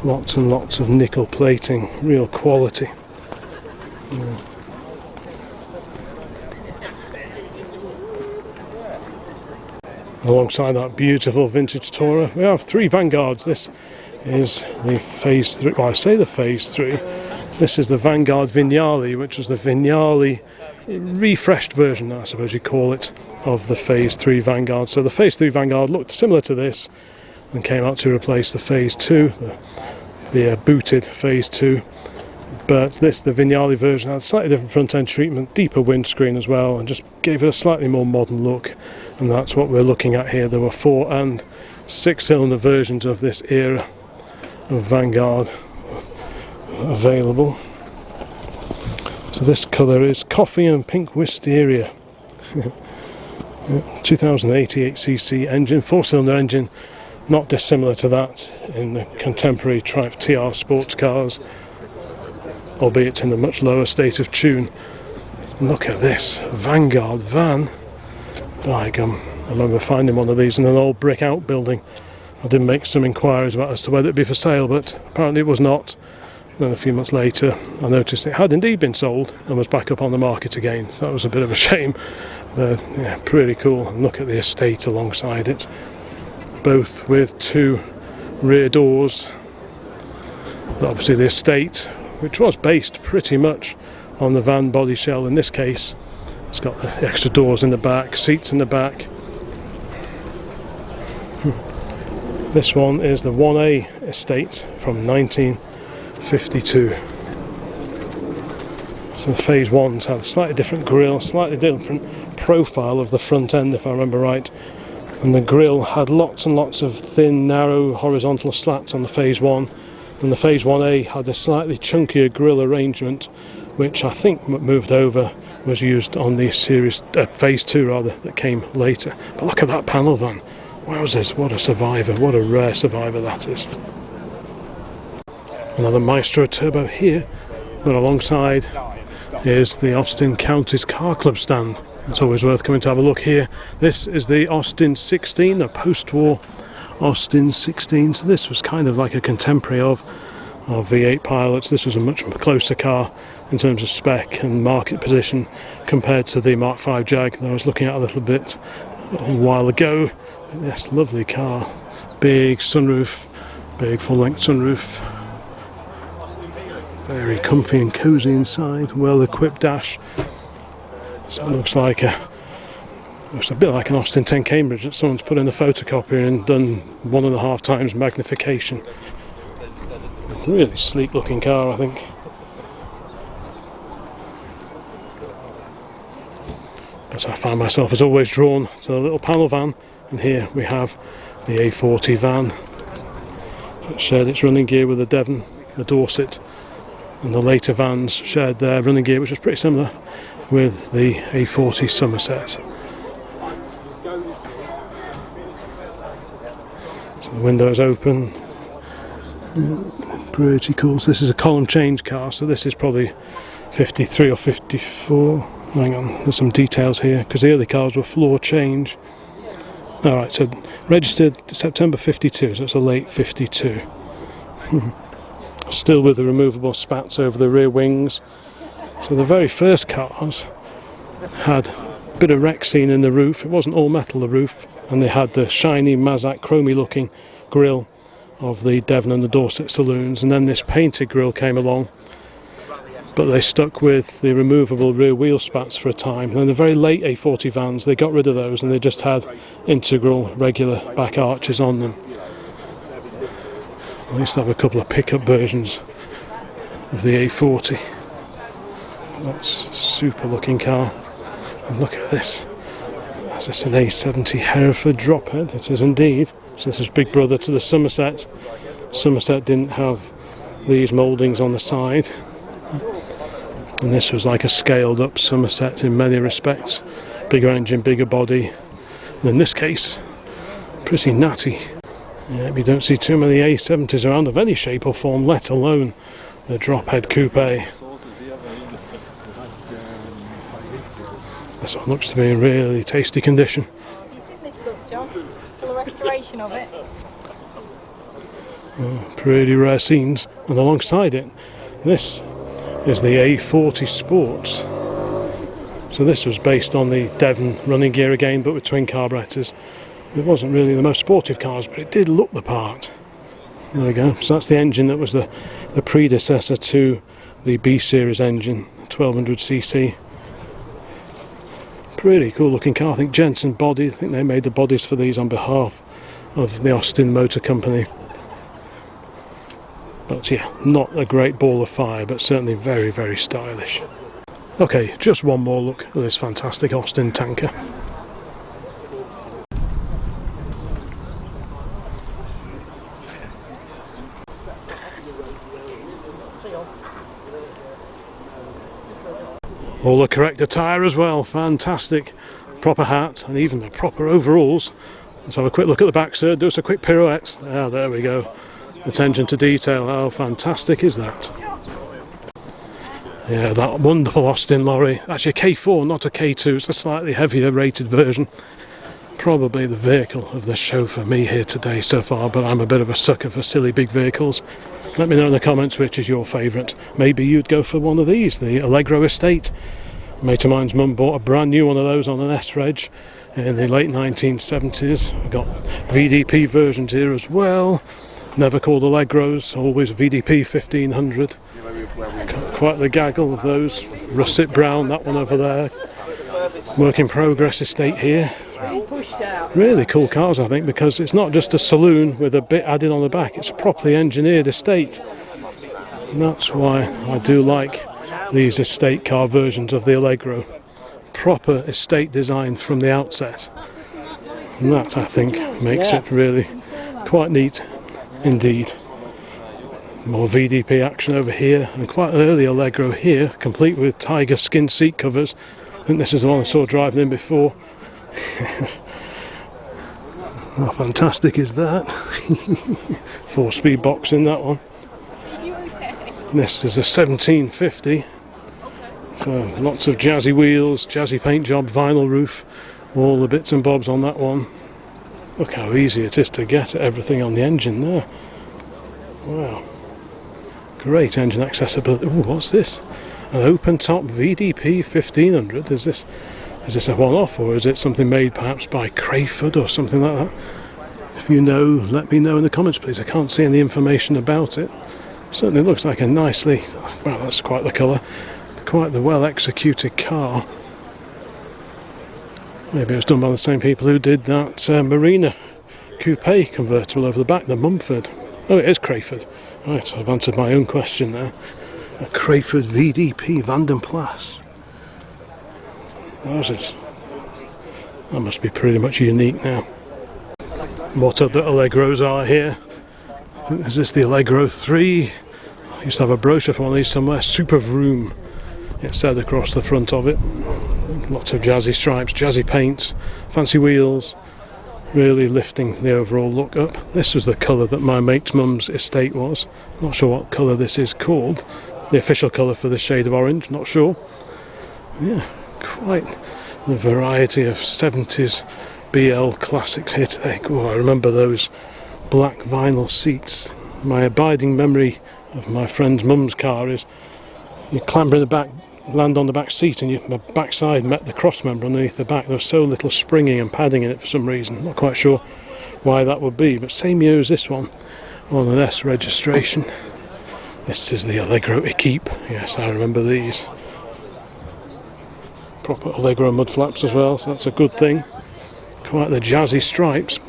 Lots and lots of nickel plating, real quality. Yeah. Alongside that beautiful vintage Tourer, we have 3 Vanguards. This is the Phase 3, well I say the Phase 3, this is the Vanguard Vignale, which was the Vignale refreshed version, I suppose you call it, of the Phase 3 Vanguard. So the Phase 3 Vanguard looked similar to this and came out to replace the Phase 2, the booted Phase 2. But this, the Vignale version, had slightly different front end treatment, deeper windscreen as well, and just gave it a slightly more modern look. And that's what we're looking at here. There were 4 and 6 cylinder versions of this era of Vanguard available. So this colour is coffee and pink wisteria. 2088cc engine, 4-cylinder engine, not dissimilar to that in the contemporary Triumph TR sports cars, albeit in a much lower state of tune. Look at this Vanguard van. By gum, I remember finding one of these in an old brick outbuilding. I did make some inquiries about as to whether it'd be for sale, but apparently it was not. Then a few months later I noticed it had indeed been sold and was back up on the market again. So that was a bit of a shame. But yeah, pretty cool. And look at the estate alongside it, both with 2 rear doors. But obviously the estate, which was based pretty much on the van body shell in this case, it's got the extra doors in the back, seats in the back. This one is the 1A estate from 1952. So the Phase 1s had a slightly different grille, slightly different profile of the front end if I remember right. And the grille had lots and lots of thin, narrow, horizontal slats on the Phase 1. And the Phase 1A had a slightly chunkier grille arrangement, which I think moved over, was used on the series, Phase 2 rather, that came later. But look at that panel van. Wowzers, what a survivor, what a rare survivor that is. Another Maestro turbo here, but alongside is the Austin County's Car Club stand. It's always worth coming to have a look here. This is the Austin 16, a post-war Austin 16. So this was kind of like a contemporary of V8 pilots. This was a much closer car in terms of spec and market position compared to the Mark V Jag that I was looking at a little bit a while ago. Yes, lovely car, big sunroof, big full-length sunroof, very comfy and cosy inside, well-equipped dash. So it looks a bit like an Austin 10 Cambridge that someone's put in a photocopier and done 1.5 times magnification. Really sleek looking car, I think. But I find myself as always drawn to the little panel van, and here we have the A40 van. It shared its running gear with the Devon, the Dorset, and the later vans shared their running gear, which was pretty similar with the A40 Somerset. So the windows open. Pretty cool. So this is a column change car, so this is probably 53 or 54. Hang on, there's some details here because the early cars were floor change. Alright, so registered September 52, so it's a late 52. Still with the removable spats over the rear wings. So the very first cars had a bit of Rexine in the roof. It wasn't all metal, the roof, and they had the shiny Mazak chromy looking grille of the Devon and the Dorset saloons, and then this painted grille came along, but they stuck with the removable rear wheel spats for a time. And in the very late A40 vans they got rid of those and they just had integral regular back arches on them. I used to have a couple of pickup versions of the A40. That's a super looking car. And look at this. Is this an A70 Hereford drophead? It is indeed. So this is big brother to the Somerset. Somerset didn't have these mouldings on the side. And this was like a scaled up Somerset in many respects. Bigger engine, bigger body. And in this case, pretty natty. Yeah, you don't see too many A70s around of any shape or form, let alone the drop head coupe. This one looks to be in really tasty condition. Have you seen this book, John? Full restoration of it. Oh, pretty rare scenes. And alongside it, this is the A40 Sports. So this was based on the Devon running gear again, but with twin carburetors. It wasn't really the most sportive cars, but it did look the part. There we go. So that's the engine that was the predecessor to the B series engine, 1200cc. Pretty cool looking car. I think Jensen Body, I think they made the bodies for these on behalf of the Austin Motor Company. But yeah, not a great ball of fire, but certainly very, very stylish. Okay, just one more look at this fantastic Austin tanker. All the correct attire as well, fantastic. Proper hat and even the proper overalls. Let's have a quick look at the back, sir. Do us a quick pirouette. Ah, there we go. Attention to detail, how fantastic is that? Yeah, that wonderful Austin lorry. Actually a K4, not a K2, it's a slightly heavier rated version. Probably the vehicle of the show for me here today so far, but I'm a bit of a sucker for silly big vehicles. Let me know in the comments which is your favourite. Maybe you'd go for one of these, the Allegro Estate. A mate of mine's mum bought a brand new one of those on an S-Reg in the late 1970s. We've got VDP versions here as well. Never called Allegros, always VDP 1500. Quite the gaggle of those. Russet brown, that one over there. Work in progress estate here. Really cool cars, I think, because it's not just a saloon with a bit added on the back, it's a properly engineered estate. And that's why I do like these estate car versions of the Allegro. Proper estate design from the outset. And that, I think, makes it really quite neat indeed. More VDP action over here, and quite an early Allegro here, complete with tiger skin seat covers. I think this is the one I saw driving in before. How fantastic is that? 4-speed box in that one. This is a 1750. So lots of jazzy wheels, jazzy paint job, vinyl roof, all the bits and bobs on that one. Look how easy it is to get at everything on the engine there. Wow. Great engine accessibility. Ooh, what's this? An open top VDP 1500. Is this a one-off, or is it something made perhaps by Crayford or something like that? If you know, let me know in the comments please. I can't see any information about it. Certainly looks like a nicely, well, that's quite the colour, quite the well executed car. Maybe it was done by the same people who did that Marina coupe convertible over the back, the Mumford. Oh, it is Crayford. Right, I've answered my own question there. A Crayford VDP Vandenplas. What was it? That must be pretty much unique now. What other Allegros are here? Is this the Allegro 3? I used to have a brochure for one of these somewhere. Super Vroom, it said across the front of it. Lots of jazzy stripes, jazzy paints, fancy wheels, really lifting the overall look up. This was the colour that my mate's mum's estate was. Not sure what colour this is called. The official colour for this shade of orange, not sure. Yeah, quite the variety of 70s BL classics here today. Oh, I remember those black vinyl seats. My abiding memory of my friend's mum's car is you clamber in the back, land on the back seat, and my backside met the cross member underneath the back. There was so little springing and padding in it for some reason. Not quite sure why that would be, but same year as this one, on an S registration. This is the Allegro Equipe. Yes, I remember these. Proper Allegro mud flaps as well, so that's a good thing. Quite the jazzy stripes.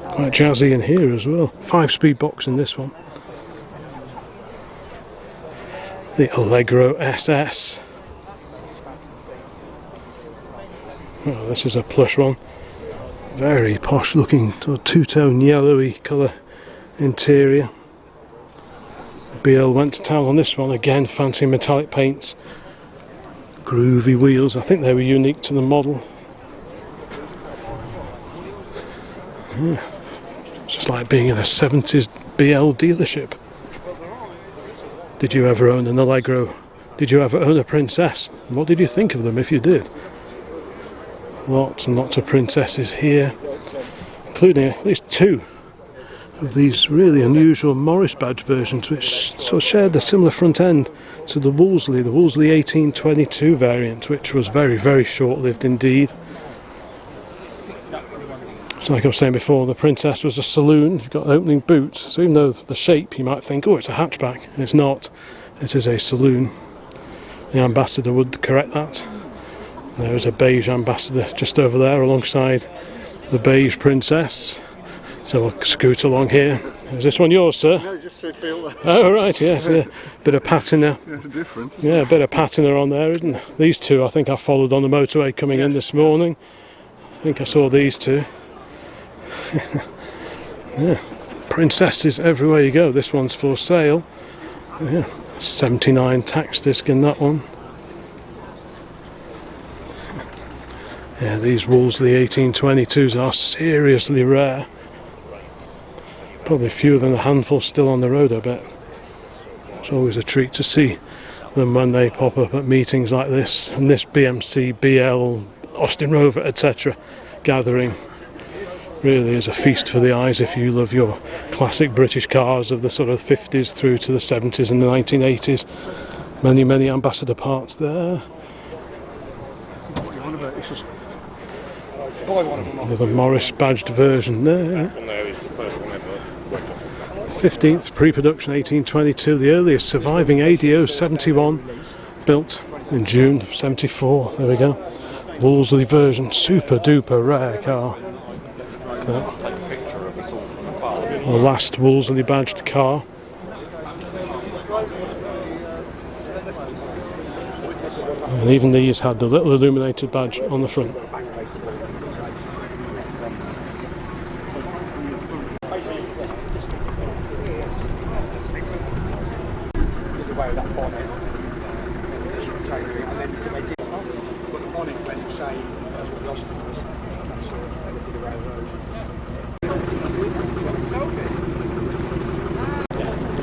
Quite jazzy in here as well. 5-speed box in this one. The Allegro SS. Oh, this is a plush one. Very posh looking, two-tone yellowy colour interior. BL went to town on this one again. Fancy metallic paints, groovy wheels. I think they were unique to the model. Yeah. It's just like being in a 70s BL dealership. Did you ever own an Allegro? Did you ever own a Princess? And what did you think of them if you did? Lots and lots of Princesses here, including at least 2 of these really unusual Morris badge versions, which sort of shared a similar front end to the Woolsley 1822 variant, which was very, very short-lived indeed. So like I was saying before, the Princess was a saloon. You've got opening boots, so even though the shape you might think, oh, it's a hatchback, it's not. It is a saloon. The Ambassador would correct that. There's a beige Ambassador just over there alongside the beige Princess. So we'll scoot along here. Is this one yours, sir? No, just so feel that. Oh, right, yes. Yeah. Bit of patina. Yeah, it's different, isn't Yeah, it? a bit of patina on there, isn't there? These two I think I followed on the motorway coming in this morning. I think I saw these two. Yeah, Princesses everywhere you go. This one's for sale. Yeah, 79 tax disc in that one. Yeah, these Woolsley 1822s are seriously rare. Probably fewer than a handful still on the road, I bet. It's always a treat to see them when they pop up at meetings like this, and this BMC BL, Austin Rover, etc. gathering really is a feast for the eyes if you love your classic British cars of the sort of 50s through to the 70s and the 1980s. Many, many Ambassador parts there. What you want about? It's just buy one of them off. Another Morris badged version there. 15th pre-production 1822, the earliest surviving ADO16 built in June of 74. There we go. Woolsley version, super duper rare car. The last Woolsley badged car. And even these had the little illuminated badge on the front.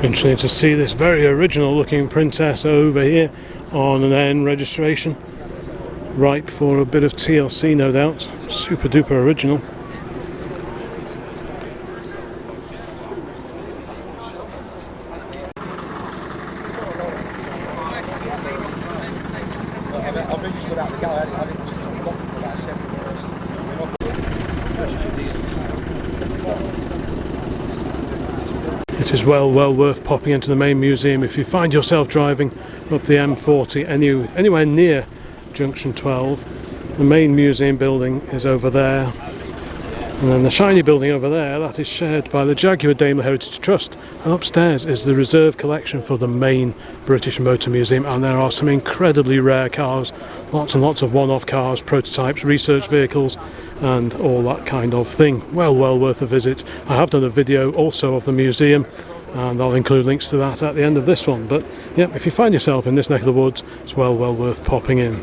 Interesting to see this very original looking Princess over here on an N registration. Ripe for a bit of TLC, no doubt. Super duper original. It is well worth popping into the main museum if you find yourself driving up the M40 anywhere near Junction 12. The main museum building is over there, And then the shiny building over there, that is shared by the Jaguar Dameler Heritage Trust. And upstairs is the reserve collection for the main British Motor Museum. And there are some incredibly rare cars, lots and lots of one-off cars, prototypes, research vehicles, and all that kind of thing. Well worth a visit. I have done a video also of the museum, and I'll include links to that at the end of this one. But yeah, if you find yourself in this neck of the woods, it's well worth popping in.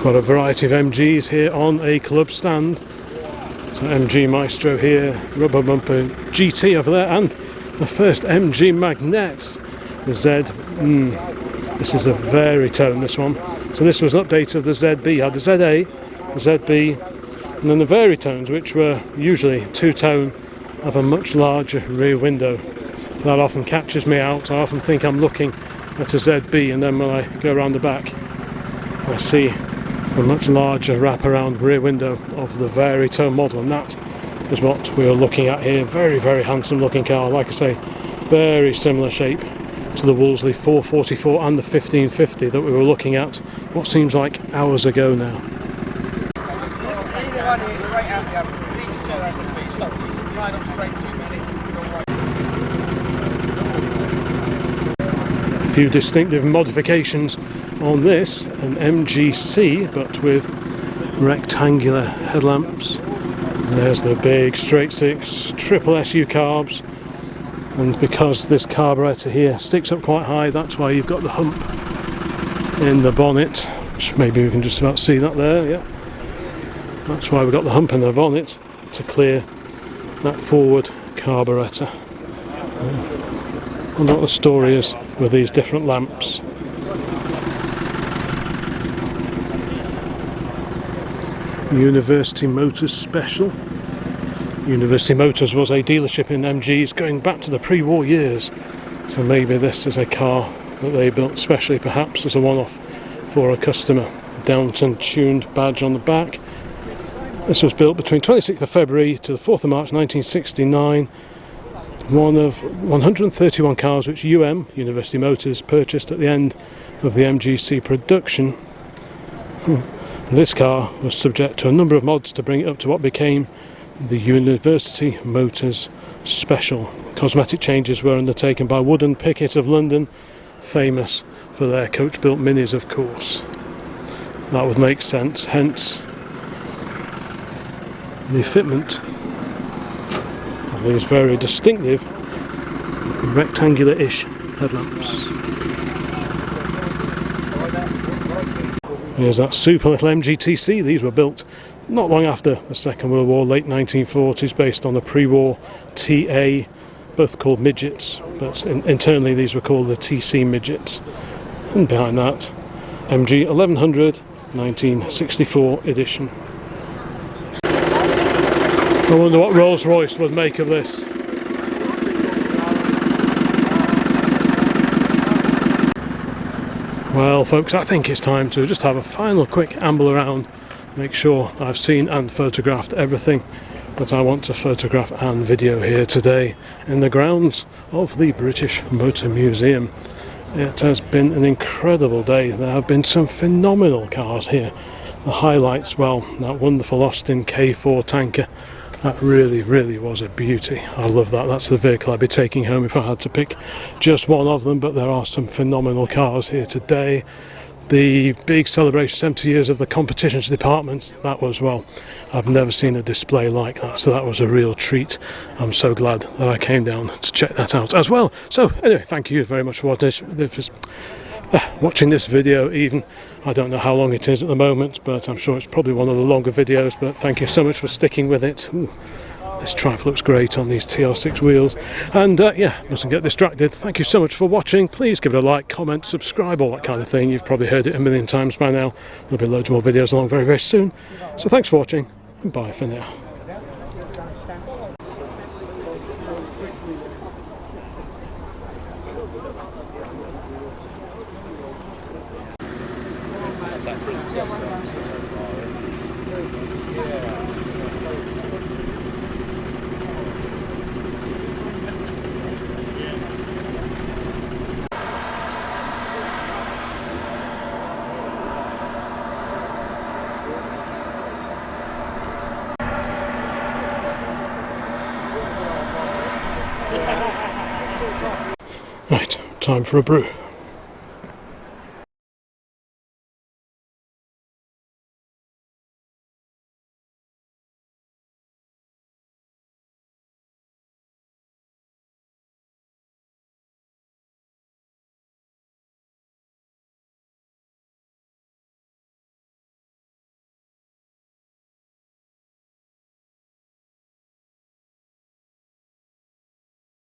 Got a variety of MGs here on a club stand. So MG Maestro here, rubber bumper GT over there, and the first MG Magnet, the Z. This is a very tone, this one. So this was an update of the ZB. You had the ZA, the ZB, and then the Veritones, which were usually two-tone, have a much larger rear window. That often catches me out. I often think I'm looking at a ZB, and then when I go around the back, I see a much larger wraparound rear window of the Veritone model, and that is what we are looking at here. Very handsome looking car. Like I say, very similar shape to the Woolsley 444 and the 1550 that we were looking at what seems like hours ago now. A few distinctive modifications on this, an MGC but with rectangular headlamps. There's the big straight six triple SU carbs, and because this carburettor here sticks up quite high, that's why you've got the hump in the bonnet, which maybe we can just about see that there. Yeah, that's why we've got the hump in the bonnet, to clear that forward carburettor. I wonder what the story is with these different lamps. University Motors Special. University Motors was a dealership in MGs going back to the pre-war years, so maybe this is a car that they built specially, perhaps as a one-off for a customer. Downton tuned badge on the back. This was built between 26th of February to the 4th of March 1969. One of 131 cars which University Motors purchased at the end of the MGC production. This car was subject to a number of mods to bring it up to what became the University Motors Special. Cosmetic changes were undertaken by Wood & Pickett of London, famous for their coach-built minis, of course. That would make sense, hence the fitment of these very distinctive rectangular-ish headlamps. Here's that super little MGTC. These were built not long after the Second World War, late 1940s, based on the pre-war TA, both called midgets, but internally these were called the TC midgets. And behind that, MG 1100 1964 edition. I wonder what Rolls-Royce would make of this. Well folks, I think it's time to just have a final quick amble around, make sure I've seen and photographed everything that I want to photograph and video here today in the grounds of the British Motor Museum. It has been an incredible day. There have been some phenomenal cars here. The highlights, well, that wonderful Austin K4 tanker. That really was a beauty. I love that. That's the vehicle I'd be taking home if I had to pick just one of them, but there are some phenomenal cars here today. The big celebration, 70 years of the Competitions Department, that was, well, I've never seen a display like that, so that was a real treat. I'm so glad that I came down to check that out as well. So anyway, thank you very much for watching this video even. I don't know how long it is at the moment, but I'm sure it's probably one of the longer videos, but thank you so much for sticking with it. Ooh, this Triumph looks great on these TR6 wheels, and yeah, mustn't get distracted. Thank you so much for watching. Please give it a like, comment, subscribe, all that kind of thing. You've probably heard it a million times by now. There'll be loads more videos along very soon, so thanks for watching and bye for now. Right, time for a brew.